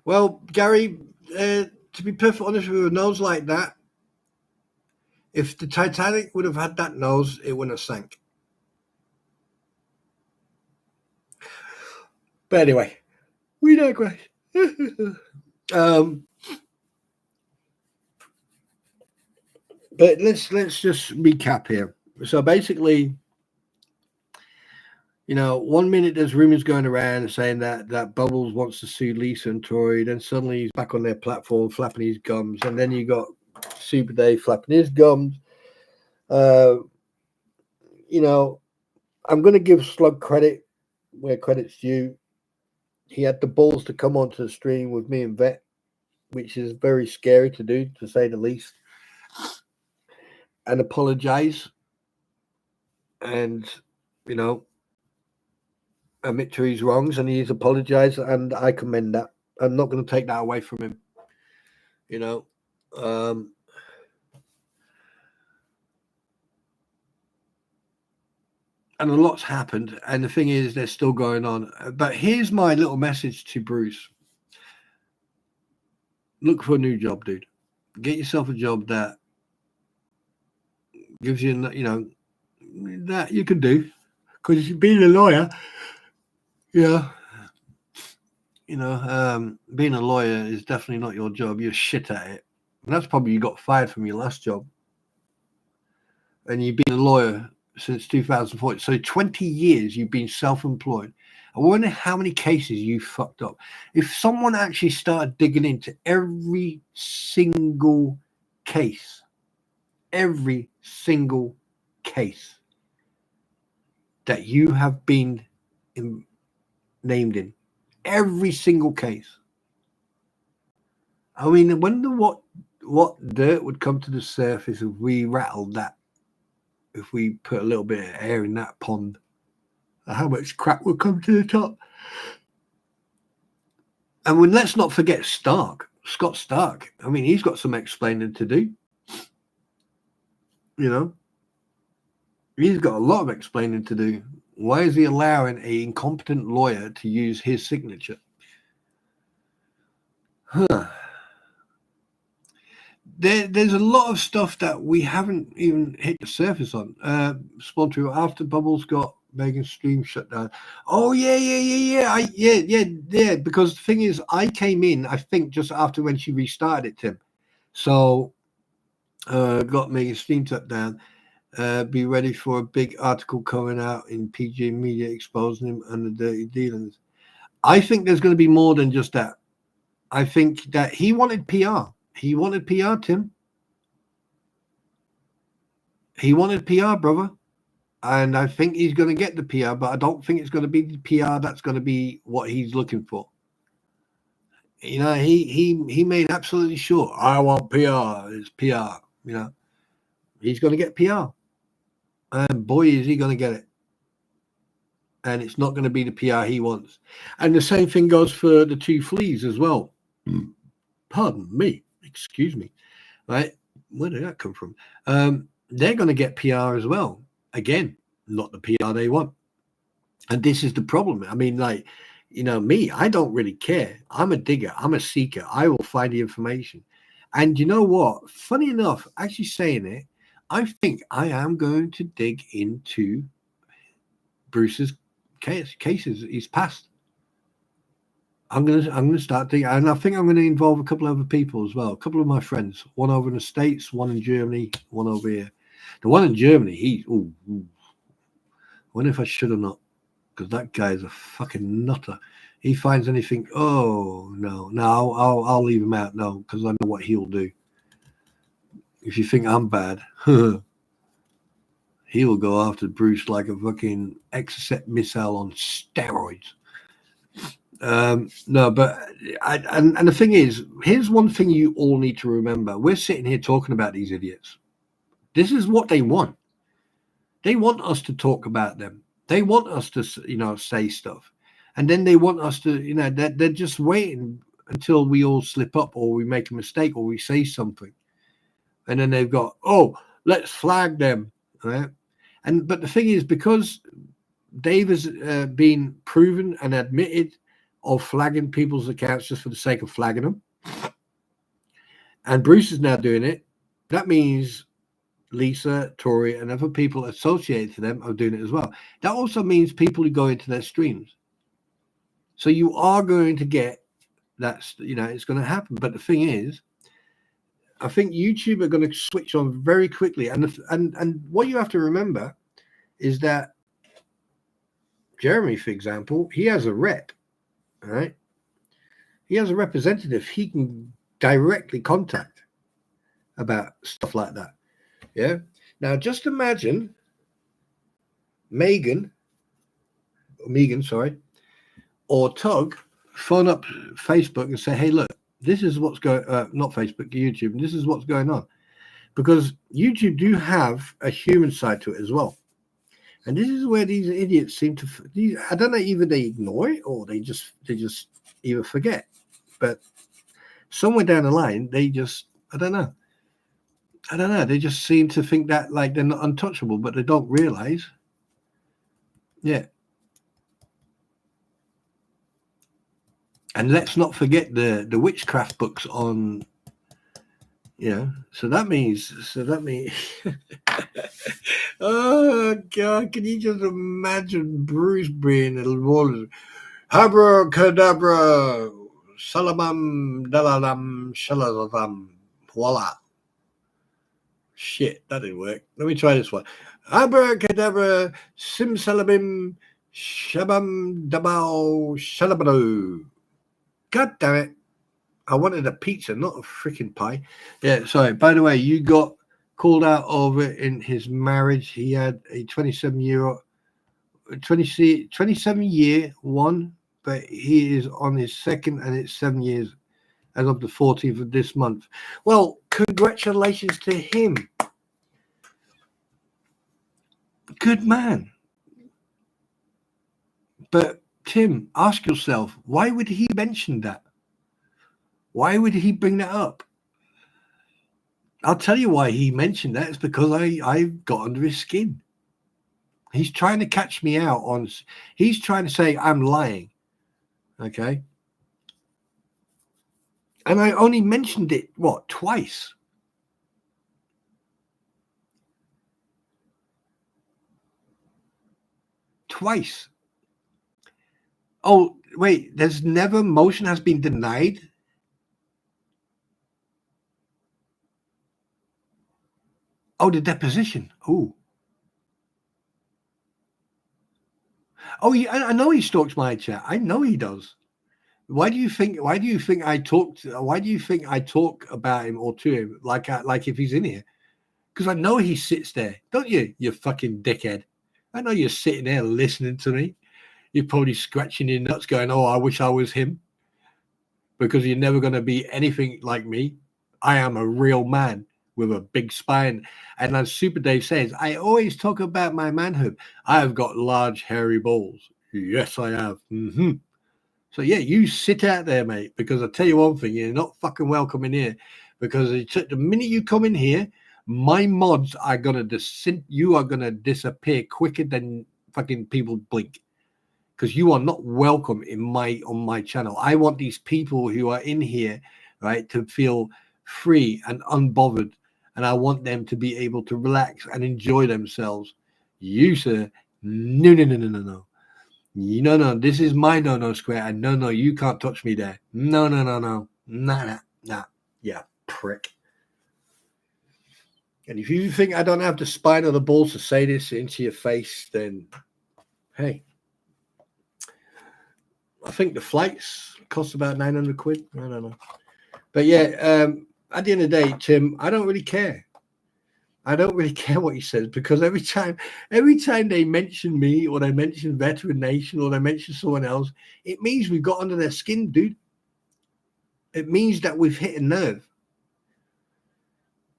S1: Well, Gary, to be perfectly honest with you, a nose like that, if the Titanic would have had that nose, it wouldn't have sank. But anyway, we digress. But let's just recap here. So basically, 1 minute there's rumors going around saying that Bubbles wants to sue Lisa and Tori. Then suddenly he's back on their platform flapping his gums, and then you got Super Dave flapping his gums. I'm going to give Slug credit where credit's due. He had the balls to come onto the stream with me and Vet, which is very scary to do, to say the least, and apologize and, admit to his wrongs, and he's apologized, and I commend that. I'm not going to take that away from him. And a lot's happened, and the thing is, they're still going on. But here's my little message to Bruce. Look for a new job, dude. Get yourself a job that gives you, that you can do. Because being a lawyer, being a lawyer is definitely not your job. You're shit at it. And that's probably you got fired from your last job. And you've been a lawyer since 2014. So 20 years you've been self-employed. I wonder how many cases you fucked up. If someone actually started digging into every single case that you have been named in, every single case. I mean, I wonder what dirt would come to the surface if we rattled that. If we put a little bit of air in that pond, how much crap will come to the top? And let's not forget Scott Stark. I mean, he's got some explaining to do. He's got a lot of explaining to do. Why is he allowing an incompetent lawyer to use his signature? There's a lot of stuff that we haven't even hit the surface on. Sponsor after Bubbles got Megan's stream shut down. Oh yeah. Because the thing is, I came in, I think, just after when she restarted it, Tim. So got Megan's stream shut down. Be ready for a big article coming out in PG Media exposing him and the dirty dealings. I think there's going to be more than just that. I think that he wanted PR. He wanted PR, Tim. He wanted PR, brother. And I think he's going to get the PR, but I don't think it's going to be the PR that's going to be what he's looking for. He made absolutely sure, I want PR. It's PR. He's going to get PR. And boy, is he going to get it. And it's not going to be the PR he wants. And the same thing goes for the two fleas as well. Pardon me. Excuse me. Right? Where did that come from? They're going to get PR as well. Again, not the PR they want. And this is the problem. I mean, me, I don't really care. I'm a digger. I'm a seeker. I will find the information. And you know what? Funny enough, actually saying it, I think I am going to dig into Bruce's cases he's passed. I'm gonna start digging, and I think I'm going to involve a couple of other people as well. A couple of my friends, one over in the States, one in Germany, one over here. The one in Germany, I wonder if I should or not, because that guy is a fucking nutter. He finds anything. Oh no, I'll leave him out. No, because I know what he'll do. if you think I'm bad, he will go after Bruce like a fucking Exocet missile on steroids. No, but and the thing is, here's one thing you all need to remember. We're sitting here talking about these idiots. This is what they want. They want us to talk about them. They want us to, say stuff. And then they want us to, they're just waiting until we all slip up or we make a mistake or we say something. And then they've got, oh, let's flag them. Right? But the thing is, because Dave has been proven and admitted of flagging people's accounts just for the sake of flagging them, and Bruce is now doing it, that means Lisa, Tori, and other people associated to them are doing it as well. That also means people who go into their streams. So you are going to get that, it's going to happen. But the thing is, I think YouTube are going to switch on very quickly. And what you have to remember is that Jeremy, for example, he has a rep, right? He has a representative he can directly contact about stuff like that. Yeah. Now, just imagine Megan, or Tug phone up Facebook and say, hey, look, this is what's going not Facebook, YouTube, this is what's going on. Because YouTube do have a human side to it as well. And this is where these idiots seem to, I don't know, either they ignore it or they just either forget. But somewhere down the line, they just, I don't know. They just seem to think that like they're not untouchable, but they don't realize. Yeah. And let's not forget the witchcraft books on, so that means, oh God, can you just imagine Bruce being a little abracadabra, salamam, dalalam, shaladam, voila. Shit, that didn't work. Let me try this one. Abracadabra, simsalabim, shabam, dabao, shalabado. God damn it. I wanted a pizza, not a freaking pie. Yeah, sorry. By the way, you got called out over in his marriage. He had a 27-year one, but he is on his second, and it's 7 years as of the 14th of this month. Well, congratulations to him. Good man. But Tim, ask yourself, why would he mention that? Why would he bring that up? I'll tell you why he mentioned that. It's because I got under his skin. He's trying to catch me out on. He's trying to say I'm lying. Okay. And I only mentioned it, twice? Twice. Oh, wait, there's never motion has been denied? Oh, the deposition. Oh, yeah, I know he stalks my chat. I know he does. Why do you think I talk about him or to him like if he's in here? Because I know he sits there, don't you? You fucking dickhead. I know you're sitting there listening to me. You're probably scratching your nuts, going, "Oh, I wish I was him," because you're never going to be anything like me. I am a real man with a big spine, and as Super Dave says, I always talk about my manhood. I have got large, hairy balls. Yes, I have. Mm-hmm. So, yeah, you sit out there, mate, because I tell you one thing, you're not fucking welcome in here, because the minute you come in here, my mods are going to you are going to disappear quicker than fucking people blink, because you are not welcome on my channel. I want these people who are in here, right, to feel free and unbothered, and I want them to be able to relax and enjoy themselves. You, sir, no. No, this is my no square, and no, you can't touch me there. No. Nah. Yeah, prick. And if you think I don't have the spine or the balls to say this into your face, then hey, I think the flights cost about 900 quid. I don't know. But yeah, at the end of the day, Tim, I don't really care. I don't really care what he says, because every time they mention me, or they mention Veteran Nation, or they mention someone else, it means we've got under their skin, dude. It means that we've hit a nerve.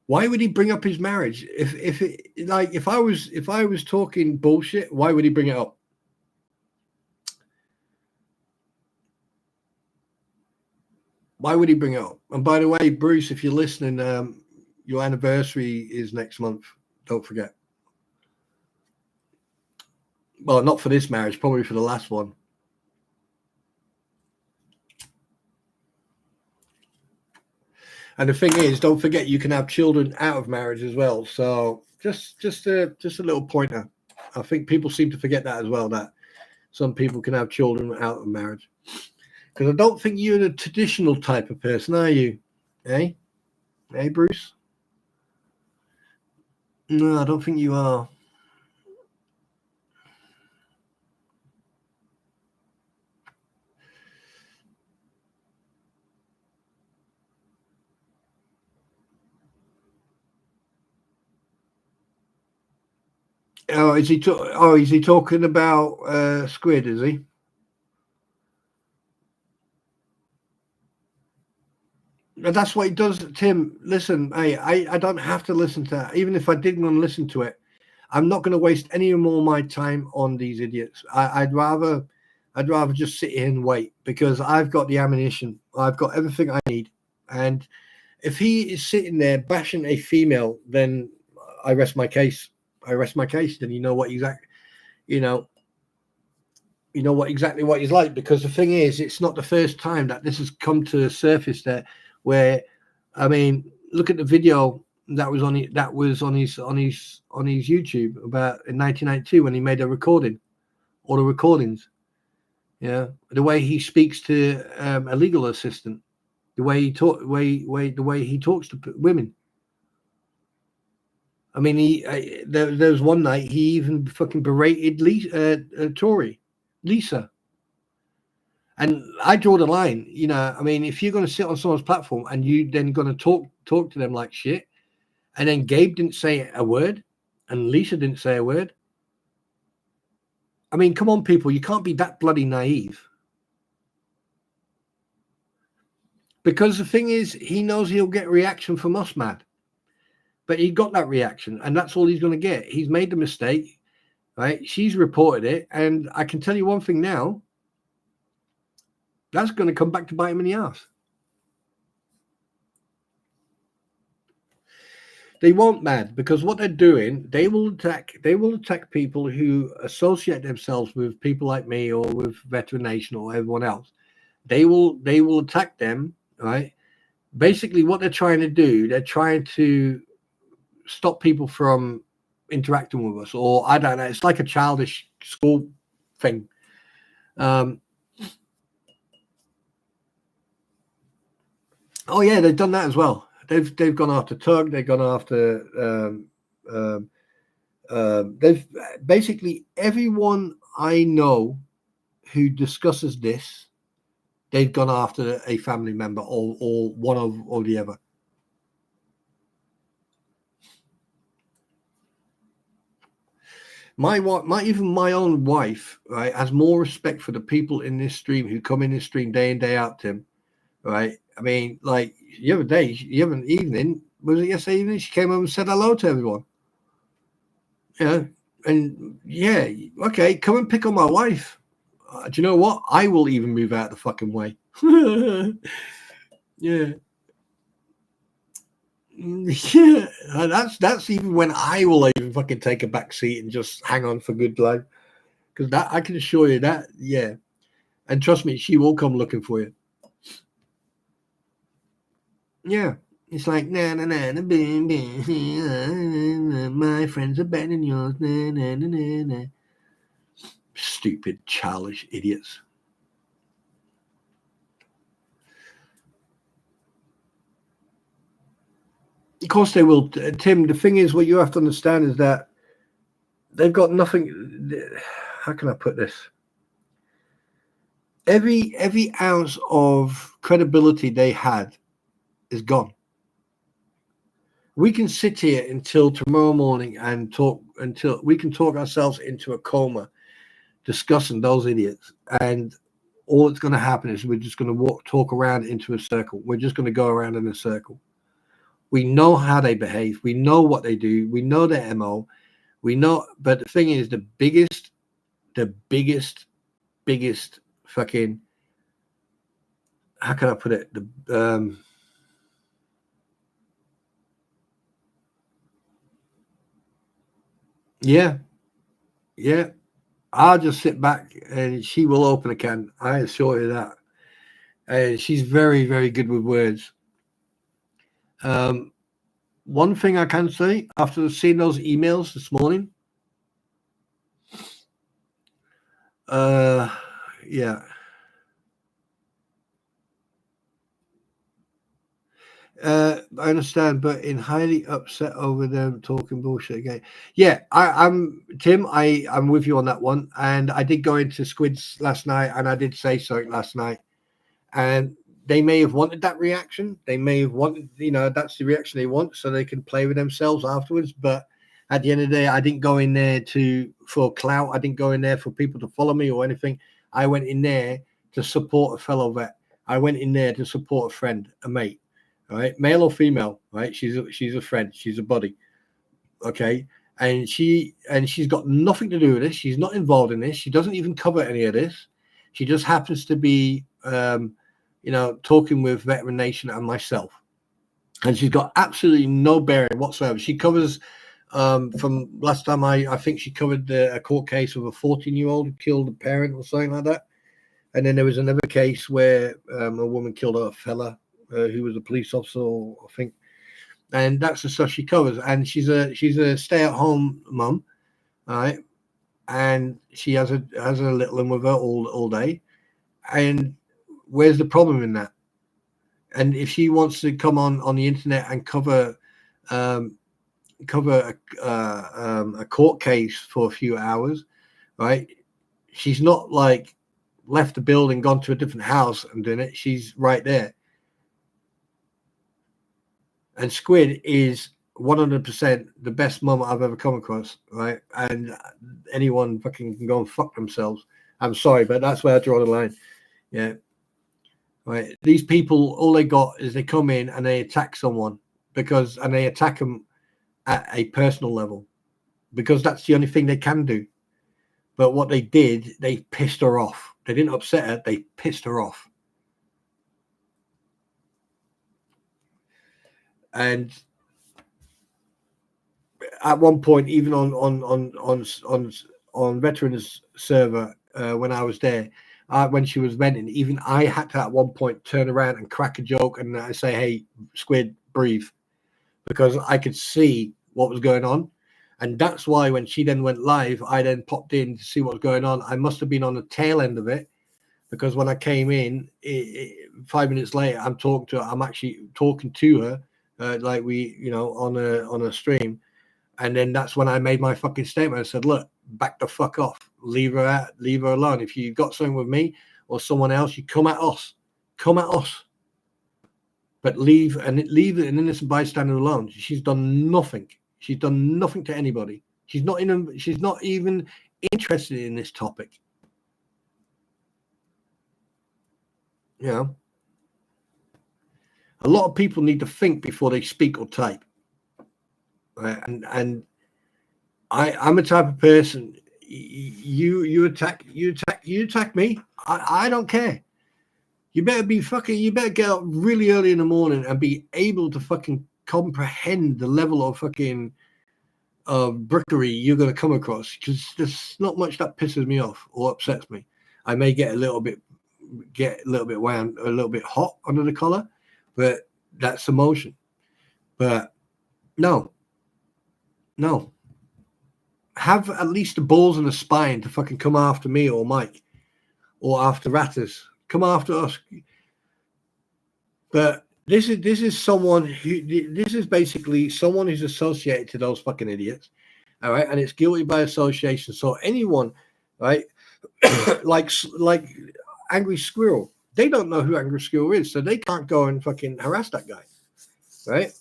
S1: Why would he bring up his marriage? If I was talking bullshit, why would he bring it up? Why would he bring it up? And by the way, Bruce, if you're listening, your anniversary is next month. Don't forget. Well, not for this marriage, probably for the last one. And the thing is, don't forget, you can have children out of marriage as well. So just a little pointer. I think people seem to forget that as well, that some people can have children out of marriage. Because I don't think you're the traditional type of person, are you? Eh? Hey, Bruce? No, I don't think you are. Oh, is he talking about Squid, is he? And that's what he does, Tim. Listen, I don't have to listen to that. Even if I didn't want to listen to it, I'm not going to waste any more of my time on these idiots. I'd rather just sit here and wait, because I've got the ammunition. I've got everything I need. And if he is sitting there bashing a female, then I rest my case. Then you know what exactly, you know what he's like. Because the thing is, it's not the first time that this has come to the surface there, where, I mean, look at the video that was on his YouTube about in 1992 when he made a recording, or the recordings. Yeah, the way he speaks to a legal assistant, the way he talks to women. I mean, there was one night he even fucking berated Lisa. And I draw the line, I mean, if you're going to sit on someone's platform and you then going to talk to them like shit, and then Gabe didn't say a word, and Lisa didn't say a word. I mean, come on, people, you can't be that bloody naive. Because the thing is, he knows he'll get reaction from us, Matt. But he got that reaction, and that's all he's going to get. He's made the mistake, right? She's reported it, and I can tell you one thing now. That's going to come back to bite him in the ass. They won't, mad, because what they're doing, they will attack people who associate themselves with people like me, or with Veteran Nation, or everyone else. They will attack them, right? Basically, what they're trying to do, they're trying to stop people from interacting with us, or I don't know. It's like a childish school thing. Oh yeah, they've done that as well. They've gone after Tug. They've gone after. They've basically everyone I know who discusses this. They've gone after a family member, or one or the other. Even my own wife, right, has more respect for the people in this stream who come in this stream day in, day out, Tim. Right? I mean, like the other evening, was it yesterday evening? She came over and said hello to everyone. Yeah, and yeah, okay, come and pick on my wife. Do you know what? I will even move out of the fucking way. Yeah. Yeah, that's even when I will even fucking take a back seat and just hang on for good life. Because that, I can assure you that, yeah. And trust me, she will come looking for you. Yeah. It's like, nah, nah, nah, nah, my friends are better than yours. Nah, nah, nah, nah, nah. Stupid, childish idiots. Of course they will, Tim. The thing is, what you have to understand is that they've got nothing. How can I put this? Every ounce of credibility they had is gone. We can sit here until tomorrow morning and talk until we can talk ourselves into a coma discussing those idiots. And all that's going to happen is we're just going to talk around into a circle. We're just going to go around in a circle. We know how they behave. We know what they do. We know their MO. We know, but the thing is, the biggest fucking, how can I put it? Yeah. I'll just sit back and she will open a can. I assure you that. And she's very, very good with words. One thing I can say after seeing those emails this morning, yeah. I understand, but in highly upset over them talking bullshit again. Yeah, I'm Tim. I'm with you on that one. And I did go into Squids last night, and I did say something last night. And they may have wanted that reaction. They may have wanted, that's the reaction they want, so they can play with themselves afterwards. But at the end of the day, I didn't go in there for clout. I didn't go in there for people to follow me or anything. I went in there to support a fellow vet. I went in there to support a friend, a mate. All right, male or female, right? She's a friend. She's a buddy. Okay, and she's got nothing to do with this. She's not involved in this. She doesn't even cover any of this. She just happens to be, talking with Veteran Nation and myself, and she's got absolutely no bearing whatsoever. She covers, from last time I think she covered a court case of a 14-year-old who killed a parent or something like that, and then there was another case where a woman killed a fella who was a police officer, I think. And that's the stuff she covers. And she's a stay-at-home mum, all right? And she has a little one with her all day. And where's the problem in that? And if she wants to come on the internet and cover a court case for a few hours, right? She's not like left the building, gone to a different house and doing it. She's right there. And Squid is 100% the best mum I've ever come across, right? And anyone fucking can go and fuck themselves. I'm sorry, but that's where I draw the line. Yeah. Right. These people, all they got is they come in and they attack someone and they attack them at a personal level because that's the only thing they can do. But what they did, they pissed her off. They didn't upset her, they pissed her off. And at one point, even on Veterans server, when I was there, when she was venting, even I had to at one point turn around and crack a joke and I say, "Hey, Squid, breathe," because I could see what was going on. And that's why when she then went live, I then popped in to see what was going on. I must have been on the tail end of it because when I came in, 5 minutes later, I'm actually talking to her, like we, on a stream. And then that's when I made my fucking statement. I said, "Look, back the fuck off. Leave her alone. If you got something with me or someone else, you come at us. Come at us. But leave an innocent bystander alone." She's done nothing. She's done nothing to anybody. She's not even interested in this topic. A lot of people need to think before they speak or type. And I'm a type of person. You attack me. I don't care. You better get up really early in the morning and be able to fucking comprehend the level of fucking brickery you're going to come across, because there's not much that pisses me off or upsets me. I may get a little bit wound, a little bit hot under the collar, but that's emotion. But no. Have at least the balls and the spine to fucking come after me or Mike or after Rattus. Come after us. But this is basically someone who's associated to those fucking idiots. All right. And it's guilty by association. So anyone, right, like Angry Squirrel, they don't know who Angry Squirrel is, so they can't go and fucking harass that guy. Right?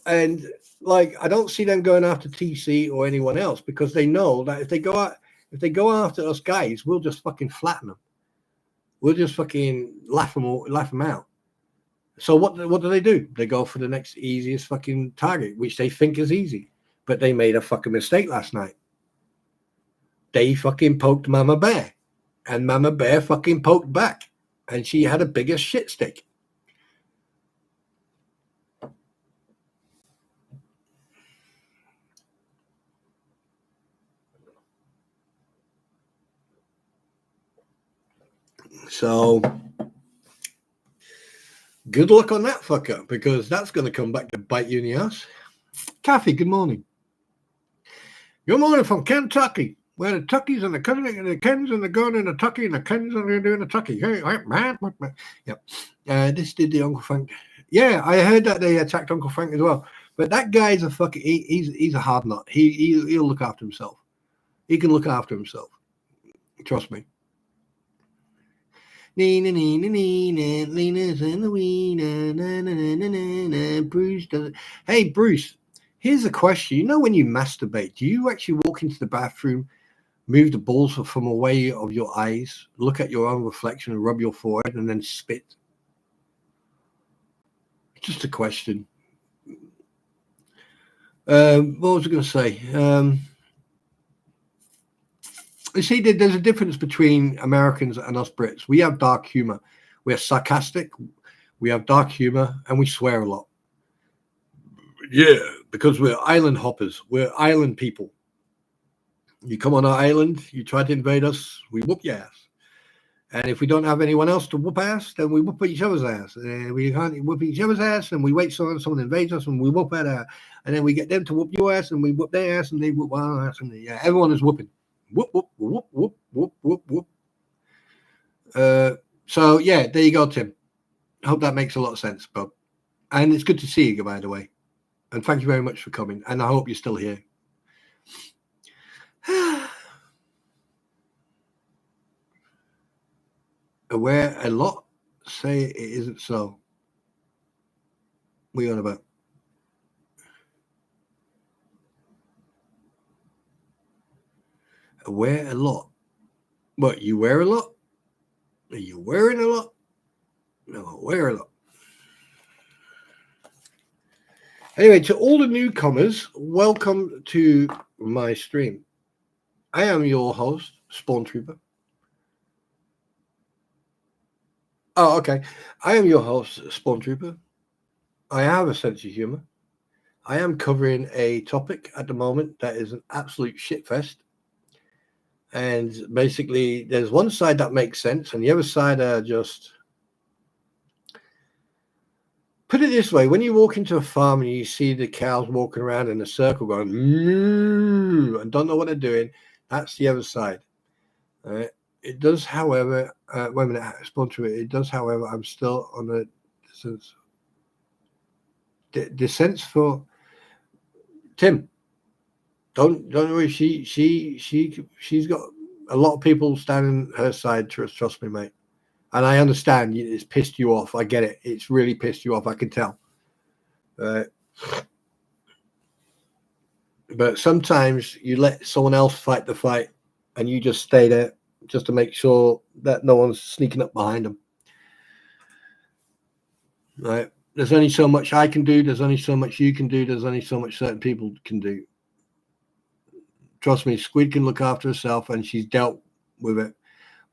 S1: And like, I don't see them going after TC or anyone else, because they know that if they go after us guys, we'll just fucking flatten them. We'll just fucking laugh them out. So what do? They go for the next easiest fucking target, which they think is easy. But they made a fucking mistake last night. They fucking poked Mama Bear. And Mama Bear fucking poked back. And she had a bigger shit stick. So good luck on that fucker, because that's going to come back to bite you in the ass. Kathy, good morning. Good morning from Kentucky, where the Tuckies and the Kens and the gun and the Tucky and the Kens and they're doing the Tucky. Hey, man. Yep. This did the Uncle Frank. Yeah, I heard that they attacked Uncle Frank as well. But that guy's a fucking, he's a hard nut. He'll look after himself. He can look after himself. Trust me. Bruce does it. Hey, Bruce, here's a question. You know, when you masturbate, do you actually walk into the bathroom, move the balls from away of your eyes, look at your own reflection and rub your forehead and then spit? Just a question. What was I going to say? You see, there's a difference between Americans and us Brits. We have dark humor. We're sarcastic. We have dark humor, and we swear a lot. Yeah, because we're island hoppers. We're island people. You come on our island, you try to invade us, we whoop your ass. And if we don't have anyone else to whoop ass, then we whoop each other's ass. We can't whoop each other's ass, and we wait so someone invades us, and we whoop that ass. And then we get them to whoop your ass, and we whoop their ass, and they whoop our ass. And everyone is whooping. Whoop, whoop, whoop, whoop, whoop, whoop, whoop. So, yeah, there you go, Tim. Hope that makes a lot of sense, bub. And it's good to see you, by the way. And thank you very much for coming. And I hope you're still here. Aware a lot say it isn't so. What are you on about? Aware a lot. What, you wear a lot? Are you wearing a lot? No, wear a lot. Anyway, to all the newcomers, welcome to my stream. I am your host, Spawn Trooper. Oh, okay. I am your host, Spawn Trooper. I have a sense of humor. I am covering a topic at the moment that is an absolute shitfest. And basically, there's one side that makes sense, and the other side are just... Put it this way, when you walk into a farm and you see the cows walking around in a circle going, and don't know what they're doing, that's the other side. It does, however, wait a minute, sponsor it. It does, however, I'm still on a distance. Dissents for Tim. Don't worry. She's got a lot of people standing her side. Trust me, mate. And I understand it's pissed you off. I get it. It's really pissed you off. I can tell. But sometimes you let someone else fight the fight, and you just stay there just to make sure that no one's sneaking up behind them. Right? There's only so much I can do. There's only so much you can do. There's only so much certain people can do. Trust me, Squid can look after herself, and she's dealt with it.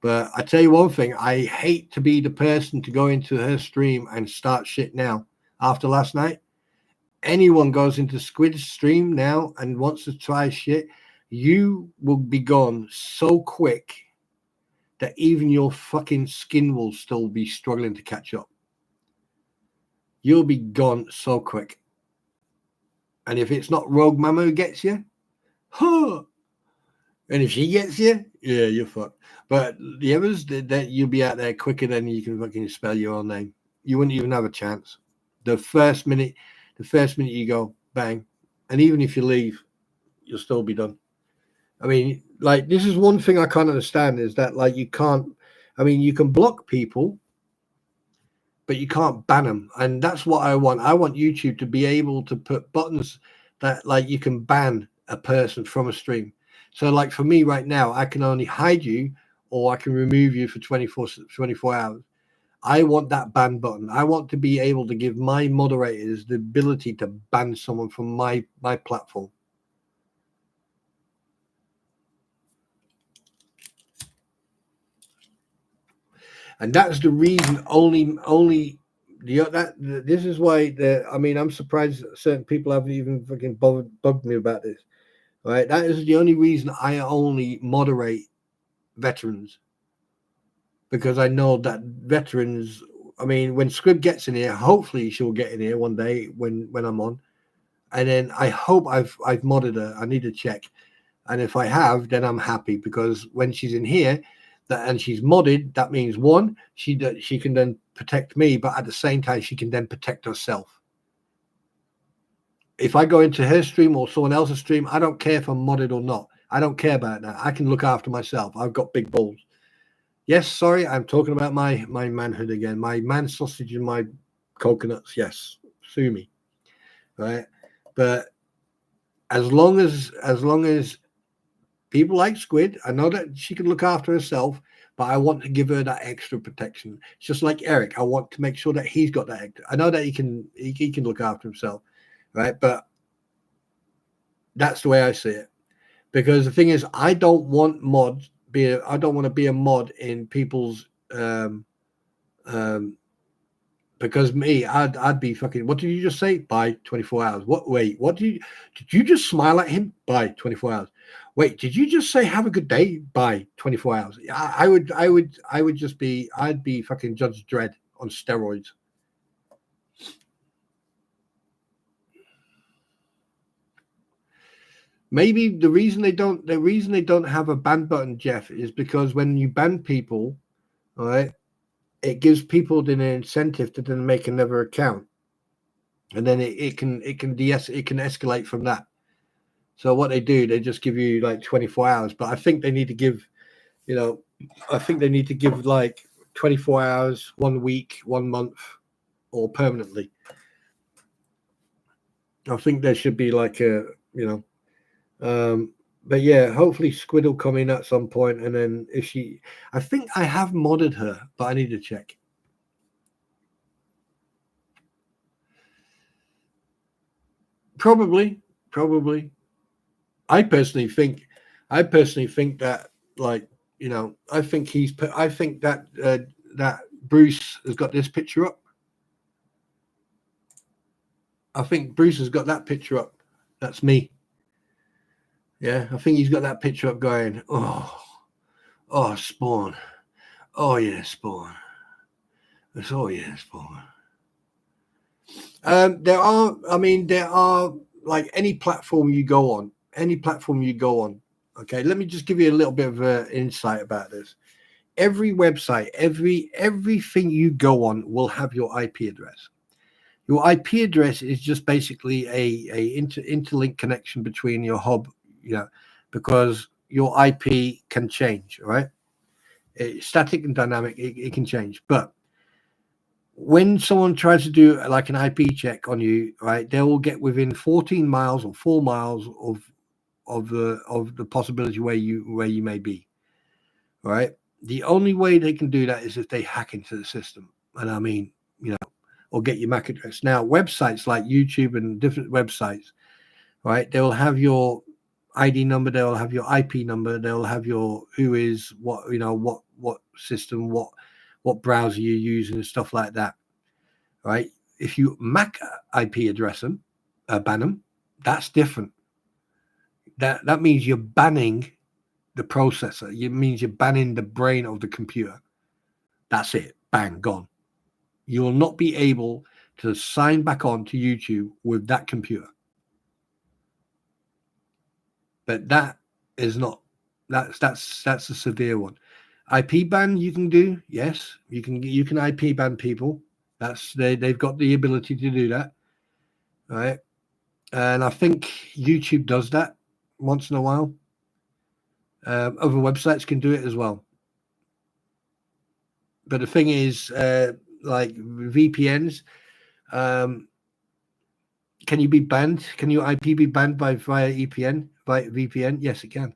S1: But I tell you one thing, I hate to be the person to go into her stream and start shit now. After last night, anyone goes into Squid's stream now and wants to try shit, you will be gone so quick that even your fucking skin will still be struggling to catch up. You'll be gone so quick. And if it's not Rogue Mama who gets you, huh? And if she gets you, yeah, you're fucked. But the others, that you'll be out there quicker than you can fucking spell your own name. You wouldn't even have a chance. The first minute you go, bang. And even if you leave, you'll still be done. I mean, like, this is one thing I can't understand is that, like, you can block people, but you can't ban them. And that's what I want. I want YouTube to be able to put buttons that like you can ban a person from a stream. So like for me right now, I can only hide you or I can remove you for 24 hours. I want that ban button. I want to be able to give my moderators the ability to ban someone from my platform. And that's the reason this is why I mean, I'm surprised that certain people haven't even fucking bugged me about this. Right? That is the only reason I only moderate veterans, because I know that veterans, I mean, when Scrib gets in here, hopefully she'll get in here one day when I'm on. And then I hope I've modded her. I need to check. And if I have, then I'm happy, because when she's in here and she's modded, that means one, she can then protect me, but at the same time, she can then protect herself. If I go into her stream or someone else's stream, I don't care if I'm modded or not. I don't care about that. I can look after myself. I've got big balls. Yes, sorry, I'm talking about my manhood again. My man sausage and my coconuts. Yes, sue me. Right? But as long as people like Squid, I know that she can look after herself, but I want to give her that extra protection. It's just like Eric. I want to make sure that he's got that extra. I know that he can look after himself, right? But that's the way I see it. Because the thing is, I don't want I don't want to be a mod in people's because me, I'd be fucking. What did you just say? By 24 hours. What? Wait. What did you just smile at him? By 24 hours. Wait. Did you just say have a good day? By 24 hours. I would just be. I'd be fucking Judge Dredd on steroids. Maybe the reason they don't have a ban button, Jeff, is because when you ban people, all right, it gives people an incentive to then make another account, and then it can escalate from that. So what they do, they just give you like 24 hours. But I think they need to give, like 24 hours, 1 week, 1 month, or permanently. I think there should be like but yeah, hopefully Squid will come in at some point, and then I think I have modded her, but I need to check. Probably. I personally think that, like, I think that Bruce has got this picture up. I think Bruce has got that picture up. That's me. Yeah, I think he's got that picture up going, oh, Spawn. Oh, yeah, Spawn. Oh, yeah, Spawn. There are like any platform you go on. Okay, let me just give you a little bit of insight about this. Every website, everything you go on will have your IP address. Your IP address is just basically a interlink connection between your hub, because your IP can change, right? It's static and dynamic, it can change. But when someone tries to do like an IP check on you, right, they will get within 14 miles or 4 miles of the possibility where you may be, right? The only way they can do that is if they hack into the system, and I mean, or get your MAC address. Now, websites like YouTube and different websites, right, they will have your ID number, they will have your IP number, they'll have your who is what, what system, what browser you're using and stuff like that, right? If you MAC IP address them, ban them, that's different. That means you're banning the processor. It means you're banning the brain of the computer. That's it. Bang, gone. You will not be able to sign back on to YouTube with that computer. But that is not. That's a severe one. IP ban you can do. Yes, you can IP ban people. They've got the ability to do that, right? And I think YouTube does that once in a while. Other websites can do it as well. But the thing is, like VPNs. Can you be banned? Can your IP be banned via VPN? By VPN? Yes, it can.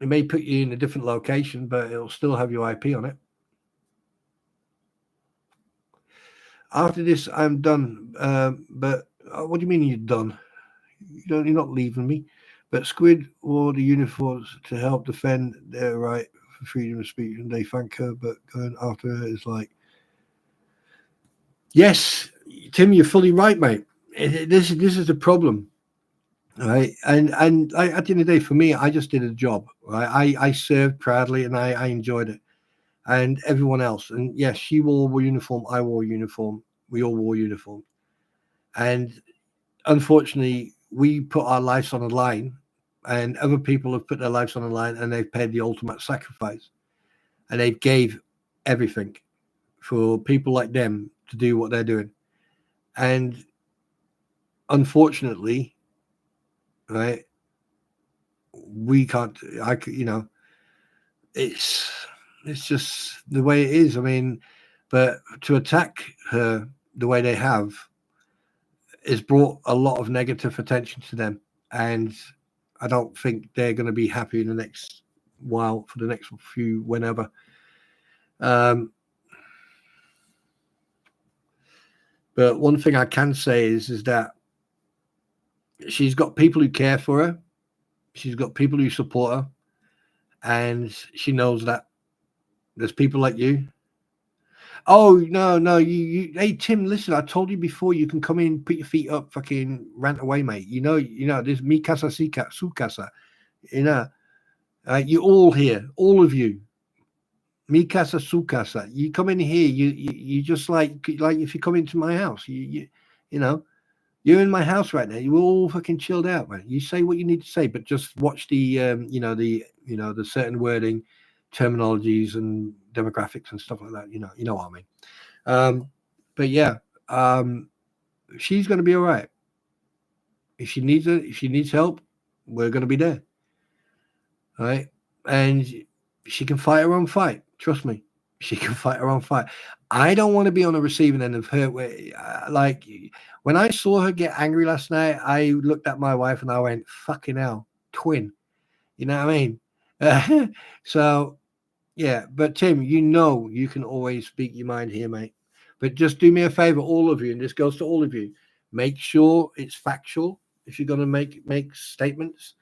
S1: It may put you in a different location, but it'll still have your IP on it. After this, I'm done. But what do you mean you're done? You're not leaving me. But Squid wore the uniforms to help defend their right for freedom of speech, and they thank her. But going after her is like, yes, Tim, you're fully right, mate. This is the problem, right? And at the end of the day, for me, I just did a job. Right? I served proudly, and I enjoyed it. And everyone else, and yes, she wore a uniform. I wore a uniform. We all wore uniform, and unfortunately, we put our lives on the line, and other people have put their lives on the line, and they've paid the ultimate sacrifice, and they gave everything for people like them to do what they're doing. And unfortunately, right, we can't. It's just the way it is. I mean, but to attack her the way they have has brought a lot of negative attention to them, and I don't think they're going to be happy in the next while, for the next few whenever. But one thing I can say is that she's got people who care for her, she's got people who support her, and she knows that there's people like you. Oh no, you hey Tim, listen, I told you before, you can come in, put your feet up, fucking rant away, mate. There's mi casa, su casa. You all here, all of you. Mi casa, su casa. You come in here, you just like if you come into my house, you're in my house right now. You're all fucking chilled out, man. You say what you need to say, but just watch the the certain wording, terminologies, and demographics and stuff like that. You know what I mean. But yeah, she's going to be all right. If she needs help, we're going to be there. All right, and she can fight her own fight. Trust me, she can fight her own fight. I don't want to be on the receiving end of her. Like when I saw her get angry last night, I looked at my wife and I went, "Fucking hell, twin." You know what I mean? So yeah, but Tim, you can always speak your mind here, mate. But just do me a favor, all of you, and this goes to all of you. Make sure it's factual if you're going to make statements,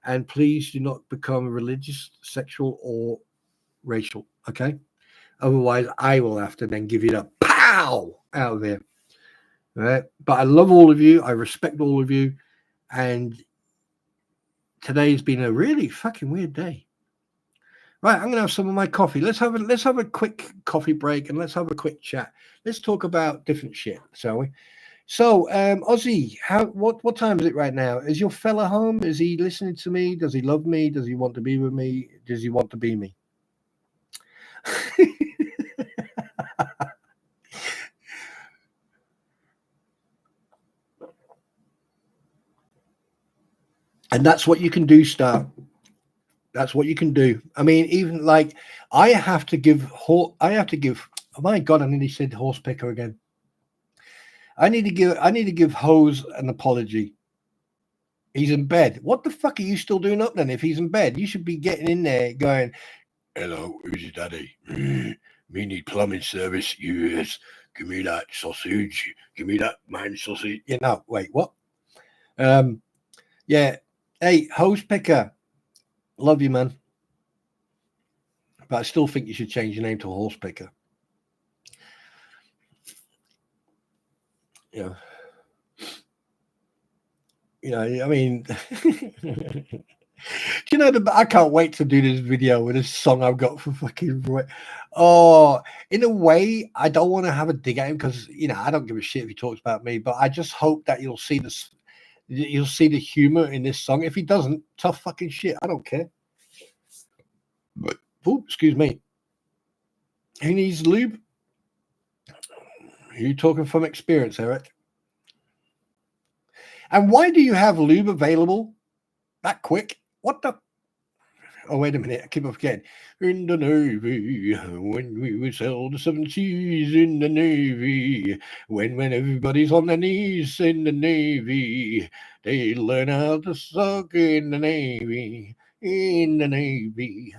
S1: and please do not become religious, sexual, or racial. Okay, otherwise I will have to then give you the pow out of there. All right, but I love all of you. I respect all of you, and today's been a really fucking weird day. Right, I'm gonna have some of my coffee. Let's have a quick coffee break and let's have a quick chat. Let's talk about different shit, shall we? So, Ozzy, what time is it right now? Is your fella home? Is he listening to me? Does he love me? Does he want to be with me? Does he want to be me? And that's what you can do, Star. That's what you can do. I mean, even like I have to give. Oh my God, I nearly said horse picker again. I need to give Hose an apology. He's in bed. What the fuck are you still doing up then? If he's in bed, you should be getting in there going, "Hello, who's your daddy? Me need plumbing service. Yes, give me that sausage. Give me that man sausage." Wait, what? Yeah. Hey, hose picker. Love you, man. But I still think you should change your name to horse picker. Yeah. I mean, I can't wait to do this video with this song I've got for fucking. Oh, in a way, I don't want to have a dig at him because I don't give a shit if he talks about me. But I just hope that you'll see this. You'll see the humor in this song. If he doesn't, tough fucking shit. I don't care. But excuse me. Who needs lube? Are you talking from experience, Eric? And why do you have lube available that quick? What the? Oh, wait a minute. I keep on forgetting. In the Navy, when we would sail the seven seas in the Navy, when everybody's on their knees in the Navy, they learn how to suck in the Navy, in the Navy.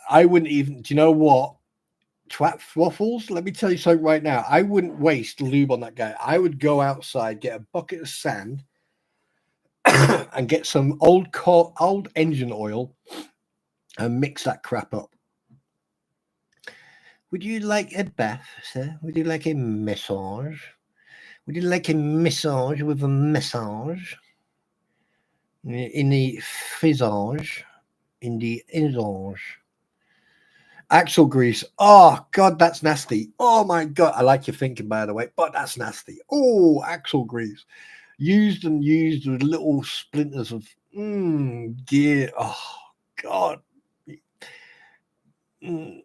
S1: I wouldn't even, do you know what? Twat waffles, let me tell you something right now. I wouldn't waste lube on that guy. I would go outside, get a bucket of sand, and get some old engine oil and mix that crap up. Would you like a bath, sir? Would you like a massage? Would you like a massage with a massage? In the visage, in the visage. Axle grease. Oh, God, that's nasty. Oh, my God. I like your thinking, by the way, but that's nasty. Oh, axle grease. Used with little splinters of gear. Oh, God. No.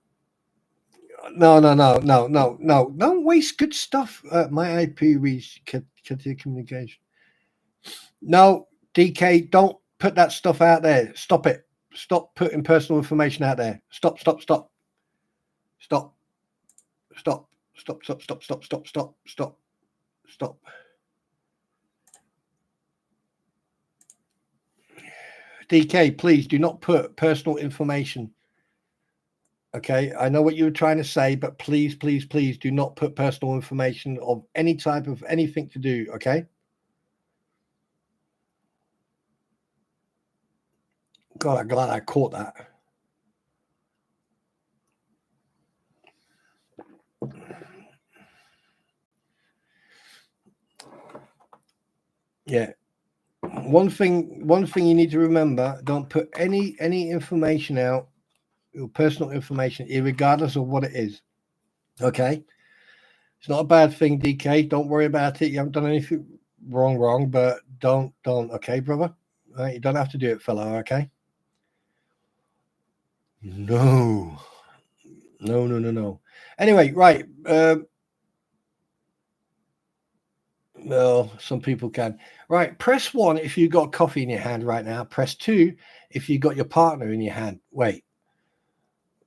S1: Don't waste good stuff. My IP reads communication. No, DK, don't put that stuff out there. Stop it. Stop putting personal information out there. Stop. DK, please do not put personal information. Okay, I know what you were trying to say, but please do not put personal information of any type of anything to do, okay? God, I'm glad I caught that. Yeah. One thing you need to remember, don't put any information out, your personal information, regardless of what it is. Okay? It's not a bad thing, DK. Don't worry about it. You haven't done anything wrong, but don't, okay, brother? All right, you don't have to do it, fella, okay? No. Anyway, right. Well, some people can. Right, press 1 if you've got coffee in your hand right now. Press 2 if you've got your partner in your hand. Wait.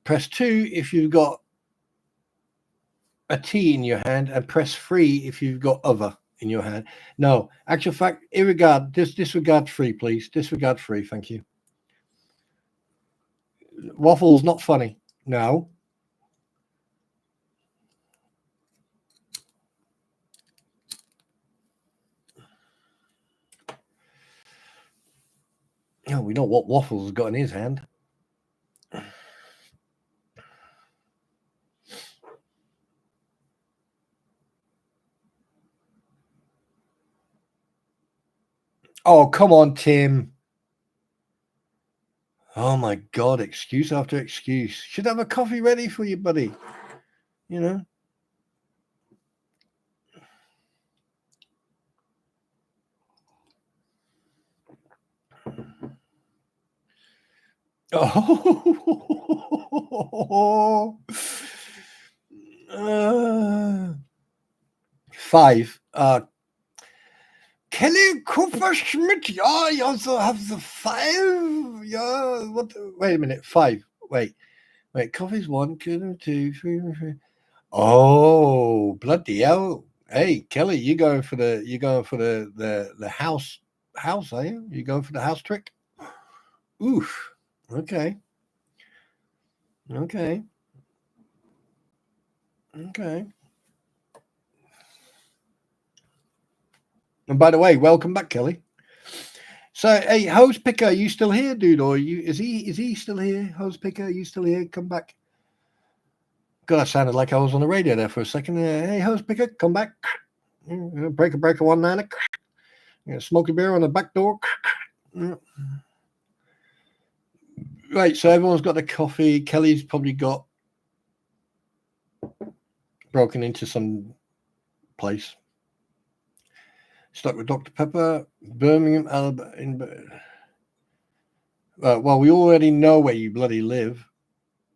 S1: Press 2 if you've got a tea in your hand, and press 3 if you've got other in your hand. No, actual fact, disregard 3, please. Disregard 3, thank you. Waffle's not funny. No. Oh, we know what Waffles has got in his hand. Oh, come on, Tim. Oh, my God. Excuse after excuse. Should have a coffee ready for you, buddy. You know? Oh. 5. Kelly Cooper Schmidt. Yeah, you also have the 5. Yeah. What? Wait a minute. 5. Wait. Coffee's 1, 2, 3, 4. Oh, bloody hell! Hey, Kelly, you going for the house, are you? You going for the house trick? Oof. Okay. And by the way, welcome back, Kelly. So, hey, Hose Picker, are you still here, dude? Or is he still here? Hose Picker, are you still here? Come back. God, that sounded like I was on the radio there for a second. Hey, Hose Picker, come back. Breaker 190. Smoky beer on the back door. Right, so everyone's got their coffee. Kelly's probably got broken into some place. Stuck with Dr. Pepper, Birmingham, Alabama. Well, we already know where you bloody live.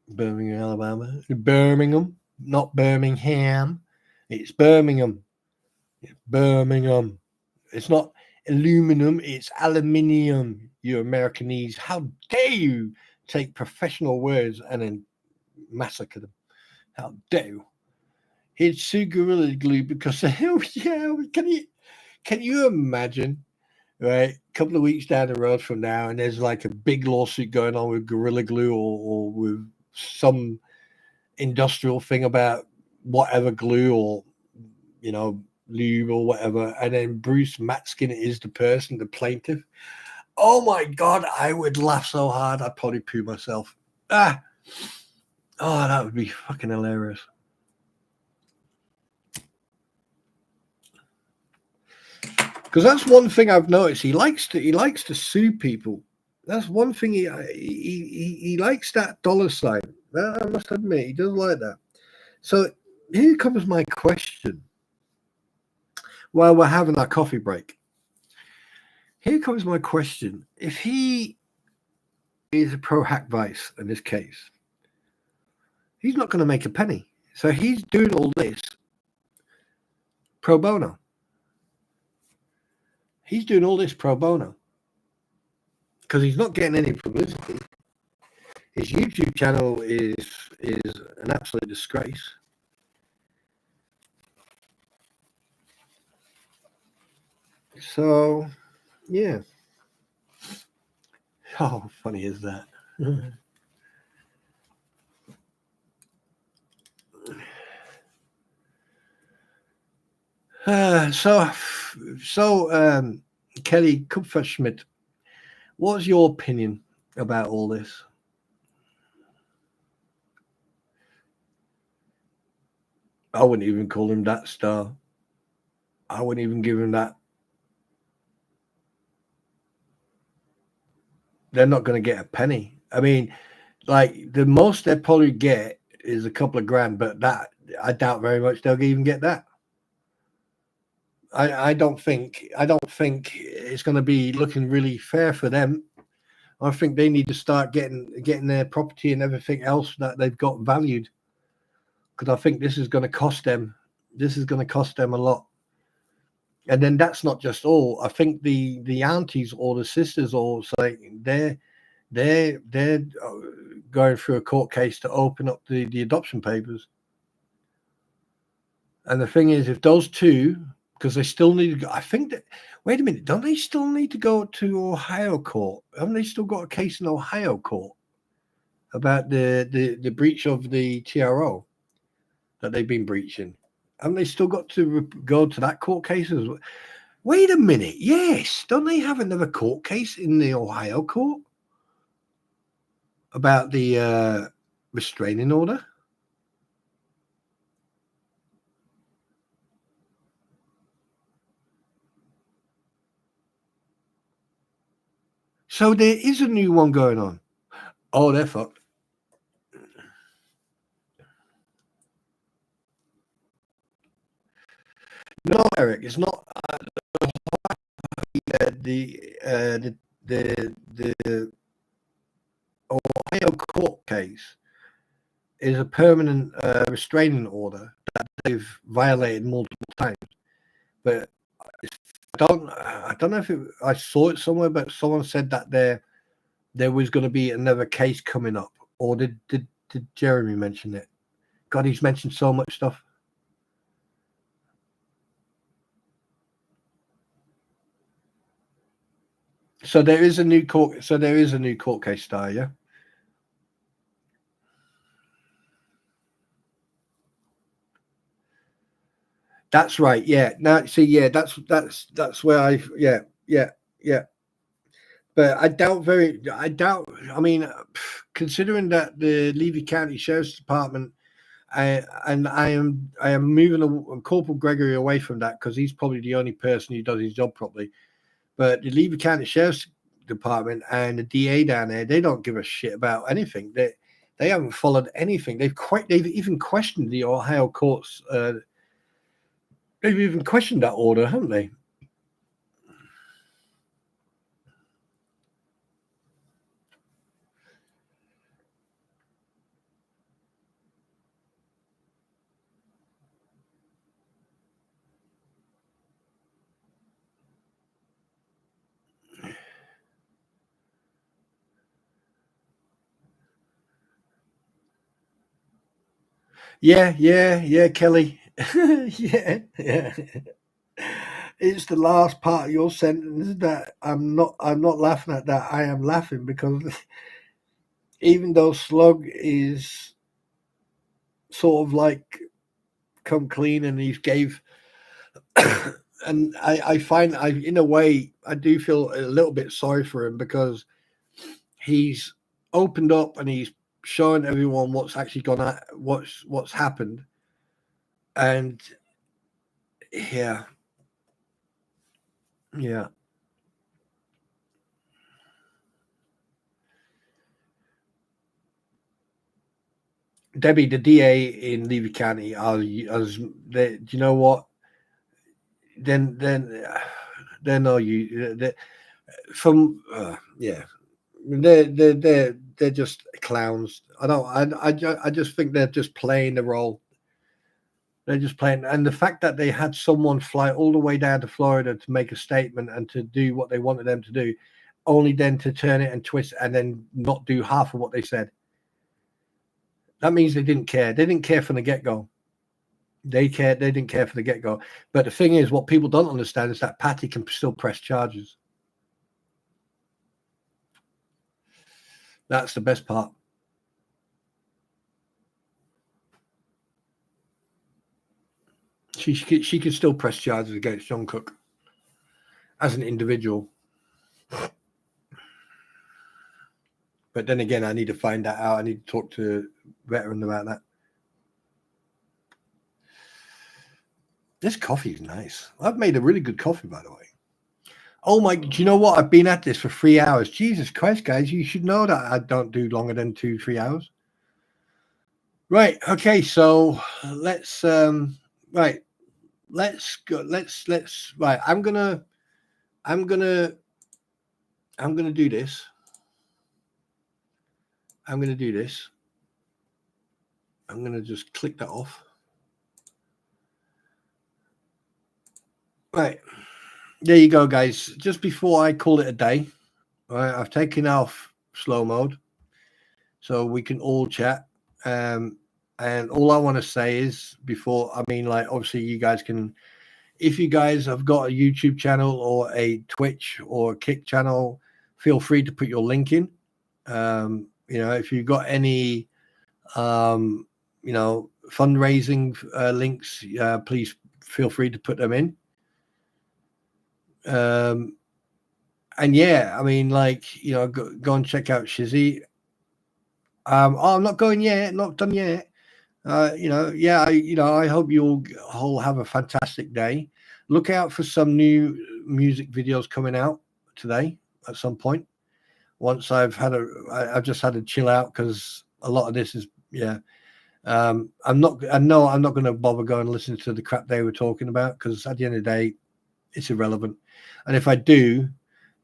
S1: Birmingham, Alabama. Birmingham, not Birmingham. It's Birmingham. It's Birmingham. It's not aluminum, it's aluminium, you Americanese. How dare you take professional words and then massacre them? How dare you? He'd sue Gorilla Glue because, oh, yeah, can you imagine, right? A couple of weeks down the road from now, and there's like a big lawsuit going on with Gorilla Glue or with some industrial thing about whatever glue or, you know, lube or whatever, and then Bruce Matskin is the person, the plaintiff. Oh my God, I would laugh so hard I'd probably poo myself. Oh, that would be fucking hilarious. Because that's one thing I've noticed. He likes to sue people. That's one thing he likes, that dollar sign. I must admit, he does like that. So here comes my question. While we're having our coffee break, here comes my question. If he is a pro hack vice in this case, he's not going to make a penny. So he's doing all this pro bono. He's doing all this pro bono because he's not getting any publicity. His YouTube channel is an absolute disgrace. So, yeah. How funny is that? Kelly Kupferschmidt, what's your opinion about all this? I wouldn't even call him that star. I wouldn't even give him that. They're not going to get a penny. I mean, like the most they'll probably get is a couple of grand, but that I doubt very much they'll even get that. I don't think it's going to be looking really fair for them. I think they need to start getting their property and everything else that they've got valued, because I think this is going to cost them. This is going to cost them a lot. And then that's not just all. I think the aunties or the sisters or saying they're going through a court case to open up the adoption papers. And the thing is, if those two, because they still need to go, I think that, wait a minute, don't they still need to go to Ohio court? Haven't they still got a case in Ohio court about the breach of the TRO that they've been breaching? Haven't they still got to go to that court case as well? Wait a minute, yes. Don't they have another court case in the Ohio court about the restraining order? So there is a new one going on. Oh, they're fucked. No, Eric, it's not. The Ohio court case is a permanent restraining order that they've violated multiple times. But I don't know if I saw it somewhere, but someone said that there was going to be another case coming up, or did Jeremy mention it? God, he's mentioned so much stuff. So there is a new court. So there is a new court case, star, yeah. That's right. Yeah. Now, see, yeah, that's where yeah. But I doubt. I mean, considering that the Levy County Sheriff's Department, I am moving Corporal Gregory away from that because he's probably the only person who does his job properly. But the Levy County Sheriff's Department and the DA down there, they don't give a shit about anything. They haven't followed anything. They've even questioned the Ohio courts. They've even questioned that order, haven't they? Yeah, Kelly. Yeah. It's the last part of your sentence that I'm not laughing at that. I am laughing because even though Slug is sort of like come clean and he's gave and I find in a way I do feel a little bit sorry for him because he's opened up and he's showing everyone what's actually gone on, what's happened. And yeah, yeah. Debbie, the DA in Levy County, do you know what? Then they're no you. From yeah, they're just clowns. I don't. I just think they're just playing the role. They're just playing, and the fact that they had someone fly all the way down to Florida to make a statement and to do what they wanted them to do, only then to turn it and twist and then not do half of what they said. That means they didn't care. They didn't care from the get go. They didn't care from the get go. But the thing is, what people don't understand is that Patty can still press charges. That's the best part. She could still press charges against John Cook as an individual. But then again, I need to find that out. I need to talk to a veteran about that. This coffee is nice. I've made a really good coffee, by the way. Oh my! Do you know what? I've been at this for 3 hours. Jesus Christ, guys! You should know that I don't do longer than 2-3 hours. Right. Okay. So let's right. Let's go. Let's right. I'm gonna do this. I'm gonna do this. I'm gonna just click that off. Right. There you go, guys. Just before I call it a day, right, I've taken off slow mode so we can all chat. And all I want to say is before, I mean, like, obviously, you guys can, if you guys have got a YouTube channel or a Twitch or a Kick channel, feel free to put your link in. If you've got any, fundraising links, please feel free to put them in. And yeah, I mean, like, go and check out Shizzy. I'm not going yet, not done yet. I hope you all have a fantastic day. Look out for some new music videos coming out today at some point. Once I've just had to chill out because a lot of this is, yeah. I'm not going to bother going and listen to the crap they were talking about because at the end of the day, it's irrelevant. And if I do,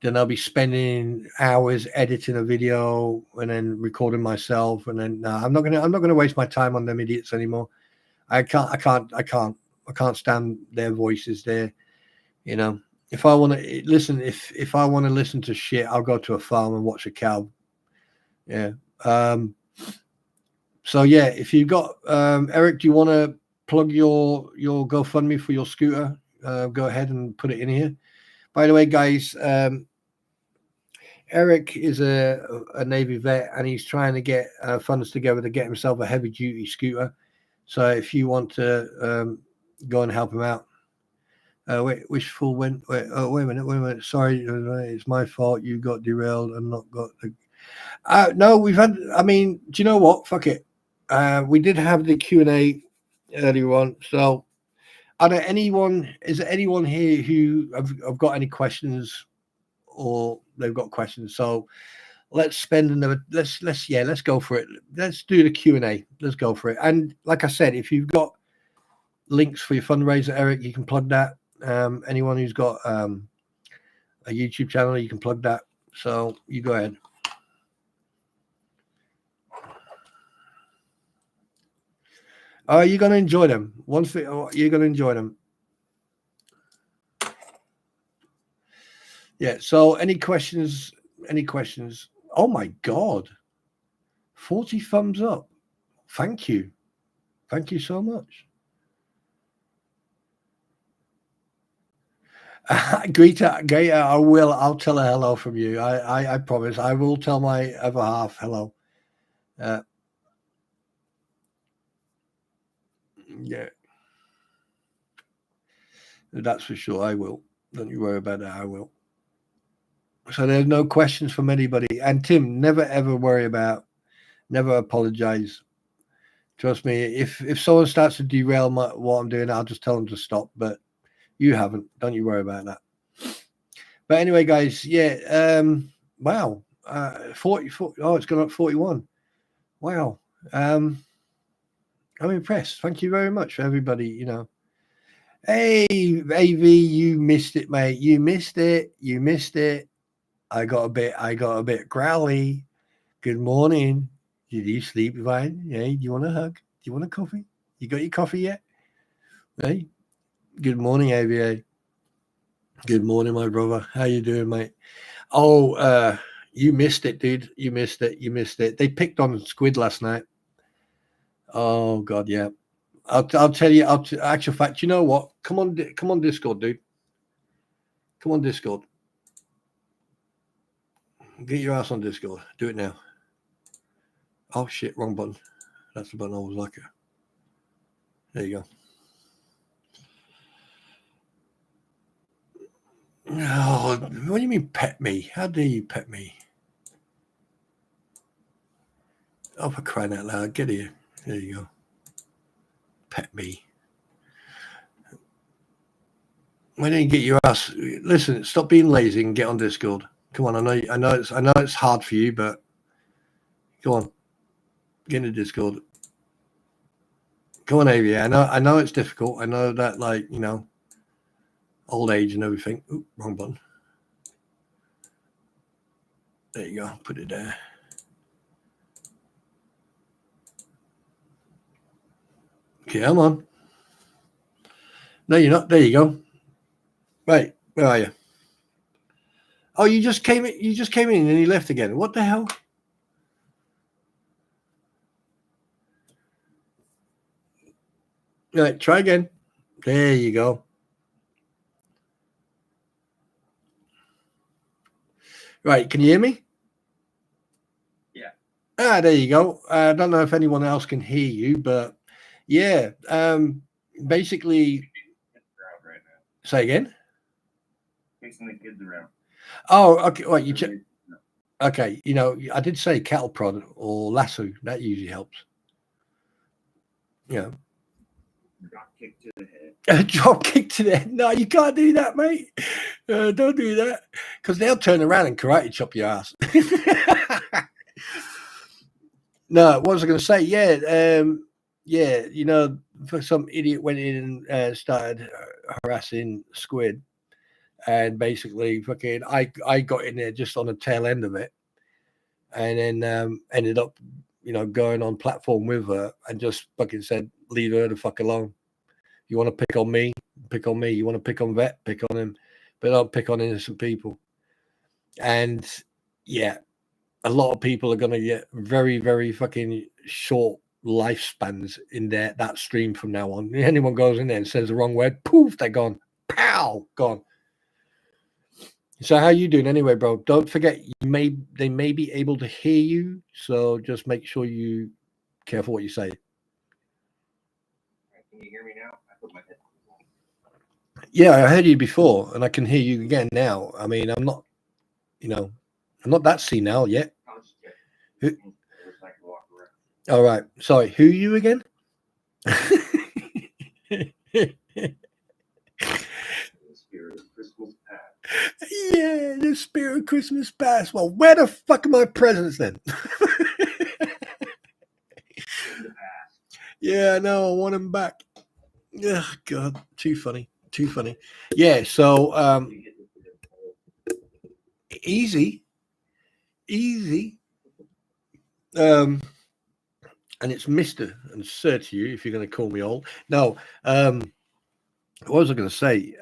S1: then I'll be spending hours editing a video and then recording myself. And then I'm not gonna waste my time on them idiots anymore. I can't stand their voices there. If I want to listen, if I want to listen to shit, I'll go to a farm and watch a cow. Yeah. So yeah, if you've got Eric, do you want to plug your GoFundMe for your scooter? Go ahead and put it in here. By the way, guys, Eric is a Navy vet and he's trying to get funds together to get himself a heavy duty scooter. So if you want to go and help him out. Wishful went. Wait a minute. Sorry, it's my fault. You got derailed and not got the. No, we've had. I mean, do you know what? Fuck it. We did have the Q&A earlier on. So, is there anyone here who have got any questions, or they've got questions? So, let's spend another. Let's go for it. Let's do the Q&A. Let's go for it. And like I said, if you've got links for your fundraiser, Eric, you can plug that. Anyone who's got a YouTube channel, you can plug that. So you go ahead. You're going to enjoy them. You're going to enjoy them. Yeah. So any questions? Oh my God. 40 thumbs up. Thank you. Thank you so much. Greta, I'll tell her hello from you. I promise. I will tell my other half hello. Yeah, that's for sure. I will. Don't you worry about that. I will. So there's no questions from anybody. And Tim, never ever worry about, never apologize. Trust me. If someone starts to derail what I'm doing, I'll just tell them to stop. But you haven't. Don't you worry about that. But anyway, guys, yeah. Wow. 40. Oh, it's gone up 41. Wow. I'm impressed. Thank you very much for everybody. Hey, AV, you missed it, mate. You missed it. You missed it. I got a bit growly. Good morning. Did you sleep fine? Hey, do you want a hug? Do you want a coffee? You got your coffee yet? Hey, good morning, AVA. Good morning, my brother. How you doing, mate? Oh, you missed it, dude. You missed it. You missed it. They picked on Squid last night. Oh God, yeah. I'll tell you. Actual fact. You know what? Come on, Discord, dude. Come on, Discord. Get your ass on Discord. Do it now. Oh shit, wrong button. That's the button I was like. There you go. Oh, what do you mean pet me? How dare you pet me? Oh, for crying out loud. Get here. There you go. Pet me. Why don't you get your ass? Listen, stop being lazy and get on Discord. Come on, I know it's hard for you, but go on, get into Discord. Come on, Avia. I know it's difficult. I know that, like, old age and everything. Ooh, wrong button. There you go. Put it there. Okay, come on. No, you're not. There you go. Right, where are you? Oh, you just came in. You just came in and you left again. What the hell? Right, try again. There you go. Right, can you hear me?
S2: Yeah.
S1: There you go. I don't know if anyone else can hear you, but yeah. Basically,
S2: Right now.
S1: Say again.
S2: Chasing the kids around.
S1: Oh, okay. Well, okay. I did say cattle prod or lasso. That usually helps.
S2: Drop kick to the head.
S1: Drop kick to the head. No, you can't do that, mate. Don't do that, because they'll turn around and karate chop your ass. No, what was I going to say? Yeah. For some idiot went in and started harassing Squid, and basically, fucking, I got in there just on the tail end of it, and then ended up, going on platform with her and just fucking said, leave her the fuck alone. You want to pick on me? Pick on me. You want to pick on Vet? Pick on him. But don't pick on innocent people. And yeah, a lot of people are going to get very, very fucking short lifespans in that stream from now on. Anyone goes in there and says the wrong word, poof, they're gone. Pow, gone. So how you doing anyway, bro? Don't forget, they may be able to hear you, so just make sure you careful what you say.
S2: Can you hear me now? I put my headphones on.
S1: Yeah, I heard you before, and I can hear you again now. I mean, I'm not that senile yet. All right. Sorry, who are you again? Yeah, the spirit of Christmas past. Well, where the fuck are my presents then? Yeah, I know. I want them back. Oh, God, too funny. Yeah, so easy. And it's Mr. and Sir to you if you're going to call me old. No, what was I going to say?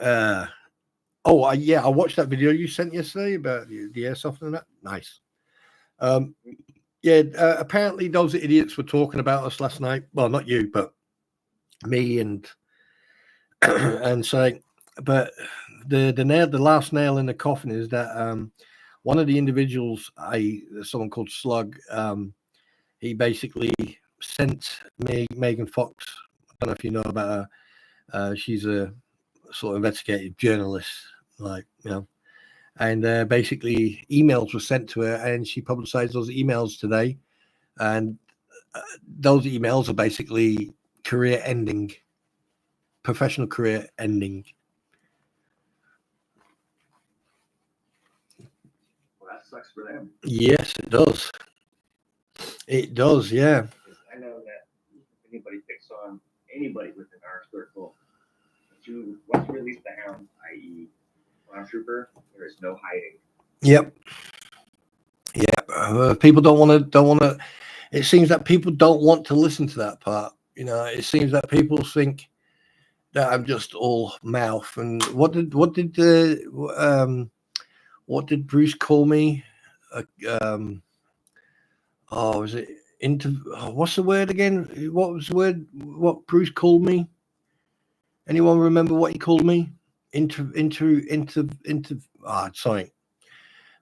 S1: I watched that video you sent yesterday about the airsoft and that. Nice. Apparently those idiots were talking about us last night. Well, not you, but me and and so, but the last nail in the coffin is that one of the individuals, someone called Slug, he basically sent Megan Fox. I don't know if you know about her. She's a sort of investigative journalist, like, you know, and basically emails were sent to her, and she publicized those emails today, and those emails are basically career ending, professional career ending.
S2: Well, that sucks for them.
S1: Yes, it does. It does, yeah.
S2: I know that if anybody picks on anybody within our circle, once you release the hound, i.e., Ron Trooper, there is no hiding.
S1: Yep. People don't want to. It seems that people don't want to listen to that part. You know, it seems that people think that I'm just all mouth. And what did Bruce call me? Was it what's the word again? What was the word? What Bruce called me? Anyone remember what he called me? Sorry.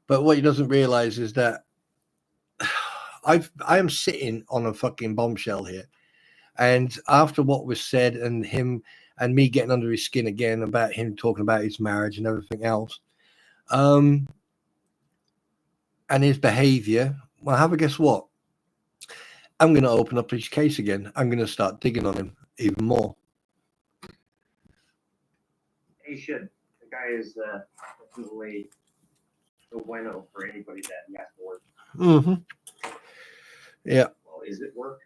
S1: But what he doesn't realize is that I am sitting on a fucking bombshell here. And after what was said, and him and me getting under his skin again about him talking about his marriage and everything else, and his behavior, well, have a guess what? I'm going to open up his case again. I'm going to start digging on him even more.
S2: He should. The guy is definitely no bueno for anybody that he has to work.
S1: Mm-hmm. Yeah.
S2: Well, is it work?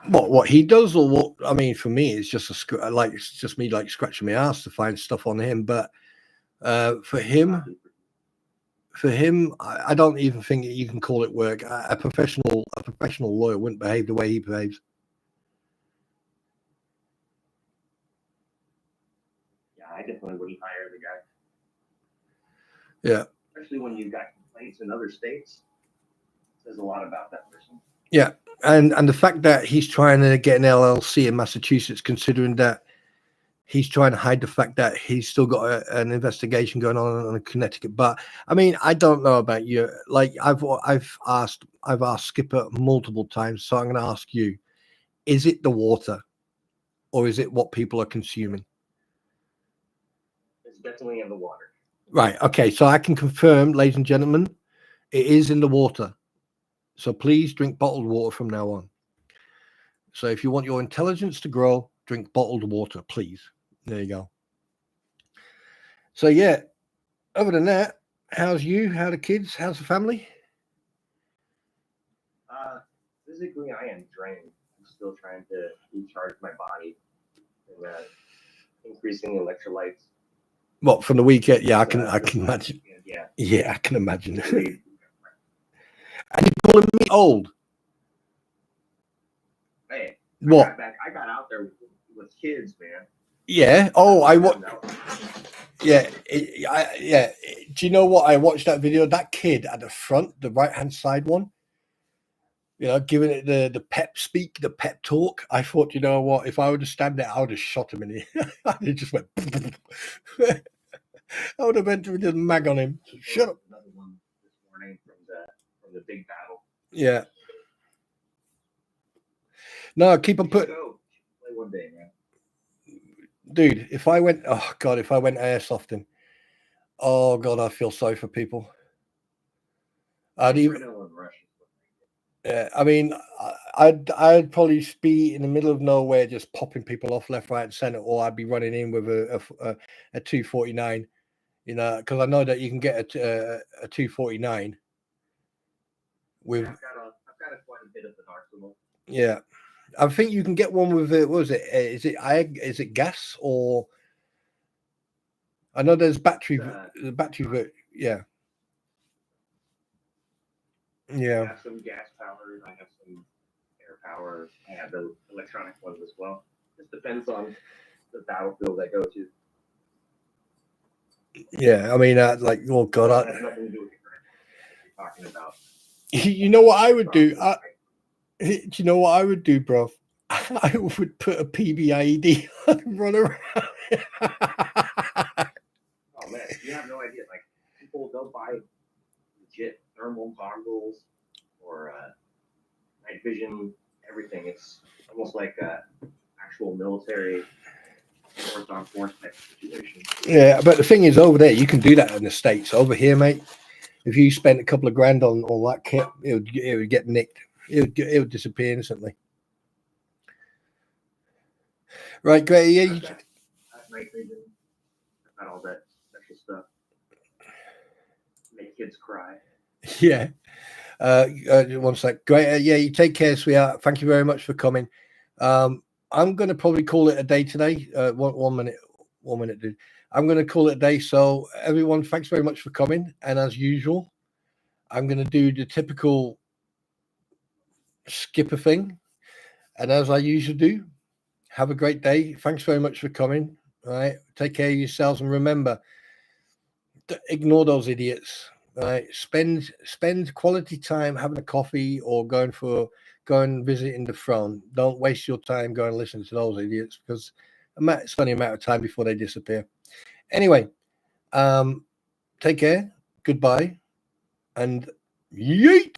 S1: What he does, or what? I mean, for me, it's just it's just me like scratching my ass to find stuff on him. But for him, I don't even think you can call it work. A professional lawyer wouldn't behave the way he behaves.
S2: Yeah, I definitely wouldn't hire the guy.
S1: Yeah.
S2: Especially when you've got complaints in other states. It says a lot about that person.
S1: Yeah. And the fact that he's trying to get an LLC in Massachusetts, considering that he's trying to hide the fact that he's still got an investigation going on in Connecticut. But I mean, I don't know about you. Like I've asked Skipper multiple times, so I'm going to ask you: is it the water, or is it what people are consuming?
S2: It's definitely in the water.
S1: Right. Okay. So I can confirm, ladies and gentlemen, it is in the water. So please drink bottled water from now on. So if you want your intelligence to grow, drink bottled water, please. There you go. So yeah, other than that, how's you? How the kids? How's the family?
S2: Physically, I am drained. I'm still trying to recharge my body and increasing electrolytes.
S1: What, from the weekend? Yeah, I can imagine.
S2: Yeah,
S1: I can imagine. And you're calling me old?
S2: Hey,
S1: what?
S2: I got out there with kids, man.
S1: Yeah. Oh, Yeah. Do you know what? I watched that video. That kid at the front, the right-hand side one, you know, giving it the pep speak, the pep talk. I thought, you know what? If I would have stand there, I would have shot him in the. It just went. I would have went with the mag on him. Shut up.
S2: Another one this morning from the big battle.
S1: Yeah. No, keep on putting.
S2: Play one day, man.
S1: Dude, if I went airsofting, oh God, I feel sorry for people. I mean, I'd probably be in the middle of nowhere, just popping people off left, right, and center, or I'd be running in with a 249. You know, because I know that you can get a 249 with.
S2: I've got quite a bit of an arsenal.
S1: Yeah, I think you can get one with what was it? Is it gas or? I know there's battery. Yeah. Yeah.
S2: I have some gas power. I have some air power. I have the electronic ones as well. Just depends on the battlefield I go to.
S1: Yeah, I mean, like, oh God,
S2: It has nothing to do with the current you're talking about.
S1: You know what I would do? Do you know what I would do, bro? I would put a PBIED on and run around.
S2: Oh man, you have no idea. Like people don't buy legit thermal goggles or night vision, everything. It's almost like actual military force on force type situation.
S1: Yeah, but the thing is, over there, you can do that in the States. Over here, mate, if you spent a couple of grand on all that kit, it would get nicked. It would disappear instantly. Right, great. Yeah,
S2: Night vision, got all that special stuff. Make kids cry.
S1: Yeah. One sec. Great. Yeah, you take care, sweetheart. Thank you very much for coming. I'm going to probably call it a day today. 1 minute, dude. I'm going to call it a day. So everyone, thanks very much for coming. And as usual, I'm going to do the typical skipper thing. And as I usually do, have a great day. Thanks very much for coming. All right. Take care of yourselves. And remember, ignore those idiots. All right. Spend quality time having a coffee or going and visiting the throne. Don't waste your time going and listening to those idiots, because it's only a matter of time before they disappear. Anyway, take care. Goodbye. And yeet.